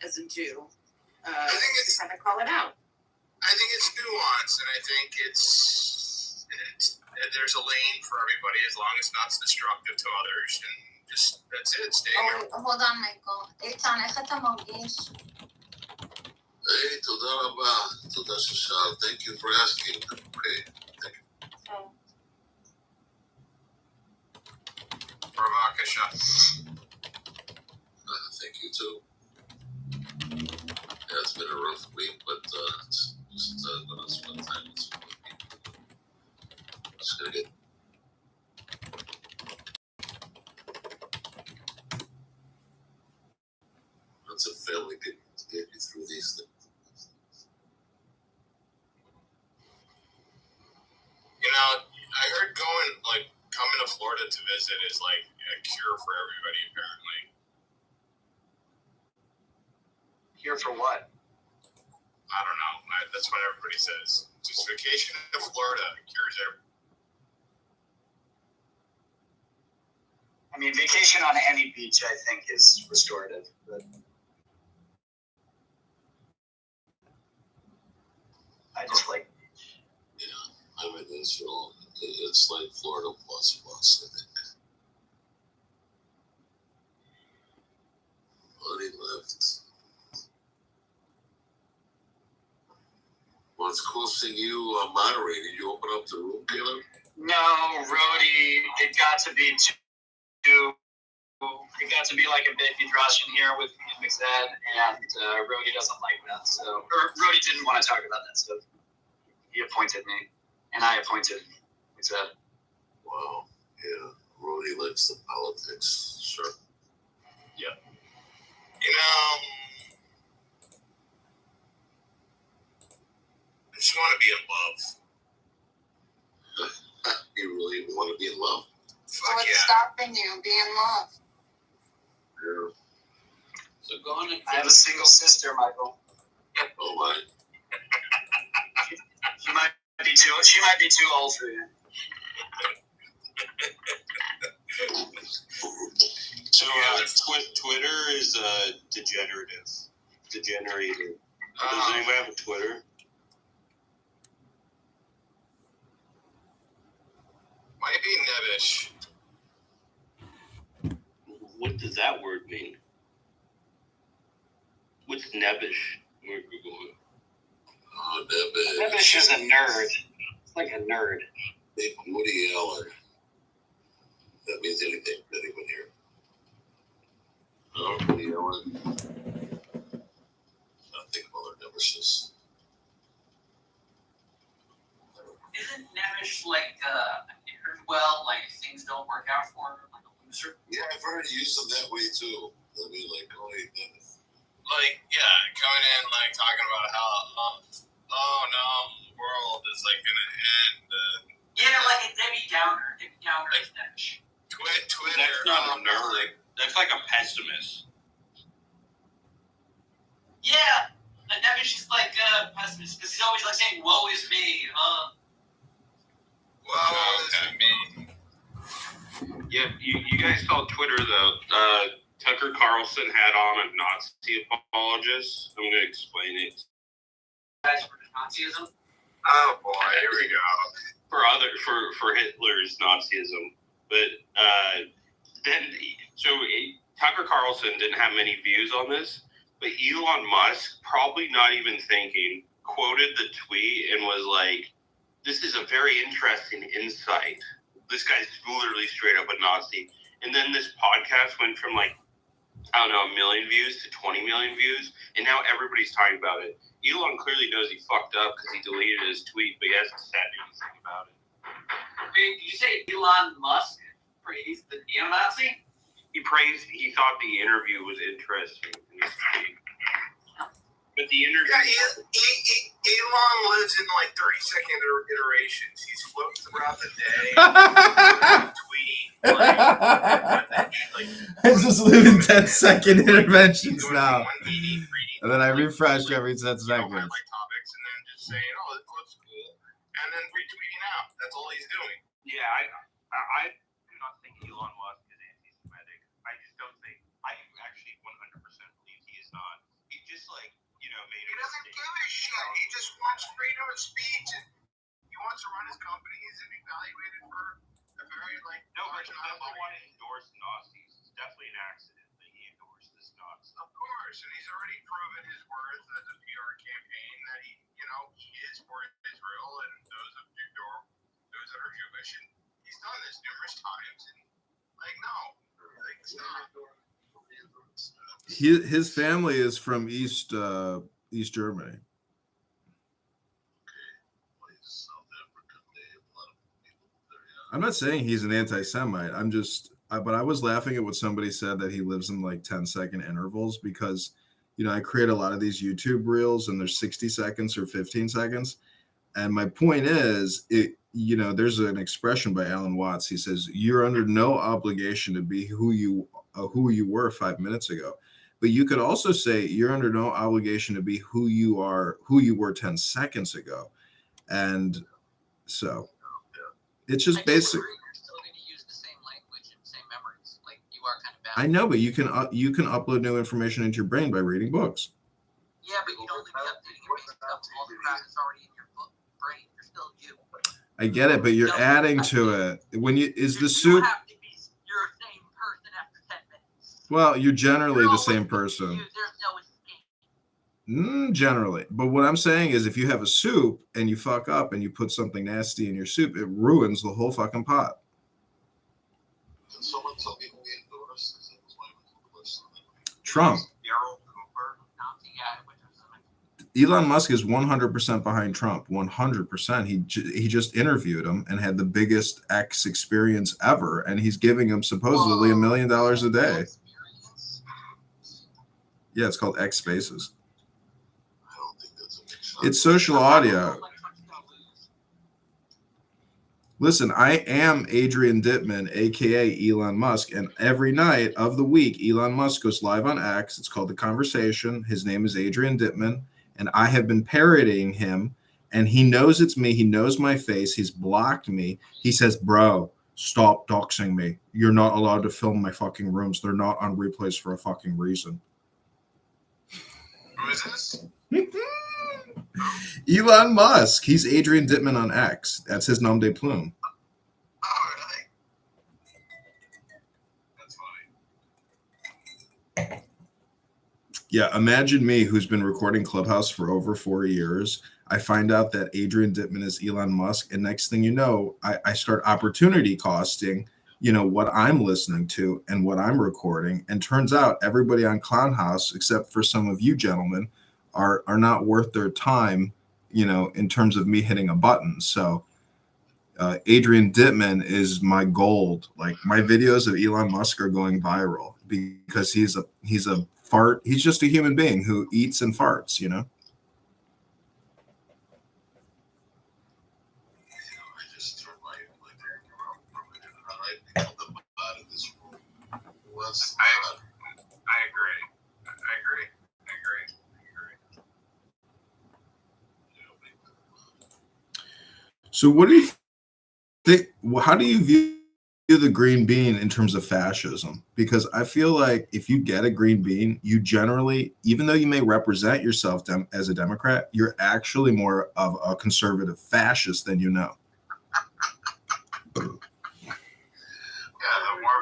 as a Jew to kind of call it out.
I think it's nuanced, and I think it's there's a lane for everybody as long as it's not destructive to others, and just that's it. Stay in your...
hold on, Michael. איתן, איך אתה מרגיש?
היי, תודה רבה. תודה ששאלת. Thank you for asking. Okay. Thank you.
בבקשה.
Thank you too. Yeah, it's been a rough week, but it's just gonna spend time with some people. Just gonna get. Lots of family people to get you through these things.
You know, I heard coming to Florida to visit is like a cure for everybody, apparently.
Here for what?
I don't know. That's what everybody says. Just vacation to Florida cures everything.
I mean, vacation on any beach, I think, is restorative. But I just like beach.
Yeah, I'm in Israel. It's like Florida plus, I think. Money left. Well, it's cool seeing you moderating. You open up the room, Caleb?
No, Rhodey, it got to be like a bit Midrash in here with McZed, and Rhodey doesn't like that. So, or Rhodey didn't want to talk about that stuff. He appointed me, and I appointed McZed.
Wow, yeah. Rhodey likes the politics, sure.
Yeah.
You know, I just want to be in love.
You really want to be in love?
Fuck
What's
yeah.
stopping you? Be in love.
Yeah.
So go on and
I have a single sister, Michael.
Oh my.
She might be too old for you.
So Twitter is degenerated. Does anybody have a Twitter?
Might be nebbish.
What does that word mean? What's nebbish? We're Googling it.
Oh, nebbish.
Nebbish is a nerd. It's like a nerd.
Big Woody Allen. That means anything to anyone here. Oh, Woody Allen. Nothing about nebbishes.
Isn't Nemish like well, like things don't work out for him, like a loser?
Yeah, I've heard you use them that way too. I mean, like, oh, hey,
Like, yeah, coming in, like, talking about how, the world is, like, gonna end.
Yeah, like a Debbie Downer. Debbie Downer is Nemish.
Twitter.
That's not a nerd. That's like a pessimist.
Yeah, a Nemish is like a pessimist because he's always like saying, "Woe is me."
Yeah, you guys saw Twitter though. Tucker Carlson had on a Nazi apologist. I'm gonna explain it.
Guys for Nazism.
Oh boy, here we go.
For Hitler's Nazism, but Tucker Carlson didn't have many views on this, but Elon Musk, probably not even thinking, quoted the tweet and was like, "This is a very interesting insight. This guy's literally straight up a Nazi." And then this podcast went from like, I don't know, 1 million views to 20 million views, and now everybody's talking about it. Elon clearly knows he fucked up because he deleted his tweet, but he hasn't said anything about it.
Did you say Elon Musk praised the neo-Nazi?
He thought the interview was interesting in his tweet. But the interview...
Yeah, Elon lives in like 30-second iterations. He's floating throughout the day, tweeting,
I just live in 10-second interventions now. And then I refresh every 10 seconds.
topics and then just saying, "Oh, this looks cool," and then retweeting out. That's all he's doing.
Yeah, I do not think Elon Musk is anti-Semitic. I just don't think. I actually 100% believe he is not. He just made
He doesn't give a shit. He just wants freedom of speech. And he wants to run his company. He's evaluated for a very
No, but you definitely want to endorse Nazis. It's definitely an accident that he endorsed this Nazi.
Of course, and he's already proven his worth as a PR campaign that he is for Israel and those that are Jewish, and he's done this numerous times. And stop.
His family is from East Germany. I'm not saying he's an anti-Semite. But I was laughing at what somebody said that he lives in 10-second intervals because, I create a lot of these YouTube reels and there's 60 seconds or 15 seconds. And my point is, there's an expression by Alan Watts. He says, you're under no obligation to be who you were 5 minutes ago. But you could also say you're under no obligation to be who you were 10 seconds ago. And so it's just basic.
You're still going to use the same language and same memories. You are kind of bad.
I know, but you can upload new information into your brain by reading books.
Yeah, but you'd only be updating your brain stuff. All the crap is already in your brain. You're still you.
I get it, but you're adding to it. Is the soup?
You have to be your same person after 10 minutes.
Well, you're generally the same person.
There's no escape.
Generally. But what I'm saying is if you have a soup and you fuck up and you put something nasty in your soup, it ruins the whole fucking pot.
Can someone tell me who he endorsed?
Trump. Elon Musk is 100% behind Trump. 100%. He just interviewed him and had the biggest X experience ever, and he's giving him supposedly $1 million a day. Yeah, it's called X Spaces.
I don't think that's a big shot.
It's social audio. Listen, I am Adrian Dittman, aka Elon Musk, and every night of the week, Elon Musk goes live on X. It's called The Conversation. His name is Adrian Dittman. And I have been parodying him, and he knows it's me. He knows my face. He's blocked me. He says, bro, stop doxing me. You're not allowed to film my fucking rooms. They're not on replays for a fucking reason.
Who is this?
Elon Musk. He's Adrian Dittman on X. That's his nom de plume.
Oh, really? That's funny.
Yeah, imagine me who's been recording Clubhouse for over 4 years. I find out that Adrian Dittman is Elon Musk, and next thing you know, I start opportunity costing, what I'm listening to and what I'm recording. And turns out everybody on Clownhouse, except for some of you gentlemen, are not worth their time, in terms of me hitting a button. So Adrian Dittman is my gold. My videos of Elon Musk are going viral because he's a fart. He's just a human being who eats and farts,
I just threw my I become the bot of this world.
I agree.
So what do you think? How do you view the green bean in terms of fascism? Because I feel like if you get a green bean, you generally, even though you may represent yourself as a Democrat, you're actually more of a conservative fascist than you know.
Yeah, the more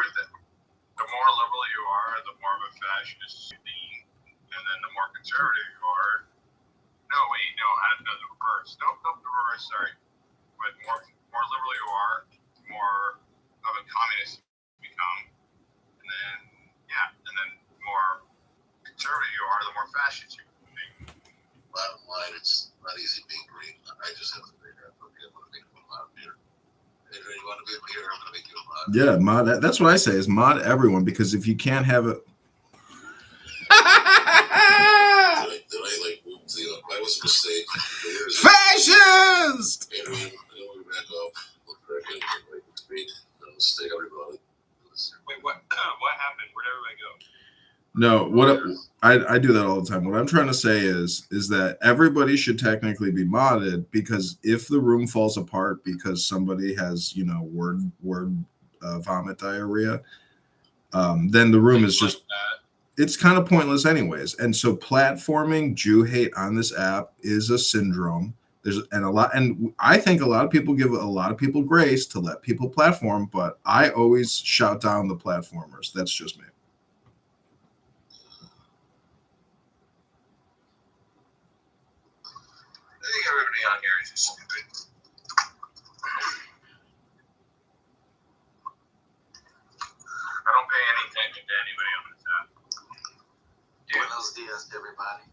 liberal you are, the more of a fascist you be, and then the more conservative you are. No, wait, no, I don't know the reverse. Nope, the reverse. Sorry, but more liberal you are, the more of a communist you become, and then more conservative you are, the more fascist you become.
Bottom line, it's not easy being green. I just have to figure out, okay, I'm going to make one mod here. Adrian, you want to be a leader? I'm going to make you a mod.
Yeah, mod. That's what I say is mod everyone, because if you can't have it.
That was a mistake.
Fascist!
Adrian, we're back up. Look back in, speak. Mistake, everybody.
Wait, what happened? Where'd everybody go?
No, I do that all the time. What I'm trying to say is that everybody should technically be modded, because if the room falls apart because somebody has, word vomit diarrhea, then the room is just, it's kind of pointless anyways. And so platforming Jew hate on this app is a syndrome And I think a lot of people give a lot of people grace to let people platform, but I always shout down the platformers. That's just me.
I think everybody on here is just stupid. I don't pay any attention to anybody on this app.
Buenos dias, everybody.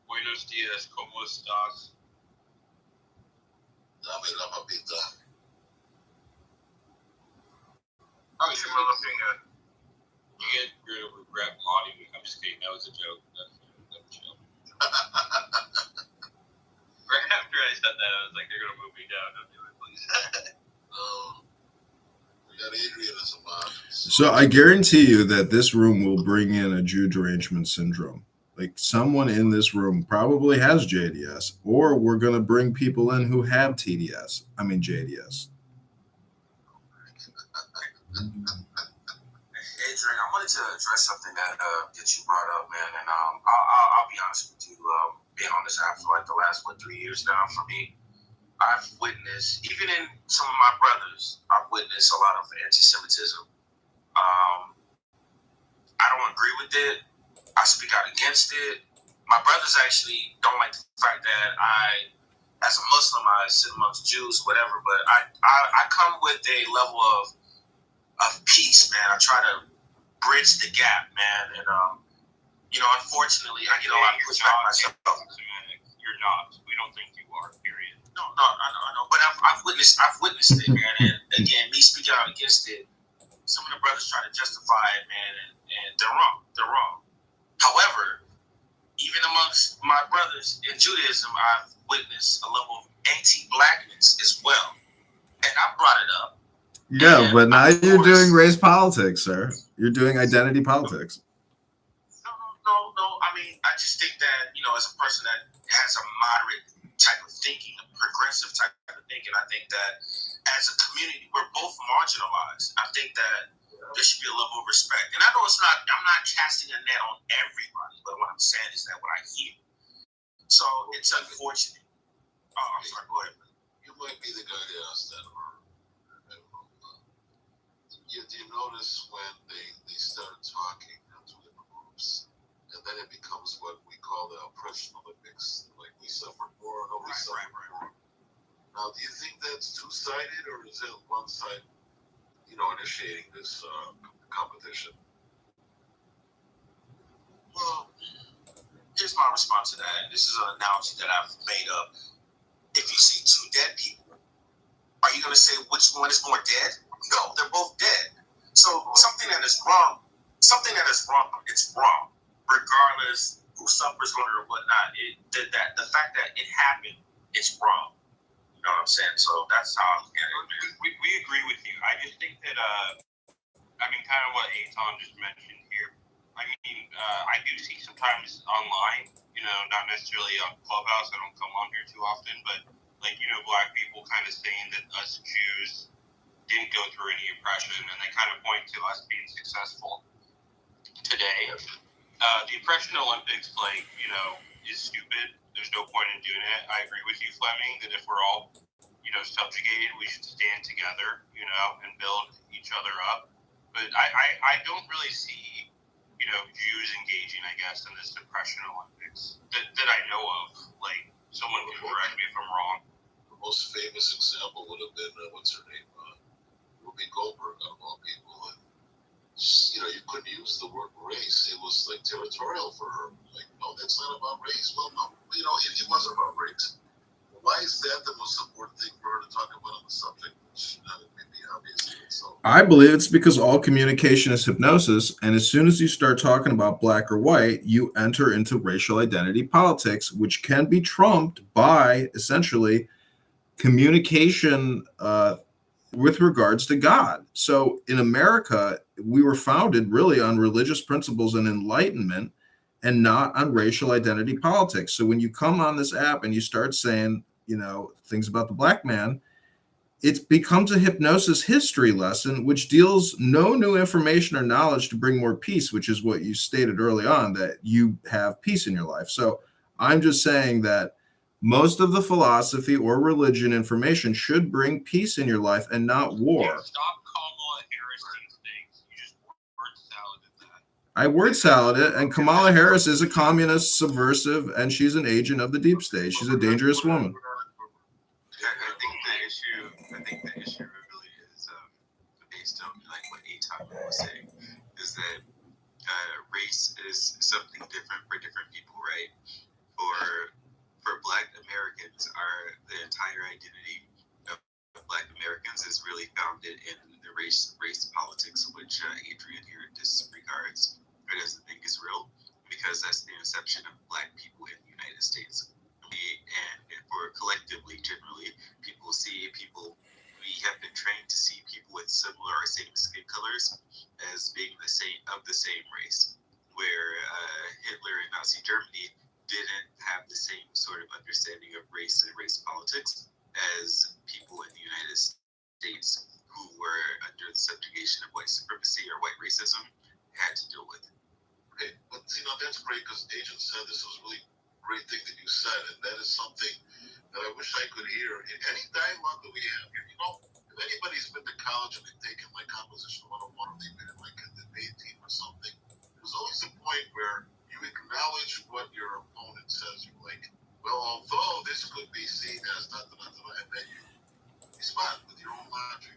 Buenos dias, ¿cómo estás?
Dame la papita.
Oh, you're looking good. You get rid of regret modding me. I'm just kidding. That was a joke. That's chill. Right after I said that, I was like, they're going to move me down. Don't do it, please.
We got Adrian as a mod.
So I guarantee you that this room will bring in a Jew derangement syndrome. Like someone in this room probably has JDS, or we're going to bring people in who have JDS.
Adrian, I wanted to address something that you brought up, man, and I'll be honest with you. Being on this app for like the last 3 years now, for me, I've witnessed, even in some of my brothers, I've witnessed a lot of anti-Semitism. I don't agree with it. I speak out against it. My brothers actually don't like the fact that as a Muslim, I sit amongst Jews, whatever. But I come with a level of peace, man. I try to bridge the gap, man. And unfortunately, I get a lot of pushback myself.
You're not. We don't think you are. Period.
No, I know. But I've witnessed it, man. And again, me speaking out against it, some of the brothers try to justify it, man, and they're wrong. However, even amongst my brothers in Judaism, I've witnessed a level of anti-blackness as well. And I brought it up.
Yeah, but now you're doing race politics, sir. You're doing identity politics.
No. I mean, I just think that, as a person that has a moderate type of thinking, a progressive type of thinking, I think that as a community, we're both marginalized. I think that there should be a level of respect. And I know I'm not casting a net on everybody, but what I'm saying is that what I hear. So it's unfortunate. Oh, I'm sorry, go ahead.
You might be the guy to ask that, or I don't know. You notice when they start talking to the groups, and then it becomes what we call the oppression Olympics. Like we suffer more, nobody suffer more. Now, do you think that's two-sided, or is it one side, initiating this competition?
Well, here's my response to that. This is an analogy that I've made up. If you see two dead people, are you going to say which one is more dead? No, they're both dead. So something that is wrong, it's wrong, regardless who suffers from it or whatnot. The fact that it happened, it's wrong. You know what I'm saying? So that's how I'm getting it.
We agree with you. I just think that, kind of what Eitan just mentioned here. I do see sometimes online, not necessarily on Clubhouse. I don't come on here too often, but black people kind of saying that us Jews didn't go through any oppression, and they kind of point to us being successful today. The oppression Olympics, is stupid. There's no point in doing it. I agree with you, Fleming, that if we're all, subjugated, we should stand together, and build each other up. But I don't really see, Jews engaging, I guess, in this oppression Olympics that I know of. Someone can correct me if I'm wrong.
The most famous example would have been, what's her name? Ruby Goldberg, out of all people. And, you couldn't use the word race. It was territorial for her. No, that's not about race. Well, no, it wasn't about race. Why is that the most important thing for her to talk about on the subject? Which may be obvious. So
I believe it's because all communication is hypnosis, and as soon as you start talking about black or white, you enter into racial identity politics, which can be trumped by essentially communication with regards to God. So in America, we were founded really on religious principles and enlightenment, and not on racial identity politics. So when you come on this app and you start saying, things about the black man, it becomes a hypnosis history lesson, which deals no new information or knowledge to bring more peace, which is what you stated early on, that you have peace in your life. So I'm just saying that Most of the philosophy or religion information should bring peace in your life and not war.
Stop Kamala Harris these things. You just word saladed that.
I word salad it, and Kamala Harris is a communist, subversive, and she's an agent of the deep state. She's a dangerous woman.
I think the issue really is based on like what Eitan was saying, is that race is something different for different people, right? For Black Americans, the entire identity of Black Americans is really founded in the race politics, which Adrian here disregards or doesn't think is real, because that's the inception of Black people in the United States. And for collectively, generally, we have been trained to see people with similar or same skin colors as being the same race, where Hitler in Nazi Germany didn't have the same sort of understanding of race and race politics as people in the United States who were under the subjugation of white supremacy or white racism had to deal with.
Okay, but that's great, because Agent said this was really great thing that you said, and that is something that I wish I could hear in any dialogue that we have here. If anybody's been to college and they've taken like Composition 101, or they've been in like a debate team or something, there's always a point where you acknowledge what your opponent says. You're like, well, although this could be seen as and then you respond with your own logic.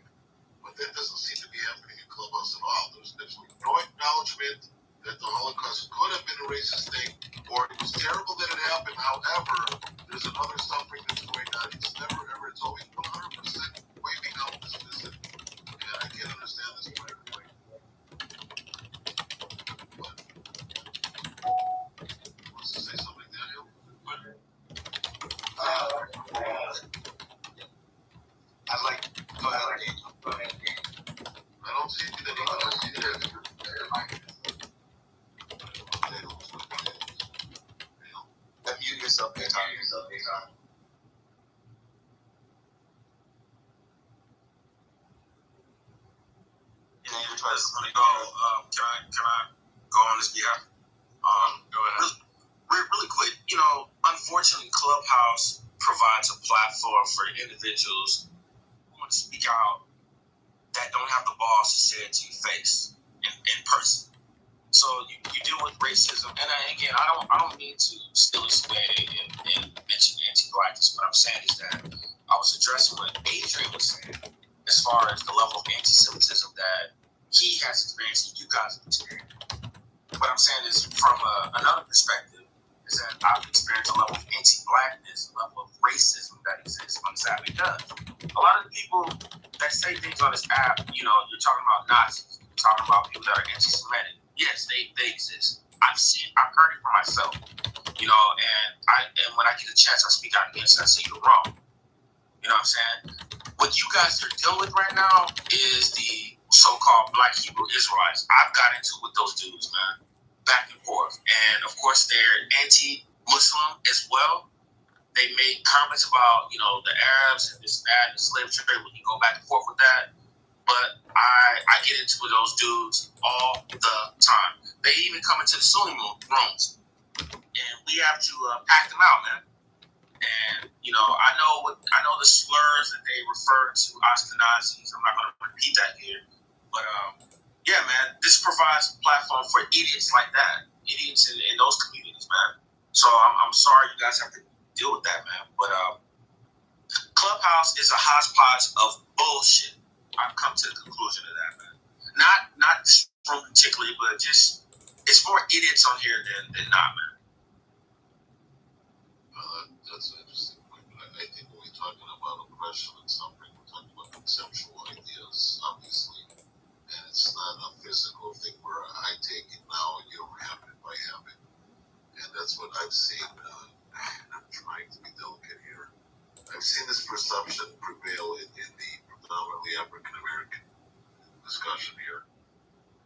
But that doesn't seem to be happening in Clubhouse at all. There's absolutely no acknowledgement that the Holocaust could have been a racist thing, or it was terrible that it happened. However, there's another suffering that's going on. It's never ever. It's always 100% wiping out this visit. And I can't understand this for everybody. Wants to say something, Daniel?
I'd like to go ahead.
I don't see that he does.
Mute yourself, Eitan.
Yeah, you're trying to go. Can I go on this behalf?
Go ahead.
Really quick. Unfortunately, Clubhouse provides a platform for individuals who want to speak out that don't have the balls to say it to your face in person. So you deal with racism, and again, I don't mean to steal this away and mention anti-blackness. What I'm saying is that I was addressing what Adrian was saying as far as the level of anti-Semitism that he has experienced and you guys have experienced. What I'm saying is, from another perspective, is that I've experienced a level of anti-blackness, a level of racism that exists on this app. It does. A lot of the people that say things on this app, you're talking about Nazis, you're talking about people that are anti-Semitic. Yes, they exist. I've heard it for myself, and when I get a chance, I speak out against it. I say you're wrong. You know what I'm saying? What you guys are dealing with right now is the so-called Black Hebrew Israelites. I've got into with those dudes, man, back and forth. And of course, they're anti-Muslim as well. They make comments about, the Arabs and this and that, and the slave trade. We can go back and forth with that. But I get into those dudes all the time. They even come into the Sunni rooms, and we have to pack them out, man. And I know the slurs that they refer to Ashkenazis. I'm not going to repeat that here, but yeah, man, this provides a platform for idiots like that, idiots in those communities, man. So I'm sorry you guys have to deal with that, man. But Clubhouse is a hodgepodge of bullshit. I've come to the conclusion of that, man. Not this room particularly, but just it's more idiots on here than not, man.
That's an interesting point. But I think when we're talking about oppression and suffering, we're talking about conceptual ideas, obviously. And it's not a physical thing where I take it now and you don't have it by habit. And that's what I've seen. I'm trying to be delicate here. I've seen this perception prevail in the predominantly African American discussion here.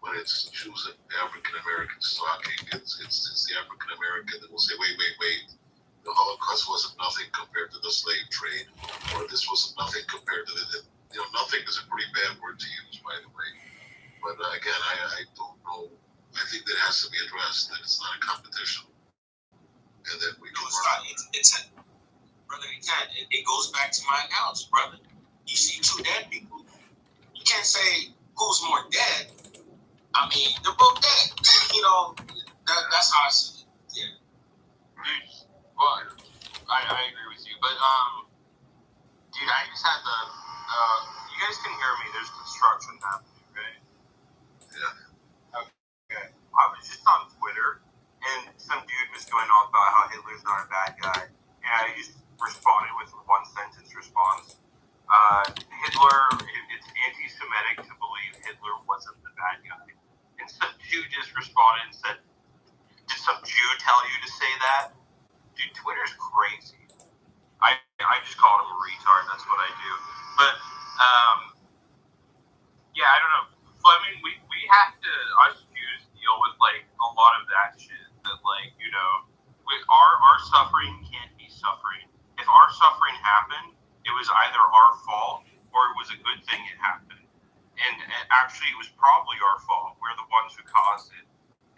When it's Jews and African Americans talking, it's the African American that will say, wait, the Holocaust wasn't nothing compared to the slave trade, or this wasn't nothing compared to the nothing is a pretty bad word to use, by the way. But again, I don't know. I think that has to be addressed, that it's not a competition. And that we can
brother. You can't. It goes back to my analogy, brother. You see two dead people. You can't say who's more dead. I mean, they're both dead. You know, that's how I see it. Yeah.
Dude, well, I agree with you, but dude, I just had the you guys can hear me. There's construction happening, right?
Yeah.
Okay. I was just on Twitter, and some dude was going on about how Hitler's not a bad guy, and I just responded with a one-sentence response. Hitler, it's anti-Semitic to believe Hitler wasn't the bad guy. And some Jew just responded and said, did some Jew tell you to say that? Dude, Twitter's crazy. I just called him a retard. That's what I do. But, yeah, I don't know. Fleming, we have to, us Jews, deal with, like, a lot of that shit. That, like, you know, our suffering can't be suffering. If our suffering happened, it was either our fault or it was a good thing it happened. And actually, it was probably our fault. We're the ones who caused it.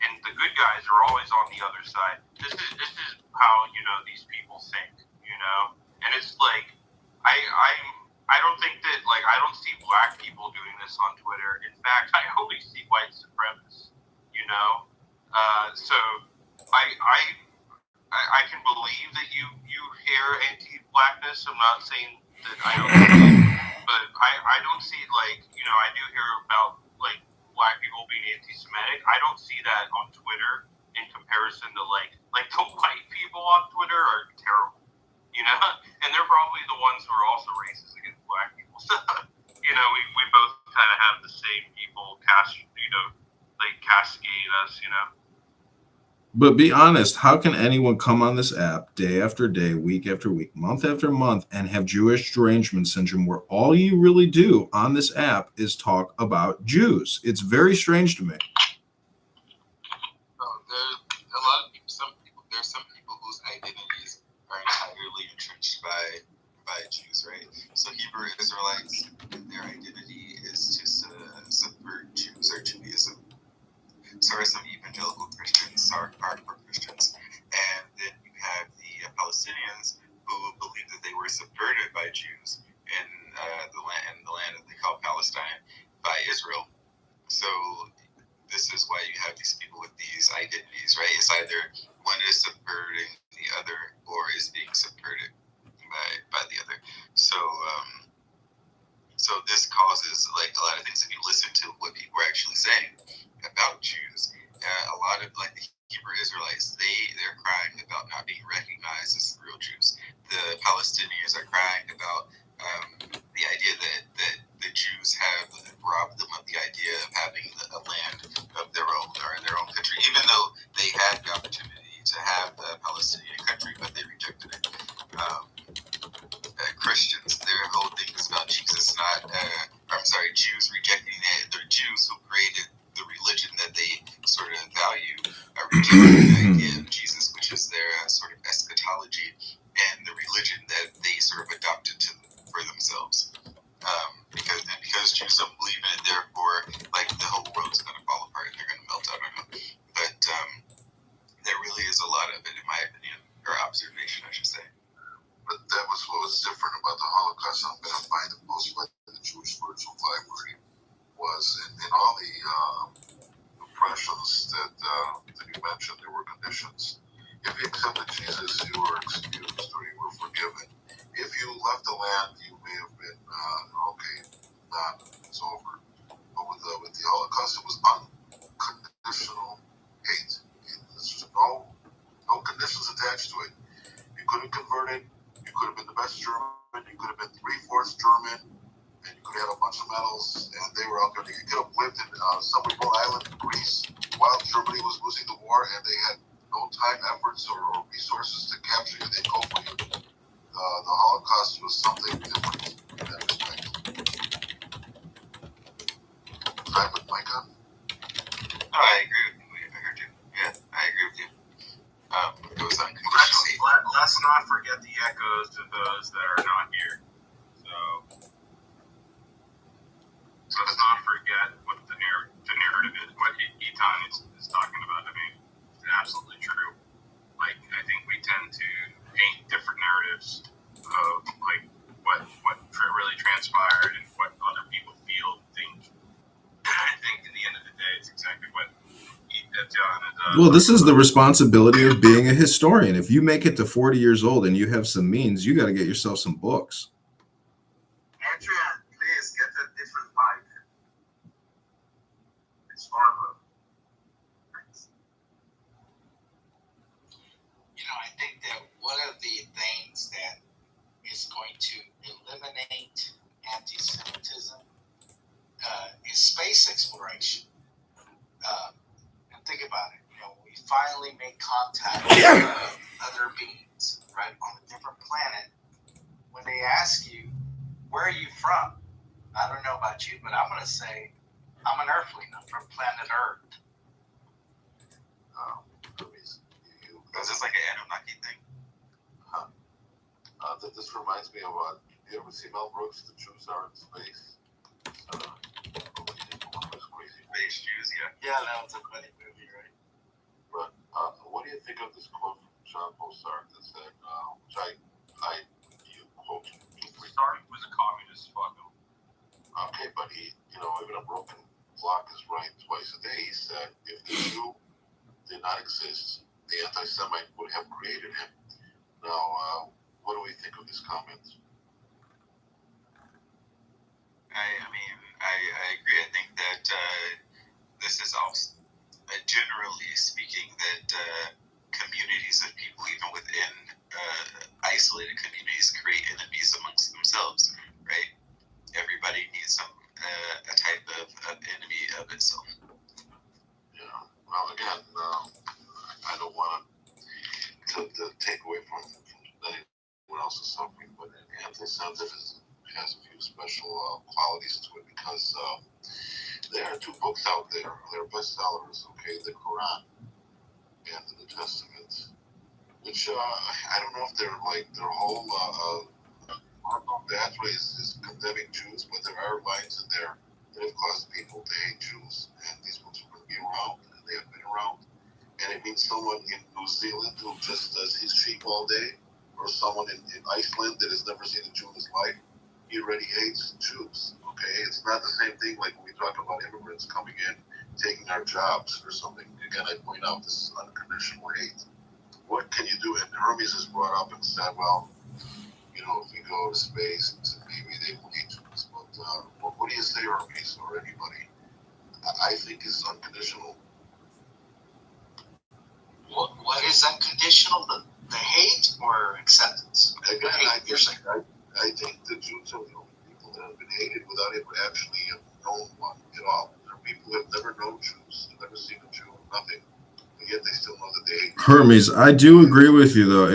And the good guys are always on the other side. This is how, you know, these people think, you know? And it's like, I don't think that, like, I don't see black people doing this on Twitter. In fact, I only see white supremacists, you know? So I can believe that you hear anti-blackness. I'm not saying that I don't see it, but I don't see, like, you know, I do hear about, like, black people being anti-Semitic. I don't see that on Twitter in comparison to, like the white people on Twitter are terrible, you know? And they're probably the ones who are also racist against black people. So, you know, we both kind of have the same people cascade us, you know?
But be honest, how can anyone come on this app day after day, week after week, month after month, and have Jewish derangement syndrome where all you really do on this app is talk about Jews? It's very strange to me.
There's some people whose identities are entirely entrenched by Jews, right? So Hebrew Israelites, their identity is to subvert Jews or Judaism. So are some evangelical Christians, are hardcore Christians. And then you have the Palestinians who believe that they were subverted by Jews in the land that they call Palestine by Israel. So this is why you have these people with these identities, right? It's either one is subverting the other or is being subverted by the other. So this causes, like, a lot of things. If you listen to what people are actually saying about Jews, a lot of, like, the Hebrew Israelites, they're crying about not being recognized as real Jews. The Palestinians are crying about the idea that the Jews have robbed them of the idea of having a land of their own or in their own country, even though they had the opportunity to have a Palestinian country, but they rejected it. Christians, their whole thing is about Jesus, Jews rejecting it. They're Jews who created the religion that they sort of value, rejecting the idea of Jesus, which is their sort of eschatology and the religion that they sort of adopted for themselves. Because Jews don't believe in it, therefore, like, the whole world's going to fall apart and they're going to melt. I don't know. But there really is a lot of it, in my opinion, or observation, I should say.
But that was what was different about the Holocaust. I'm going to find the most what the Jewish spiritual library was in all the oppressions that you mentioned. There were conditions. If you accepted Jesus, you were excused or you were forgiven. If you left the land, you may have been it's over. But with the Holocaust, it was unconditional hate. There's no conditions attached to it. You could have converted. You could have been the best German. You could have been 3/4 German, and you could have had a bunch of medals. And they were out there. You could have lived in some remote island in Greece while Germany was losing the war, and they had no time, efforts, or resources to capture you. They'd go for you. The Holocaust was something different in that respect. Right with Micah?
No, I agree with you. I heard you. Yeah, I agree with you. It was unconditionally.
Let's not forget the echoes to those that are not here. So let's not forget what the narrative is, what Eton is talking about. I mean, it's absolutely true. Like, I think we tend to paint different narratives
Well, this is the responsibility of being a historian. If you make it to 40 years old and you have some means, you got to get yourself some books.
Adrian, please get a different mic. It's horrible.
I think that one of the things that is going to eliminate anti-Semitism is space exploration. And think about it. We finally make contact with other beings, right, on a different planet. When they ask you, where are you from? I don't know about you, but I'm going to say, I'm an Earthling. I'm from planet Earth.
Is this like an Anunnaki thing?
This reminds me of you ever see Mel Brooks? The Jews are in space.
Space Jews, yeah.
Yeah, that was a funny movie, right?
But what do you think of this quote from Jean Paul Sartre that said, which I quote?
Sartre was a communist, fuck him.
Okay, but he, even a broken clock is right twice a day. He said, if the Jew did not exist, the anti-Semite would have created him. Now, what do we think of his comments?
I agree. I think that this is also, generally speaking, that communities of people, even within isolated communities, create enemies amongst themselves, right? Everybody needs a type of enemy of itself.
Yeah. Well, again, I don't want to take away from anyone else's suffering, but anti-Semitism has a few special qualities to it because there are two books out there. They're bestsellers, okay? The Quran and the New Testament, which I don't know if they're like their whole pathway is condemning Jews, but there are lines in there that have caused people to hate Jews, and these books are going to be around, and they have been around. And it means someone in New Zealand who just does his sheep all day, or someone in Iceland that has never seen a Jew in his life, he already hates Jews, okay? It's not the same thing like when we talk about immigrants coming in, taking our jobs or something. Again, I point out this is unconditional hate. What can you do? And Hermes has brought up and said, well, if we go to space, maybe they will hate Jews. But what do you say, Hermes, or anybody? I think is unconditional.
What is unconditional? The hate or acceptance?
Again, I think the Jews are the only people that have been hated without ever actually known one at all. There are people who have never known Jews, have never seen a Jew, nothing. But yet they still know that they hate Jews.
Hermes, I do agree with you though.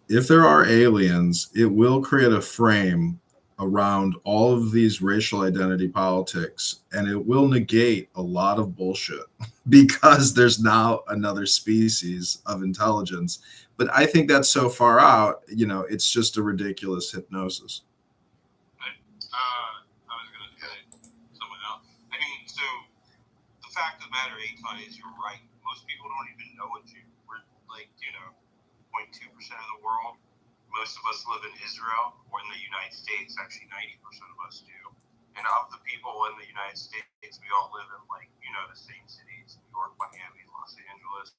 If there are aliens, it will create a frame around all of these racial identity politics, and it will negate a lot of bullshit because there's now another species of intelligence. But I think that's so far out, it's just a ridiculous hypnosis.
I was going to say someone else. I mean, so the fact of the matter, Eitan, is you're right. Most people don't even know a Jew. We're like, 0.2% of the world. Most of us live in Israel or in the United States. Actually, 90% of us do. And of the people in the United States, we all live in the same cities: New York, Miami, Los Angeles.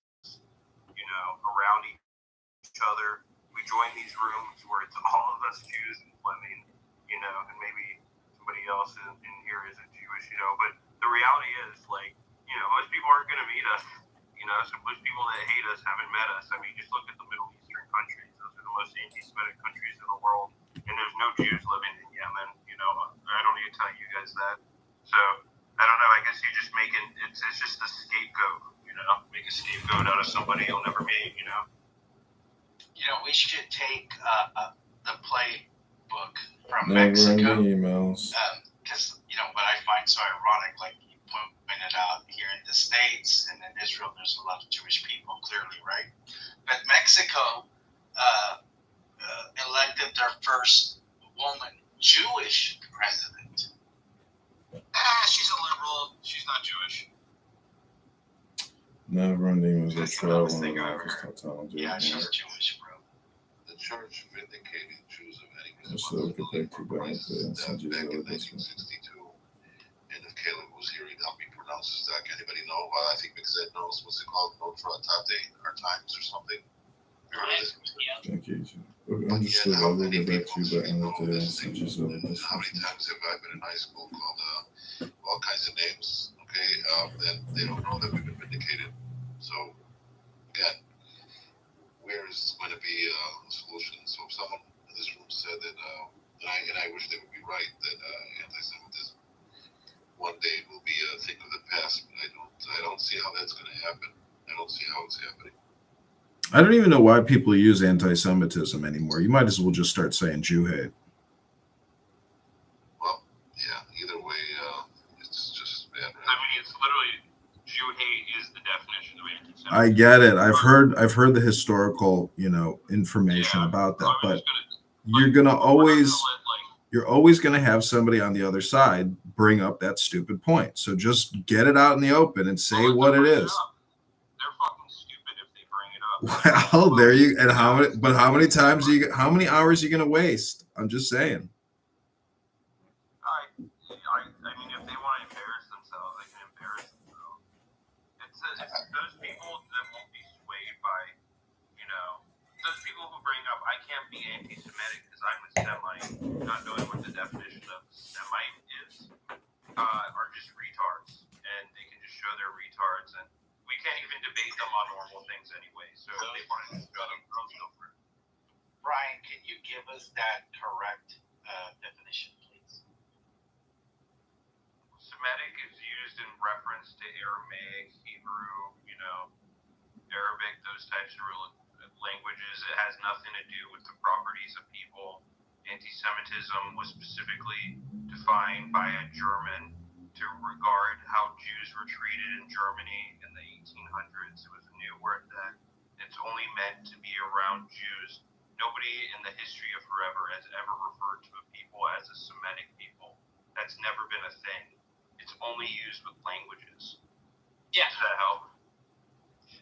Around each other. We join these rooms where it's all of us Jews and women, and maybe somebody else in here isn't Jewish, But the reality is, most people aren't going to meet us. So most people that hate us haven't met us. I mean, just look at the Middle Eastern countries. Those are the most anti-Semitic countries in the world. And there's no Jews living in Yemen. I don't need to tell you guys that. So, I don't know. I guess you're just making, it's just a scapegoat, Make a scapegoat out of somebody you'll never meet,
We should take the playbook from
Never
Mexico.
ending emails.
Because, what I find so ironic, like you pointed out, here in the States and in Israel, there's a lot of Jewish people, clearly, right? But Mexico elected their first woman Jewish president.
She's a liberal. She's not Jewish.
Never ending emails.
That's the dumbest thing
I
ever.
Yeah, she's Jewish, bro.
The church vindicated Jews of any
So
responsibility for Christ's death back in 1962. And if Caleb was here, he help me pronounce this deck. Anybody know? I think because Ed knows. What's it called? Notre Tate, Our Times or something.
Thank you. Understood. I will get back to you by end of the day. I'll just over this.
How many times have I been in high school called all kinds of names? Okay, then they don't know that we've been vindicated. So again, where is going to be a solution? So if someone in this room said that, and I wish they would be right, that anti-Semitism one day will be a thing of the past, but I don't see how that's going to happen. I don't see how it's happening.
I don't even know why people use anti-Semitism anymore. You might as well just start saying Jew hate.
Well, yeah. Either way, it's just bad. Right?
I mean, it's literally Jew hate is the definition of anti-Semitism.
I get it. I've heard the historical, information about that, but you're always gonna have somebody on the other side bring up that stupid point. So just get it out in the open and say what it is.
They're fucking stupid if they bring it up.
Well, there you and how many times how many hours are you gonna waste? I'm just saying.
I mean, if they want to embarrass themselves, they can embarrass themselves. It's those people that won't be swayed by, those people who bring up, I can't be anti-Semitic because I'm a Semite, not knowing what the definition of Semite is, are just retards, and they can just show they're retards, and we can't even debate them on normal things anyway. So if they want to just go for it.
Brian, can you give us that correct definition, please?
Semitic is used in reference to Aramaic, Hebrew, Arabic, those types of languages. It has nothing to do with the properties of people. Anti-Semitism was specifically defined by a German to regard how Jews were treated in Germany in the 1800s. It was a new word then. It's only meant to be around Jews. Nobody in the history of forever has ever referred to a people as a Semitic people. That's never been a thing. It's only used with languages.
Yeah.
Does that help?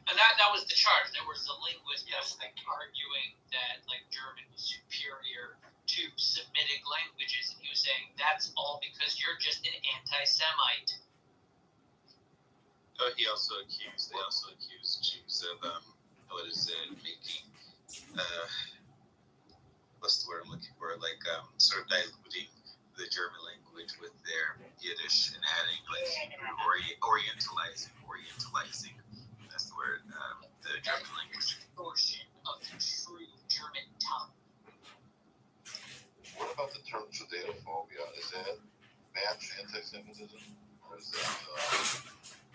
And that was the charge. There was a linguist arguing that German was superior to Semitic languages, and he was saying that's all because you're just an anti-Semite.
They also accused Jews of making what's the word I'm looking for? Sort of diluting the German language with their Yiddish and adding orientalizing. That's the word. The German language.
Portion of the true German tongue.
What about the term Judeophobia? Is that match anti-Semitism, or is that off?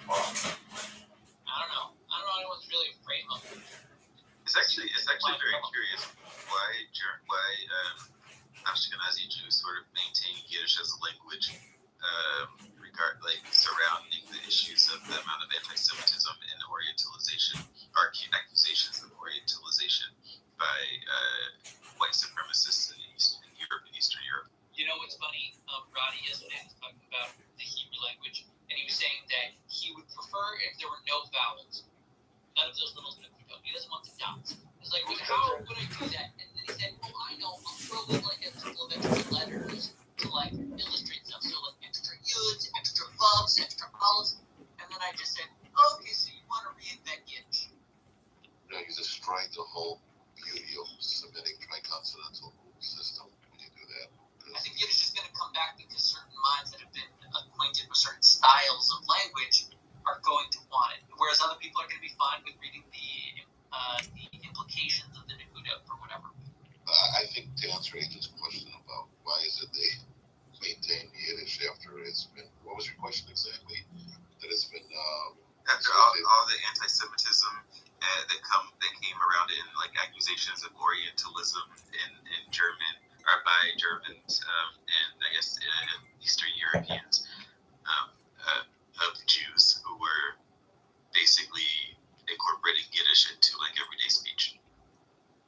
I don't know. Anyone's really afraid of it.
It's actually very curious why Ashkenazi Jews sort of maintain Yiddish as a language, surrounding the issues of the amount of anti-Semitism and Orientalization, or accusations of Orientalization by white supremacists in Eastern Europe.
You know what's funny? Roddy yesterday was talking about the Hebrew language, and he was saying that he would prefer if there were no vowels. None of those little nucleotides. He doesn't want the dots. He's like, well, how would I do that? And then he said, I know, I'll throw in a couple of extra letters to illustrate stuff. So extra yuds, extra vavs, extra aleph. And then I just said, okay, so you want to reinvent Yiddish.
You destroy the whole beauty of Semitic triconsonantal system when you do that.
I think Yiddish is going to come back because certain minds that have been acquainted with certain styles of language are going to want it, whereas other people are going to be fine with reading the implications of the Nakuda or whatever.
I think to answer Angel's question about why is it they maintain Yiddish after it's been, what was your question exactly? That it's been
after all the anti-Semitism that came around in accusations of Orientalism in German or by Germans and I guess Eastern Europeans of Jews who were basically incorporating Yiddish into everyday speech.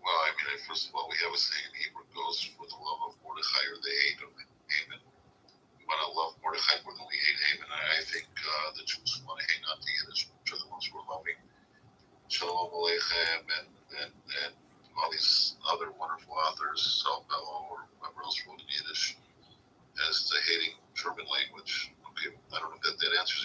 Well, I mean, first of all, we have a saying in Hebrew goes for the love of Mordechai or the hate of Haman. We want to love Mordechai more than we hate Haman. I think the Jews want to hang on to Yiddish, which are the ones who are loving Shalom Aleichem and all these other wonderful authors, Sal Bello or whoever else wrote in Yiddish.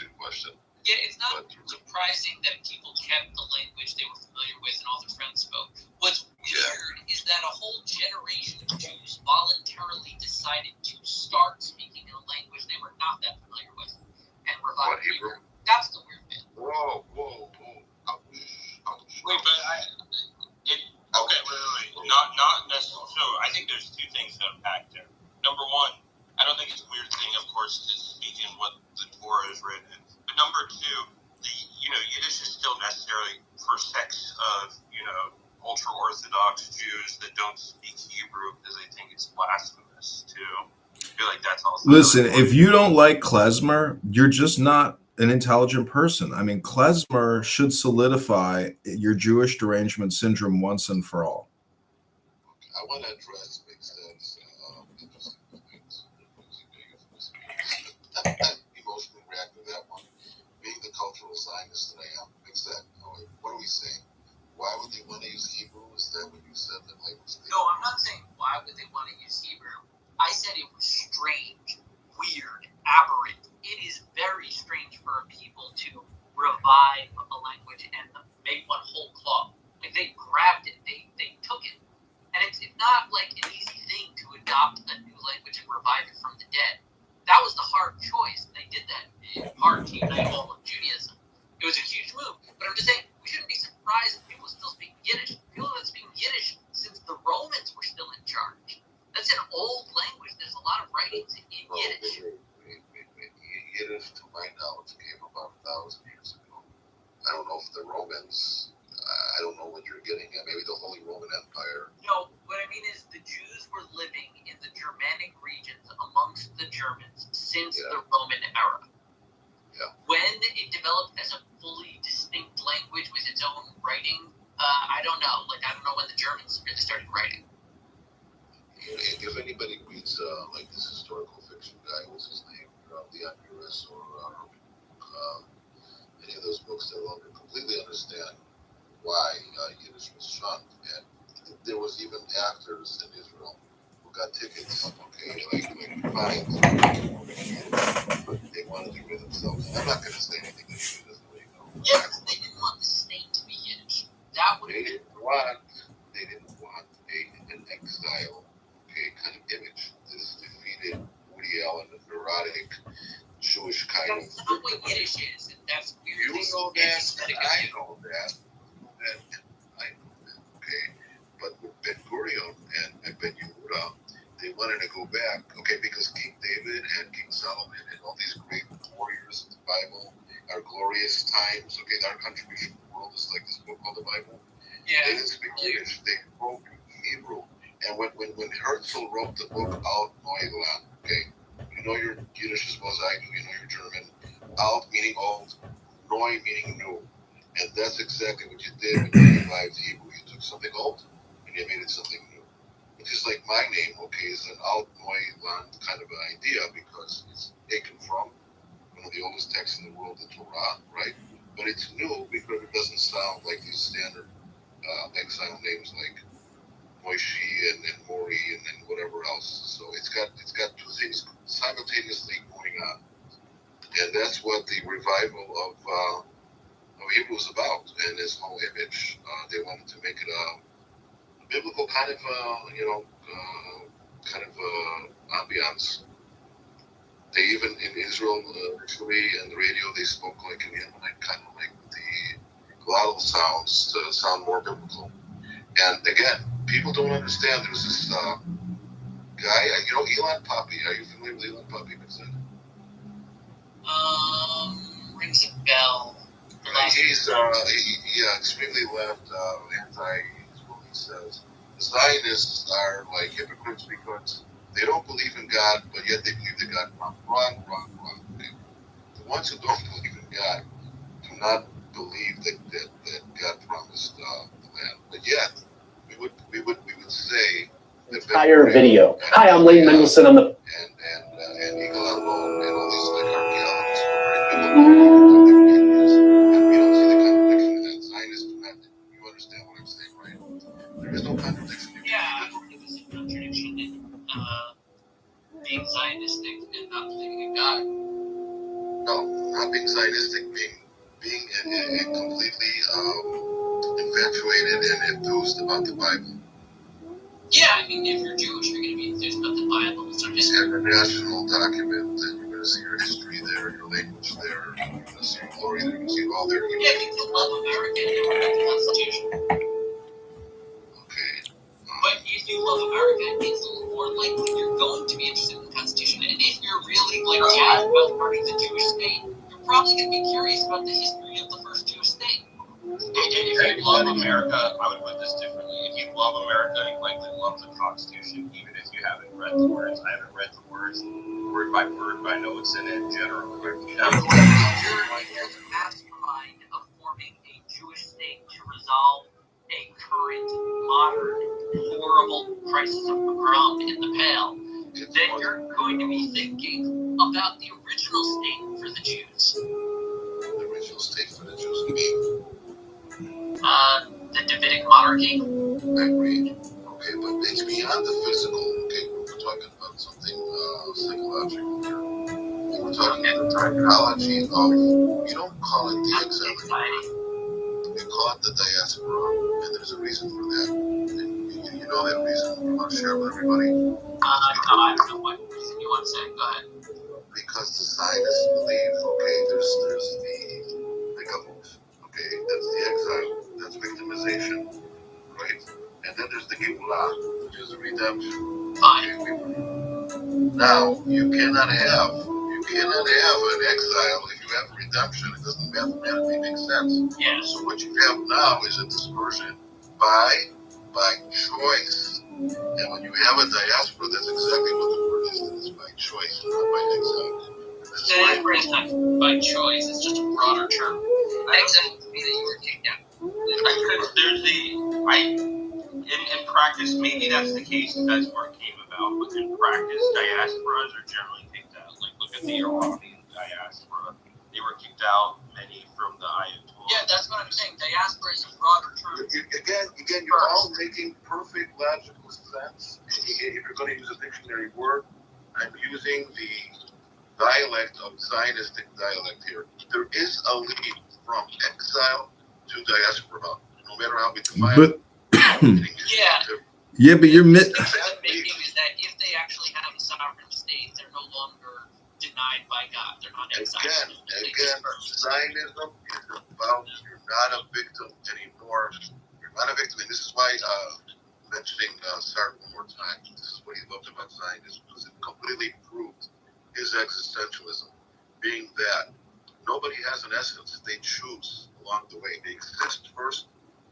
interesting question.
Yeah, it's not surprising that people kept the language they were familiar with and all their friends spoke. What's weird is that a whole generation of Jews voluntarily decided to start speaking in a language they were not that familiar with and revive Hebrew. That's the weird bit.
Whoa.
Wait, but not necessarily. So I think there's two things to unpack there. Number one, I don't think it's a weird thing, of course, to speak in what the Torah is written. But number two, Yiddish is still necessary for sects of, ultra-Orthodox Jews that don't speak Hebrew because they think it's blasphemous, too. I feel like that's also...
Listen, if you don't like klezmer, you're just not an intelligent person. I mean, klezmer should solidify your Jewish derangement syndrome once and for all.
I want to address makes sense. Interesting things. I emotionally react to that one. Being the cultural Zionist that I am, makes that. What are we saying? Why would they want to use Hebrew? Is that what you said?
No, I'm not saying why would they want to use Hebrew. I said it was strange, weird, aberrant. It is very strange for people to revive a language and make one whole cloth. Like, they grabbed it, they took it. And it's not like an easy thing to adopt a new language and revive it from the dead. That was the hard choice. They did that in part to unite all of Judaism. It was a huge move. But I'm just saying, we shouldn't be surprised if people still speak Yiddish. People have been speaking Yiddish since the Romans were still in charge. That's an old language. There's a lot of writings in Yiddish.
Yiddish, to my knowledge, came about 1,000 years ago. I don't know if the Romans, I don't know what you're getting at. Maybe the Holy Roman Empire.
No, what I mean is the Jews were living in the Germanic regions amongst the Germans since the Roman era.
Yeah.
When it developed as a fully distinct language with its own writing, I don't know. Like, I don't know when the Germans really started writing.
If anybody reads like this historical fiction guy, what's his name? Leon Uris or any of those books, they'll completely understand why Yiddish was shunned. And there was even actors in Israel who got tickets, like fines, but they wanted to rid themselves. I'm not going to say anything that he doesn't really know.
Yeah, they didn't want the state to be Yiddish. They
didn't want an exile, kind of image. This defeated Woody Allen, the neurotic Jewish kind of.
That's not what Yiddish is, and that's weird.
You know that, I know that. Okay. But with Ben Gurion and Ben Yehuda, they wanted to go back, because King David and King Solomon and all these great warriors of the Bible are glorious times. Our contribution to the world is like this book called the Bible.
Yeah.
They didn't speak Yiddish, they wrote Hebrew. And when Herzl wrote the book Alt Neuland, you know your Yiddish as well as I do, you know your German. Alt meaning old, Neu meaning new. And that's exactly what you did when you revived Hebrew. You took something old and you made it something new. Which is like my name, is an Alt Neuland kind of an idea because it's taken from one of the oldest texts in the world, the Torah, right? But it's new because it doesn't sound like these standard exile names like Moishi and Mori and whatever else. So it's got two things simultaneously going on, and that's what the revival of Hebrew is about. And this whole image, they wanted to make it a biblical kind of ambiance. They even in Israel initially and the radio they spoke like in Yemenite, kind of like the glottal sounds to sound more biblical. And again, people don't understand. There's this guy, Elon Poppy. Are you familiar with Elon Poppy?
Rings a bell.
He's extremely left, anti-Israel, he says. The Zionists are like hypocrites because they don't believe in God, but yet they believe that God wrong. The ones who don't believe in God do not believe that God promised the land. But yet, we would say that
entire video. Hi, I'm Layton Mendelson. I'm the
and Eagle Alone and all these like archaeologists were very biblical. And we don't see the contradiction in that. Zionists do not. You understand what I'm saying, right? There is no contradiction.
Yeah, I don't think there's a contradiction in being Zionistic and not believing in God.
No, not being Zionistic.
Zionistic being completely infatuated and enthused about the Bible.
Yeah, I mean, if you're Jewish, you're going to be enthused about the Bible. So just
And the national document, and you're going to see your history there, your language there, you're going to see your glory there, you're going to see all their
yeah, if you love America and you want the Constitution.
Okay.
But if you love America, it's more likely you're going to be interested in the Constitution. And if you're really like jazzed about starting the Jewish state, you're probably going to be curious about the history of the first Jewish state.
If you love America, I would put this differently. If you love America, you likely love the Constitution, even if you haven't read the words. I haven't read the words word by word, but I know what's in it generally. You know?
You're the mastermind of forming a Jewish state to resolve a current, modern, horrible crisis of pogrom in the Pale. Then you're going to be thinking about the original state for the Jews.
The original state for the Jews being
the Davidic monarchy.
Agreed. Okay, but it's beyond the physical. Okay, we're talking about something psychological here. We're talking about the psychology of, you don't call it the exile, you call it the diaspora, and there's a reason for that. And you know that reason. You want to share with everybody?
I don't know what reason you want to say. Go ahead.
Because the Zionists believe, okay, there's the galut, okay, that's the exile, that's victimization, right? And then there's the Geulah, which is the redemption.
Fine.
Now, you cannot have an exile if you have redemption. It doesn't mathematically make sense.
Yeah.
So what you have now is a dispersion by choice. And when you have a diaspora, that's exactly what the word is. That is by choice, not by exile.
Diaspora is not by choice. It's just a broader term. Exile would be that you were kicked out.
In practice, maybe that's the case if that's where it came about, but in practice, diasporas are generally kicked out. Like, look at the Iranian diaspora. They were kicked out, many from the Ayatollah.
Yeah, that's what I'm saying. Diaspora is a broader term.
Again, you're all making perfect logical sense. If you're going to use a dictionary word, I'm using the dialect of Zionistic dialect here. There is a leap from exile to diaspora, no matter how we define it.
Yeah, but you're
making is that if they actually have a sovereign state, they're no longer denied by God. They're not exiled.
Again, Zionism is about you're not a victim anymore. You're not a victim, and this is why mentioning Sartre one more time. This is what he loved about Zionism, because it completely proved his existentialism, being that nobody has an essence. They choose along the way. They exist first,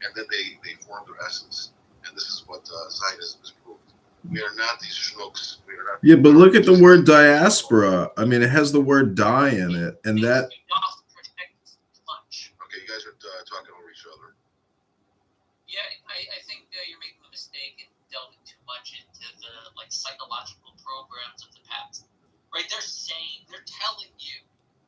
and then they form their essence. And this is what Zionism has proved. We are not these schnooks. We are not.
Yeah, but look at the word diaspora. I mean, it has the word die in it, and that.
Okay, you guys are talking over each other.
Yeah, I think you're making a mistake in delving too much into the psychological programs of the past. Right? They're telling you,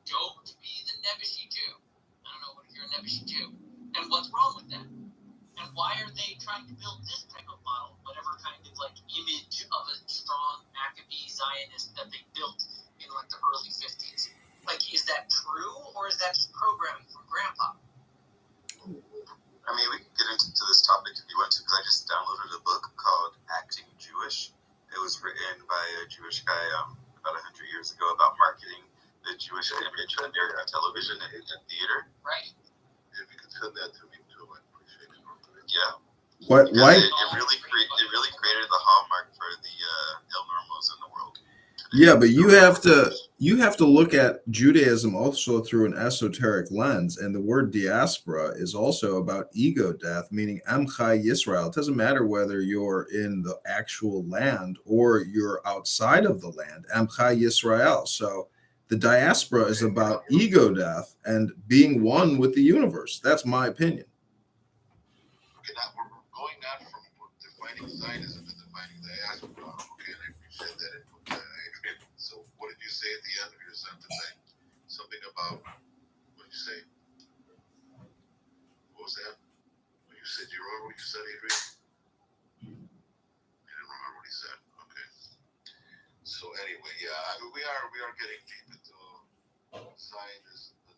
don't be the Nebuchadnezzar Jew. I don't know if you're a Nebuchadnezzar Jew. And what's wrong with that? And why are they trying to build this type of model? Whatever kind of image of a strong Maccabee Zionist that they built in the early 50s. Is that true, or is that just programming from Grandpa?
I mean, we could get into this topic if you want to, because I just downloaded a book called Acting Jewish. It was written by a Jewish guy about 100 years ago about marketing the Jewish image on American television and theater.
Right.
If you could send that to me too, I'd appreciate it.
Yeah.
Why?
It really created the hallmark for the El Normals in the world.
Yeah, but you have to look at Judaism also through an esoteric lens, and the word diaspora is also about ego death, meaning Amcha Yisrael. It doesn't matter whether you're in the actual land or you're outside of the land, Amcha Yisrael. So the diaspora is about ego death and being one with the universe. That's my opinion.
Okay, now we're going on from defining Zionism to defining diaspora. Okay, and I appreciate that input. So what did you say at the end of your sentence? Something about, what did you say? What was that? What you said, do you remember what you said, Adrian? You didn't remember what he said? Okay. So anyway, yeah, I mean, we are getting deep into Zionism, but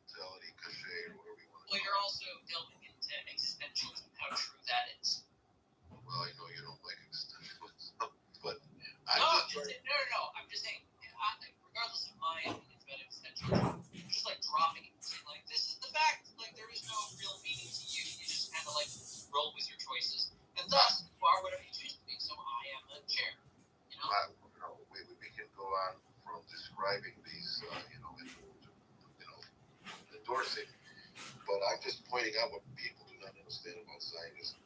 just pointing out what people do not understand about Zionism,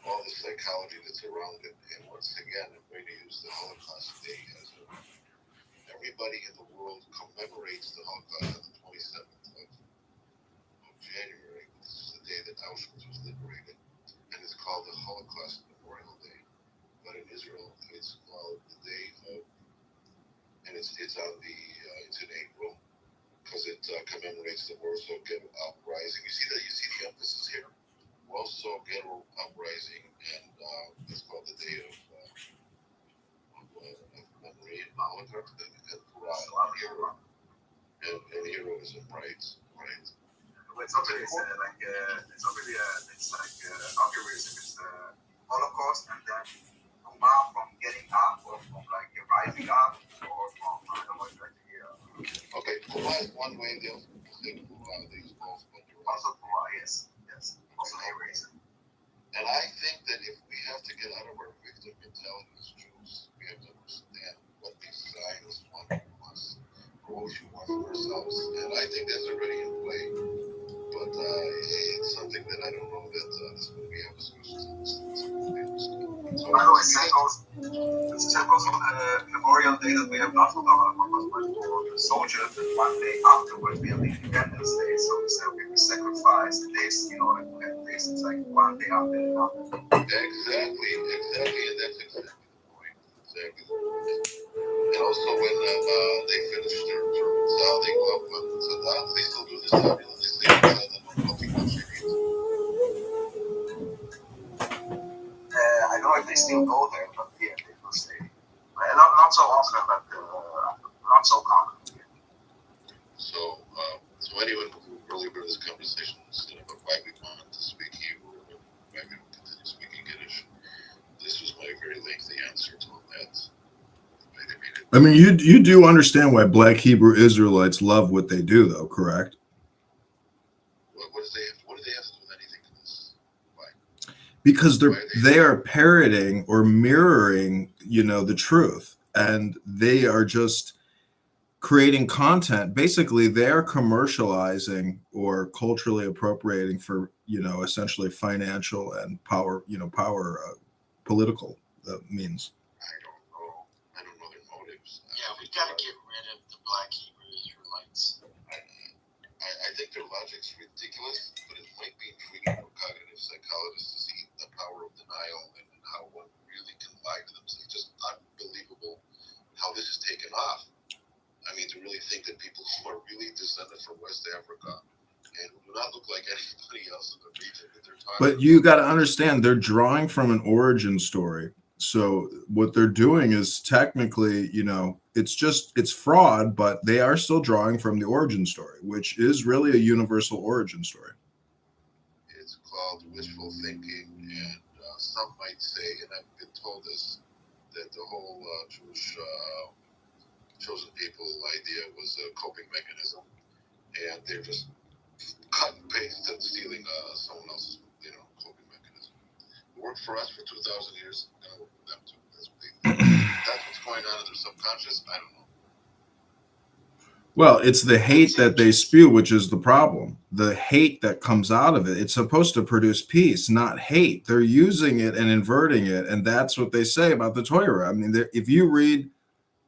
all the psychology that's around it. And once again, I'm going to use the Holocaust Day as everybody in the world commemorates the Holocaust on the 27th of January. This is the day that Auschwitz was liberated, and it's called the Holocaust Memorial Day. But in Israel, it's called the day of, and it's on the it's in April because it commemorates the Warsaw Ghetto Uprising. You see the emphasis here. Warsaw Ghetto Uprising, and it's called the day of memory and Holocaust and heroism, right?
When somebody said it's like algorithm, it's the Holocaust and then from getting up or from like rising up or from I don't know exactly.
Okay, Puma is one way. They also say Puma. They use both.
Also Puma, yes. Also heroism.
And I think that if we have to get out of our victim mentality as Jews, we have to understand what these Zionists want from us, or what we want from ourselves. And I think that's already in play. But it's something that I don't know that this will be able to
So, by the way, same goes for the Memorial Day that we have not forgotten about, but for the soldiers, that one day afterwards we have Independence Day, so we sacrifice the days in order to get this. It's like one day after the other.
Exactly, and that's exactly the point. Exactly. And also when they finish their term in Saudi, they go up to Saddam. They still do this. They say nothing much
I don't know if they still go there, but yeah, they will stay. Not so often, but not so common.
So anyone who earlier in this conversation said about why we wanted to speak Hebrew and why we would continue speaking Yiddish, this was my very lengthy answer to that.
I mean, you do understand why Black Hebrew Israelites love what they do, though, correct?
What do they have to do with anything to this? Why?
Because they are parroting or mirroring, the truth, and they are just creating content. Basically, they are commercializing or culturally appropriating for, essentially financial and power, political means.
I don't know their motives.
Yeah, we've got to get rid of the Black Hebrew Israelites.
I think their logic's ridiculous, but it might be intriguing for cognitive psychologists to see the power of denial and how one really can lie to themselves. It's just unbelievable how this is taken off. I mean, to really think that people who are really descended from West Africa and who do not look like anybody else in the region that they're talking
But you got to understand, they're drawing from an origin story. So what they're doing is technically, it's fraud, but they are still drawing from the origin story, which is really a universal origin story.
It's called wishful thinking, and some might say, and I've been told this, that the whole Jewish chosen people idea was a coping mechanism, and they're just cut and paste and stealing someone else's, coping mechanism. It worked for us for 2,000 years. It's gonna work for them too. That's what's going on in their subconscious. I don't know.
Well, it's the hate that they spew, which is the problem. The hate that comes out of it. It's supposed to produce peace, not hate. They're using it and inverting it, and that's what they say about the Torah. I mean, if you read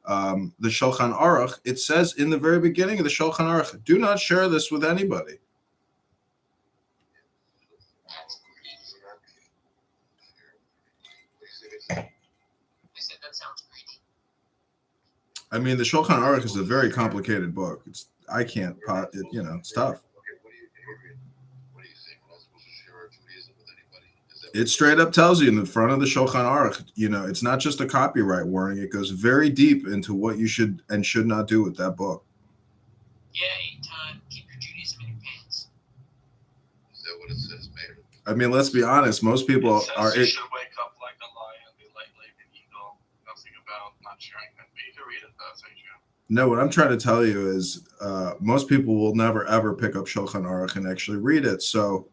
the Shulchan Aruch, it says in the very beginning of the Shulchan Aruch, do not share this with anybody. I mean, the Shulchan Aruch is a very complicated book. It's tough. It straight up tells you in the front of the Shulchan Aruch, it's not just a copyright warning. It goes very deep into what you should and should not do with that book.
Yay, time. Keep your Judaism in your pants.
Is that what it says, Mayor?
I mean, let's be honest. Most people are.
You should wake up like a lion, be like an eagle. Nothing about not sharing that. But you can read it, though, say you.
No, what I'm trying to tell you is most people will never, ever pick up Shulchan Aruch and actually read it. So,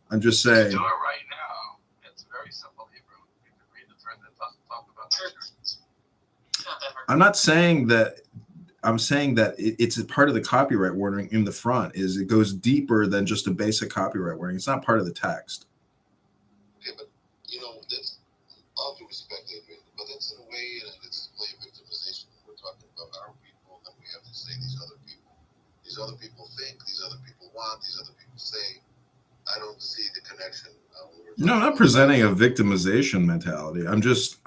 I'm just saying.
Do it right now. It's very simple Hebrew. You can read the thread that doesn't talk about churches.
I'm not saying that I'm saying that it's a part of the copyright warning in the front. Is it goes deeper than just a basic copyright warning. It's not part of the text.
Okay, but that's all due respect, Adrian, but that's in a way it's a way of victimization. We're talking about our people, then we have to say these other people. These other people think, these other people want, these other people say. I don't see the connection.
No, I'm not presenting a victimization mentality. I'm just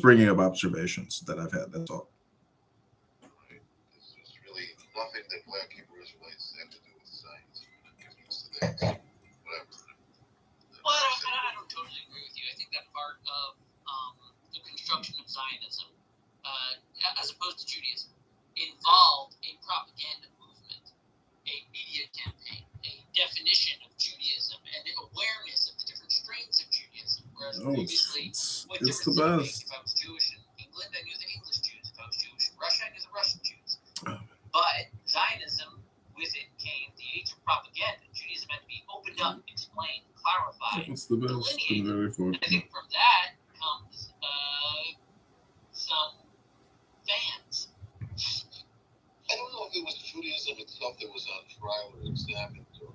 bringing up observations that I've had. That's all.
There's really nothing that Black Hebrew Israelites have to do with science. Whatever.
Well, I don't totally agree with you. I think that part of the construction of Zionism, as opposed to Judaism, involved a propaganda movement, a media campaign, a definition of Judaism, and an awareness of the different strains of Judaism. Whereas previously, what
it's
difference
the
did it make
best.
if I was Jewish in England? I knew the English Jews. If I was Jewish in Russia, I knew the Russian Jews. But Zionism, with it came the age of propaganda. Judaism had to be opened up, explained, clarified,
It's the best.
delineated.
Very
And I think from that comes some fans.
I don't know if it was Judaism itself that was on trial or examined or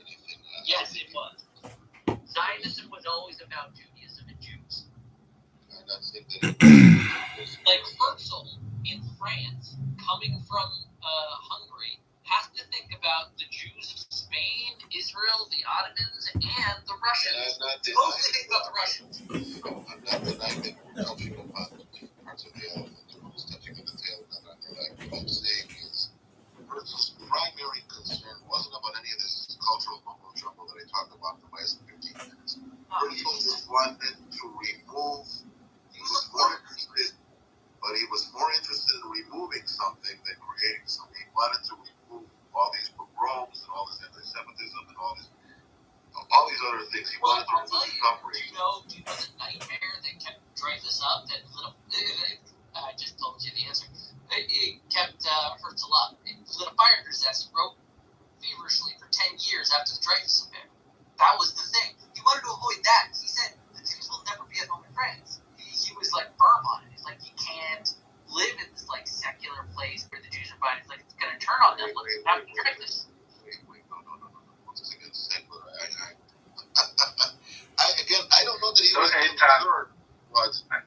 anything.
Yes, it was. Zionism was always about Judaism and Jews.
I'm not saying that it was
Like Herzl in France, coming from Hungary, has to think about the Jews of Spain, Israel, the Ottomans, and the Russians. Mostly think about the Russians.
I'm not denying that we're touching upon parts of the element. We're just touching on the tail of that. What I'm saying is Herzl's primary concern wasn't about any of this cultural mumbo jumbo that I talked about in the last 15 minutes. Herzl just wanted to remove, he was more interested in removing something than creating something. He wanted to remove all these pogroms and all this anti-Semitism and all these other things. He wanted to remove suffering.
Do you know the nightmare that kept Dreyfus up? That I just told you the answer. It kept Herzl up. It lit a fire under his ass. He wrote feverishly for 10 years after the Dreyfus affair. That was the thing. He wanted to avoid that. He said the Jews will never be at home in France. He was like firm on it. He's like, you can't live in this like secular place where the Jews are fine. It's like it's gonna turn on them. Look what happened to Dreyfus.
No. This is against secular. I don't know that he was concerned. What?
I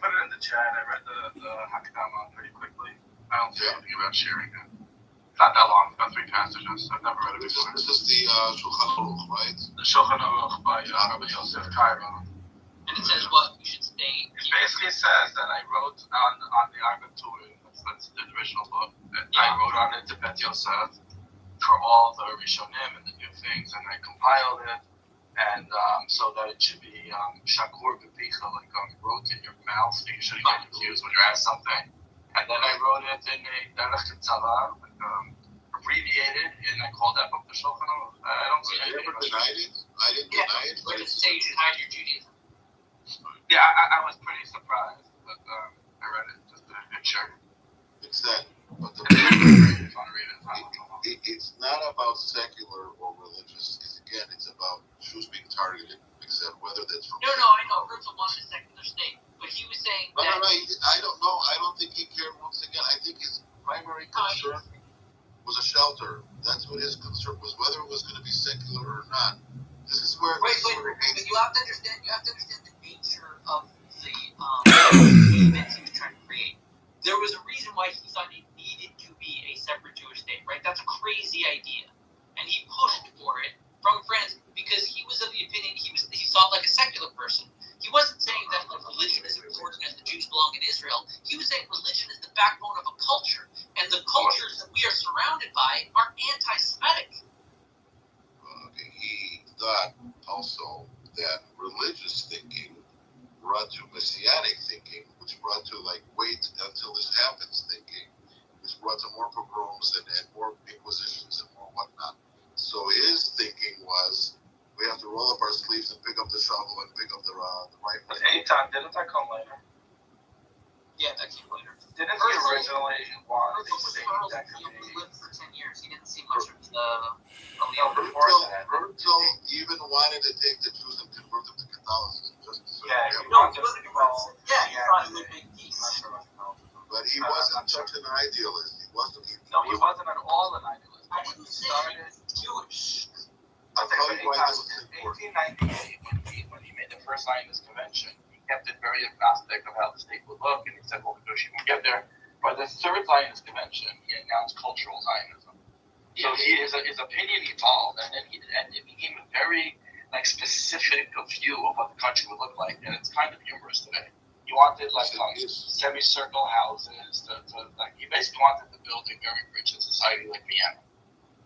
put it in the chat. I read the Hakdama pretty quickly. I don't feel anything about sharing it. It's not that long. It's about 3 passages. I've never read it before.
This is the Shulchan Aruch, right?
The Shulchan Aruch by Rabbi Yosef Kairon.
And it says what? You should stay.
It basically says that I wrote on the Arba Turin. That's the original book. I wrote on it to Bet Yosef for all the Rishonim and the new things, and I compiled it, and so that it should be shakur b'picha, like wrote in your mouth, so you shouldn't get confused when you're asked something. And then I wrote it in a derech tzara, like abbreviated, and I called that book the Shulchan Aruch. I don't see anything about it.
I didn't deny it.
But it say you should hide your Judaism.
Yeah, I was pretty surprised, but I read it just to make sure.
Exactly. But it's not about secular or religious. Again, it's about Jews being targeted, except whether that's from.
No, I know. Herzl wanted a secular state, but he was saying
No,
that.
I don't know. I don't think he cared. Once again, I think his primary concern was a shelter. That's what his concern was, whether it was going to be secular or not. This is where.
Wait, but you have to understand. You have to understand the nature of the movements he was trying to create. There was a reason why he thought it needed to be a separate Jewish state, right? That's a crazy idea, and he pushed for it from France because he was of the opinion he thought like a secular person. He wasn't saying that like religion is important and the Jews belong in Israel. He was saying religion is the backbone of a culture, and the cultures that we are surrounded by are anti-Semitic.
He thought also that religious thinking brought to messianic thinking, which brought to like wait until this happens thinking, which brought to more pogroms and more inquisitions and more whatnot. So his thinking was, we have to roll up our sleeves and pick up the shovel and pick up the rifle.
But Eitan, didn't that come later?
Yeah, that came later.
Didn't he originally want a state that could be...
He lived for 10 years. He didn't see much of the...
Herzl even wanted to take the Jews and convert them to Catholicism.
He wanted to make peace.
But he wasn't such an idealist. wasn't.
No, he wasn't at all an idealist. But when he started Jewish,
I'll tell you why this is important.
1898, when he made the first Zionist convention, he kept it very agnostic of how the state would look, and he said, well, the Jewish will get there. By the third Zionist convention, he announced cultural Zionism. So his opinion evolved, and it became a very specific view of what the country would look like, and it's kind of humorous today. He wanted semicircle houses. He basically wanted to build a very rich society like Vienna.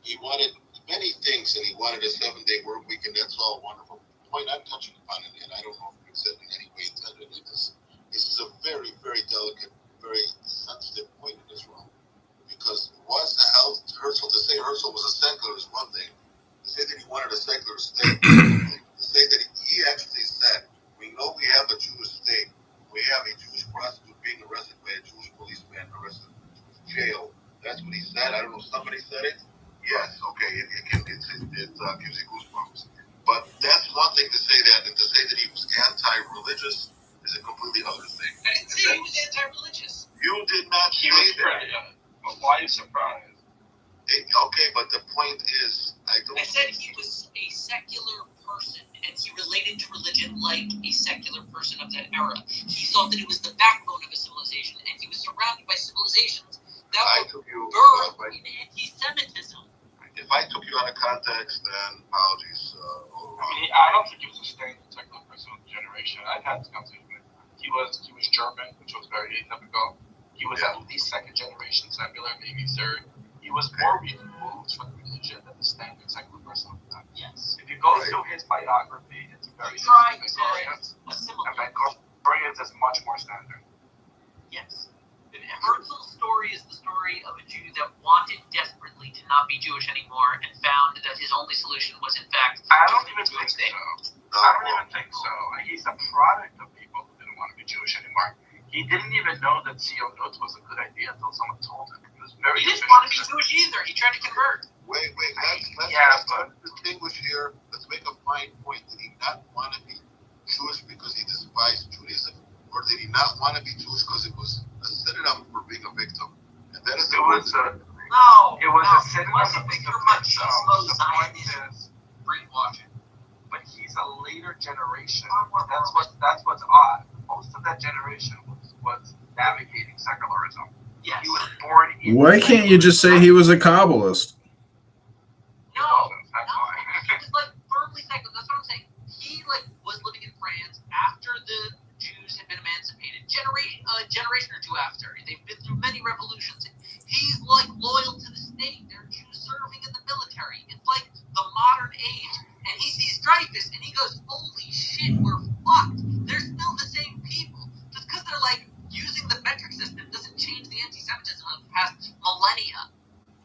He wanted many things, and he wanted a 7-day work week, and that's all wonderful. The point I'm touching upon, and I don't know if it's in any way intended in this is a very, very delicate, very sensitive point in Israel. Because was the health Herzl, to say Herzl was a secular is one thing. To say that he wanted a secular state, to say that he actually said, we know we have a Jewish state, we have a Jewish prostitute being arrested by a Jewish policeman, arrested in jail. That's what he said. I don't know if somebody said it. Yes, okay, it gives you goosebumps. But that's one thing to say that, and to say that he was anti-religious is a completely other thing.
I didn't say he was anti-religious.
You did not say that.
But why are you surprised?
Okay, but the point is,
I said he was a secular person, and he related to religion like a secular person of that era. He thought that it was the backbone of a civilization, and he was surrounded by civilizations that were birthed in anti-Semitism.
If I took you out of context, then apologies.
I don't think he was a stained secular person of the generation. I've had this conversation with him. He was German, which was very atypical. He was at least second generation secular, maybe third. He was more removed from religion than the standard secular person of the time.
Yes.
If you go through his biography, it's very
trying to
assimilate. And Gregorians is much more standard.
Yes. Herzl's story is the story of a Jew that wanted desperately to not be Jewish anymore and found that his only solution was, in fact,
I don't even think so. He's a product of people who didn't want to be Jewish anymore. He didn't even know that Zionut was a good idea until someone told him. He
didn't want to be Jewish either. He tried to convert.
Wait. Let's distinguish here. Let's make a fine point. Did he not want to be Jewish because he despised Judaism? Or did he not want to be Jewish because it was a synonym for being a victim? And that is
it was a synonym for being a victim. The point is
brainwashing.
But he's a later generation. That's what's odd. Most of that generation was navigating secularism.
Yes.
He was born in.
Why can't you just say he was a Kabbalist?
No, he was firmly secular. That's what I'm saying. He was living in France after the Jews had been emancipated, generation or two after. They've been through many revolutions. He's loyal to the state. There are Jews serving in the military. It's like the modern age. And he sees Dreyfus and he goes, holy shit, we're fucked. They're still the same people. Just because they're using the metric system doesn't change the anti-Semitism of the past millennia.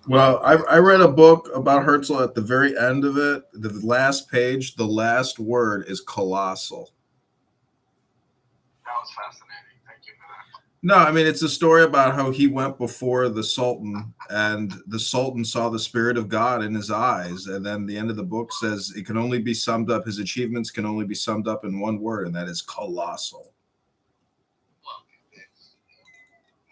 Well, I read a book about Herzl. At the very end of it, the last page, the last word is colossal.
That was fascinating. Thank you for that.
No, I mean, it's a story about how he went before the Sultan, and the Sultan saw the Spirit of God in his eyes. And then the end of the book says it can only be summed up, his achievements can only be summed up in one word, and that is colossal.
Well,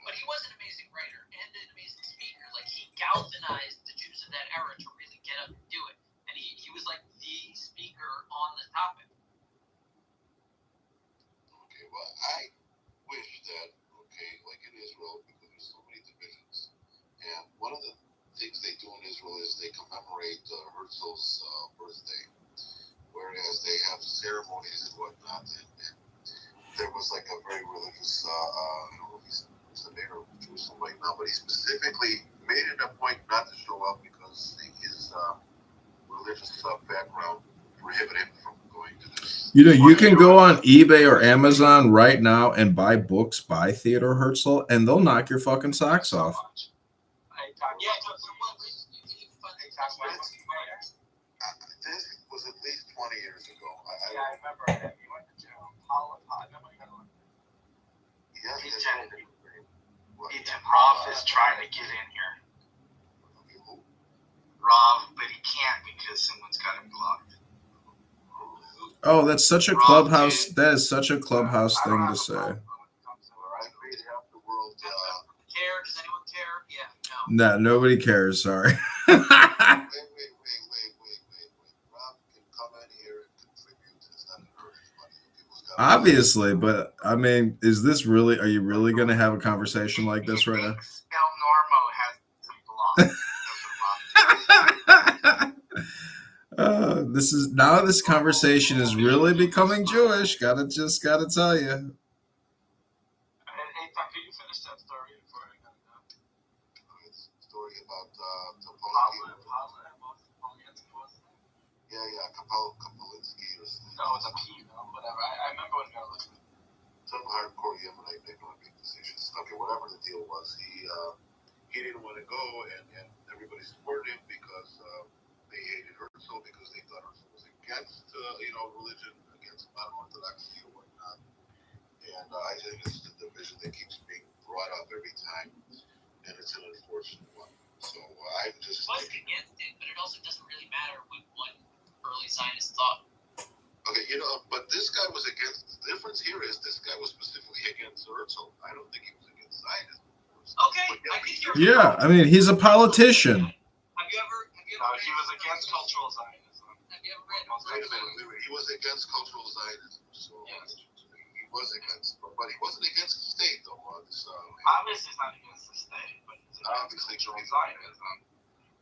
but he was an amazing writer and an amazing speaker. He galvanized the Jews of that era to really get up and do it. And he was the speaker on the topic.
Okay, well, I wish that, in Israel, because there's so many divisions, and one of the things they do in Israel is they commemorate Herzl's birthday, whereas they have ceremonies and whatnot, and there was a very religious, I don't know if he's the mayor of Jerusalem right now, but he specifically made it a point not to show up because his religious background prohibited him from going to this.
You can go on eBay or Amazon right now and buy books by Theodor Herzl, and they'll knock your fucking socks off.
This was at least 20 years ago.
I remember him. He went to jail.
Rav is trying to get in here. Rav, but he can't because someone's got him blocked.
Oh, that's such a Clubhouse. That is such a Clubhouse thing to say.
Care? Does anyone care? Yeah.
No, nobody cares. Sorry.
Wait. Rob can come in here and contribute. It's not gonna hurt anybody. People's got
Obviously, but I mean, is this really? Are you really going to have a conversation like this right now?
El Normo has some belonging.
This conversation is really becoming Jewish. Gotta tell you.
Hey, Tom, can you finish that story before I got done?
It's a story about Kapolinsky or something.
No, it's a P, whatever. I remember when we were listening.
Some hardcore Yemenite making big decisions. Okay, whatever the deal was, he didn't want to go, and everybody supported him because they hated Herzl because they thought Herzl was against religion, against modern orthodoxy or whatnot. And I think it's the division that keeps being brought up every time, and it's an unfortunate one. So I'm just
against it, but it also doesn't really matter what early Zionists thought.
Okay, but this guy was against. The difference here is this guy was specifically against Herzl. I don't think he was against Zionism.
Okay, I think you're.
Yeah, I mean, he's a politician.
Have you ever he was against cultural Zionism.
Have you ever read?
He was against cultural Zionism, so he was against, but he wasn't against the state, though.
Obviously, he's not against the state, but he's against cultural Zionism.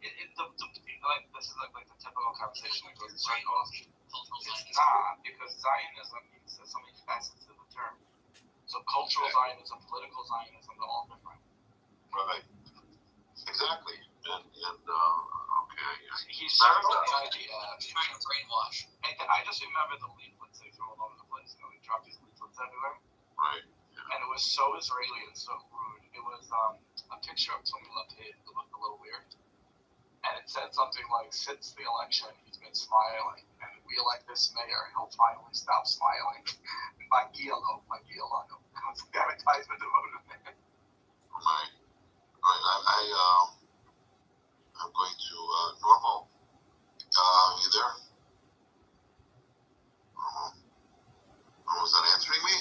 This is like the typical conversation that goes in circles. It's not, because Zionism means there's so many facets to the term. So cultural Zionism, political Zionism, they're all different.
Right. Exactly. And okay.
He served the idea
of trying to brainwash.
And I just remember the leaflets they threw all over the place. They dropped these leaflets everywhere.
Right. Yeah.
And it was so Israeli and so rude. It was a picture of Tony LaPid. It looked a little weird. And it said something like, since the election, he's been smiling. And if we elect this mayor, he'll finally stop smiling. Magielo. It was the advertisement devoted to him.
Right. I'm going to Normal. You there? Normal's not answering me.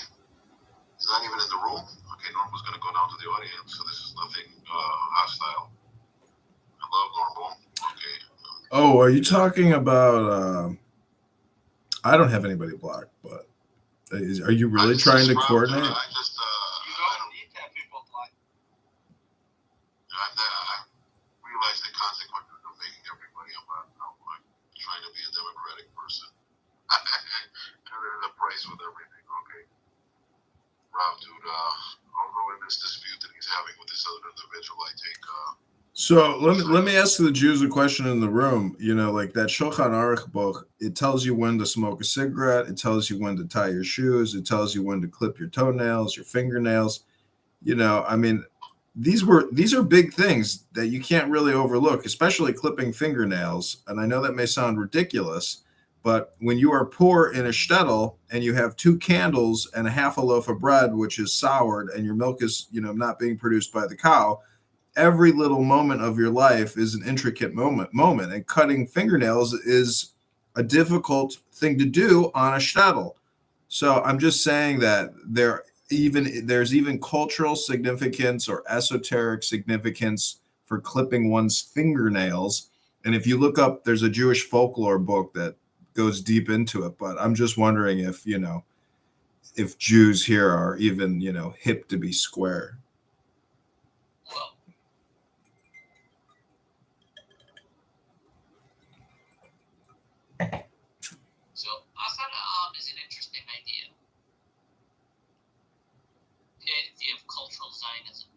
He's not even in the room. Okay, Normal's going to go down to the audience, so this is nothing hostile. Hello, Normal. Okay.
Oh, are you talking about? I don't have anybody blocked, but are you really trying to coordinate?
I realize the consequences of making everybody about I'm trying to be a democratic person. There's a price with everything, okay? Rob, dude, although in this dispute that he's having with this other individual, I take
So let me ask the Jews a question in the room. Like that Shulchan Aruch book, it tells you when to smoke a cigarette. It tells you when to tie your shoes. It tells you when to clip your toenails, your fingernails. I mean, these are big things that you can't really overlook, especially clipping fingernails. And I know that may sound ridiculous, but when you are poor in a shtetl and you have 2 candles and a half a loaf of bread, which is soured, and your milk is, not being produced by the cow, every little moment of your life is an intricate moment. And cutting fingernails is a difficult thing to do on a shtetl. So I'm just saying that there's even cultural significance or esoteric significance for clipping one's fingernails. And if you look up, there's a Jewish folklore book that goes deep into it. But I'm just wondering if Jews here are even, hip to be square.
So Asad is an interesting idea. The idea of cultural Zionism.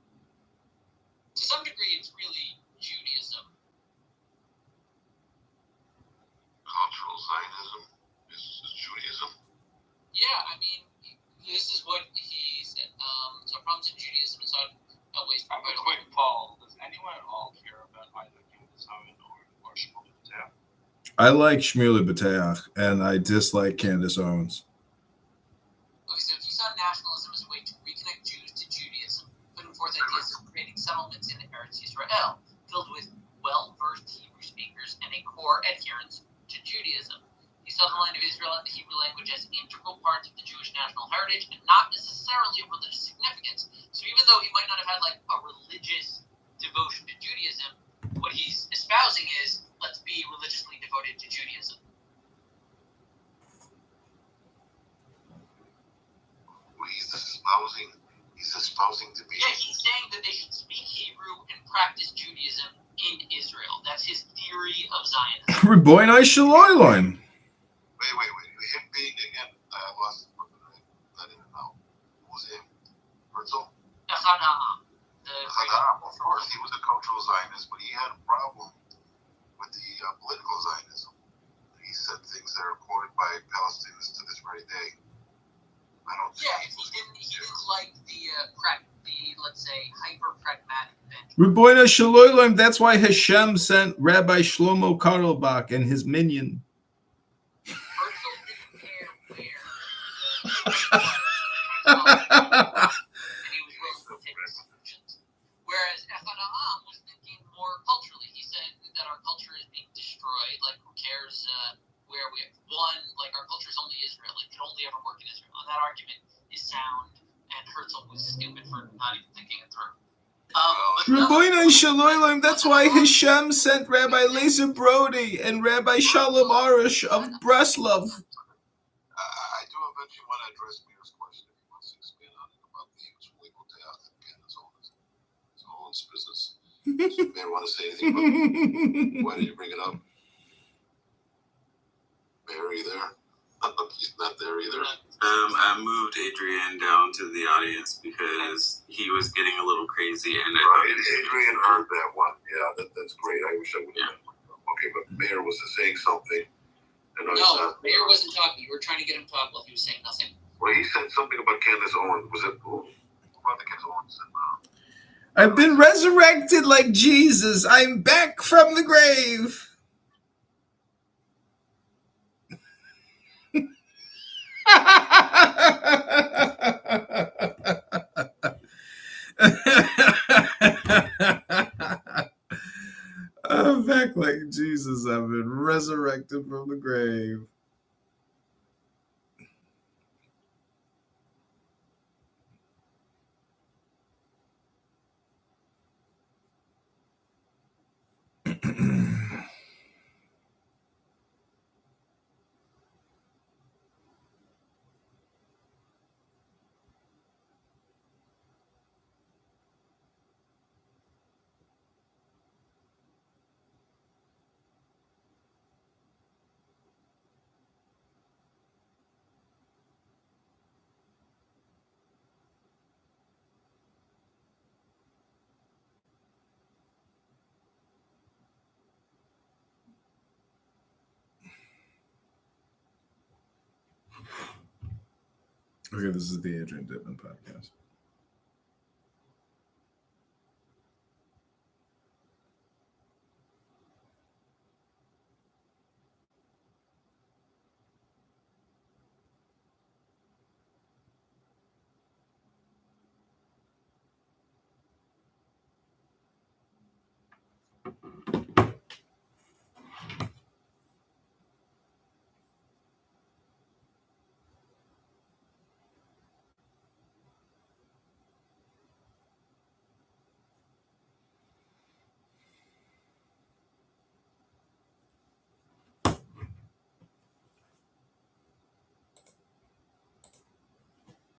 To some degree, it's really Judaism.
cultural Zionism is Judaism.
Yeah, I mean, this is what he said. So problems in Judaism is always
I have a quick poll. Does anyone at all care about either Judaism or Shmuel B'Teach?
I like Shmuel B'Teach, and I dislike Candace Owens.
Okay, so if you saw nationalism as a way to reconnect Jews to Judaism, putting forth ideas of creating settlements in Eretz Yisrael, filled with well-versed Hebrew speakers and a core adherence to Judaism. He saw the land of Israel and the Hebrew language as integral parts of the Jewish national heritage and not necessarily of religious significance. So even though he might not have had like a religious devotion to Judaism. What he's espousing is, let's be religiously devoted to Judaism.
He's espousing to be.
Yeah, he's saying that they should speak Hebrew and practice Judaism in Israel. That's his theory of Zionism.
Ribono shel olam.
Wait. Him being again, I lost. I didn't know. Who was him? Herzl?
Echad Ha'am.
Of course, he was a cultural Zionist, but he had a problem with the political Zionism. He said things that are quoted by Palestinians to this very day. I don't think.
Yeah, he didn't like the let's say hyper pragmatic bent.
Ribono shel olam. That's why Hashem sent Rabbi Shlomo Karlbach and his minion.
Herzl didn't care where and he was willing to take the solutions. Whereas Echad Ha'am was thinking more culturally. He said that our culture is being destroyed. Like, who cares where we are? One, like, our culture is only Israel. It can only ever work in Israel. And that argument is sound, and Herzl was stupid for not even thinking it through.
Ribono shel olam. That's why Hashem sent Rabbi Lazer Brody and Rabbi Shalom Arush of Breslov.
I do eventually want to address Meir's question if he wants to expand on it about the legal death and getting his own business. So Meir want to say anything about it? Why did you bring it up? Meir, are you there? He's not there either.
I moved Adrian down to the audience because he was getting a little crazy, and
Adrian heard that one. Yeah, that's great. I wish I would have. Okay, but Meir was saying something. And
No, Meir wasn't talking. You were trying to get him to talk while he was saying nothing.
Well, he said something about Candace Owens. Was it who? About the Candace Owens?
I've been resurrected like Jesus. I'm back from the grave. I'm back like Jesus. I've been resurrected from the grave. Okay, this is the Adrian Dittman podcast.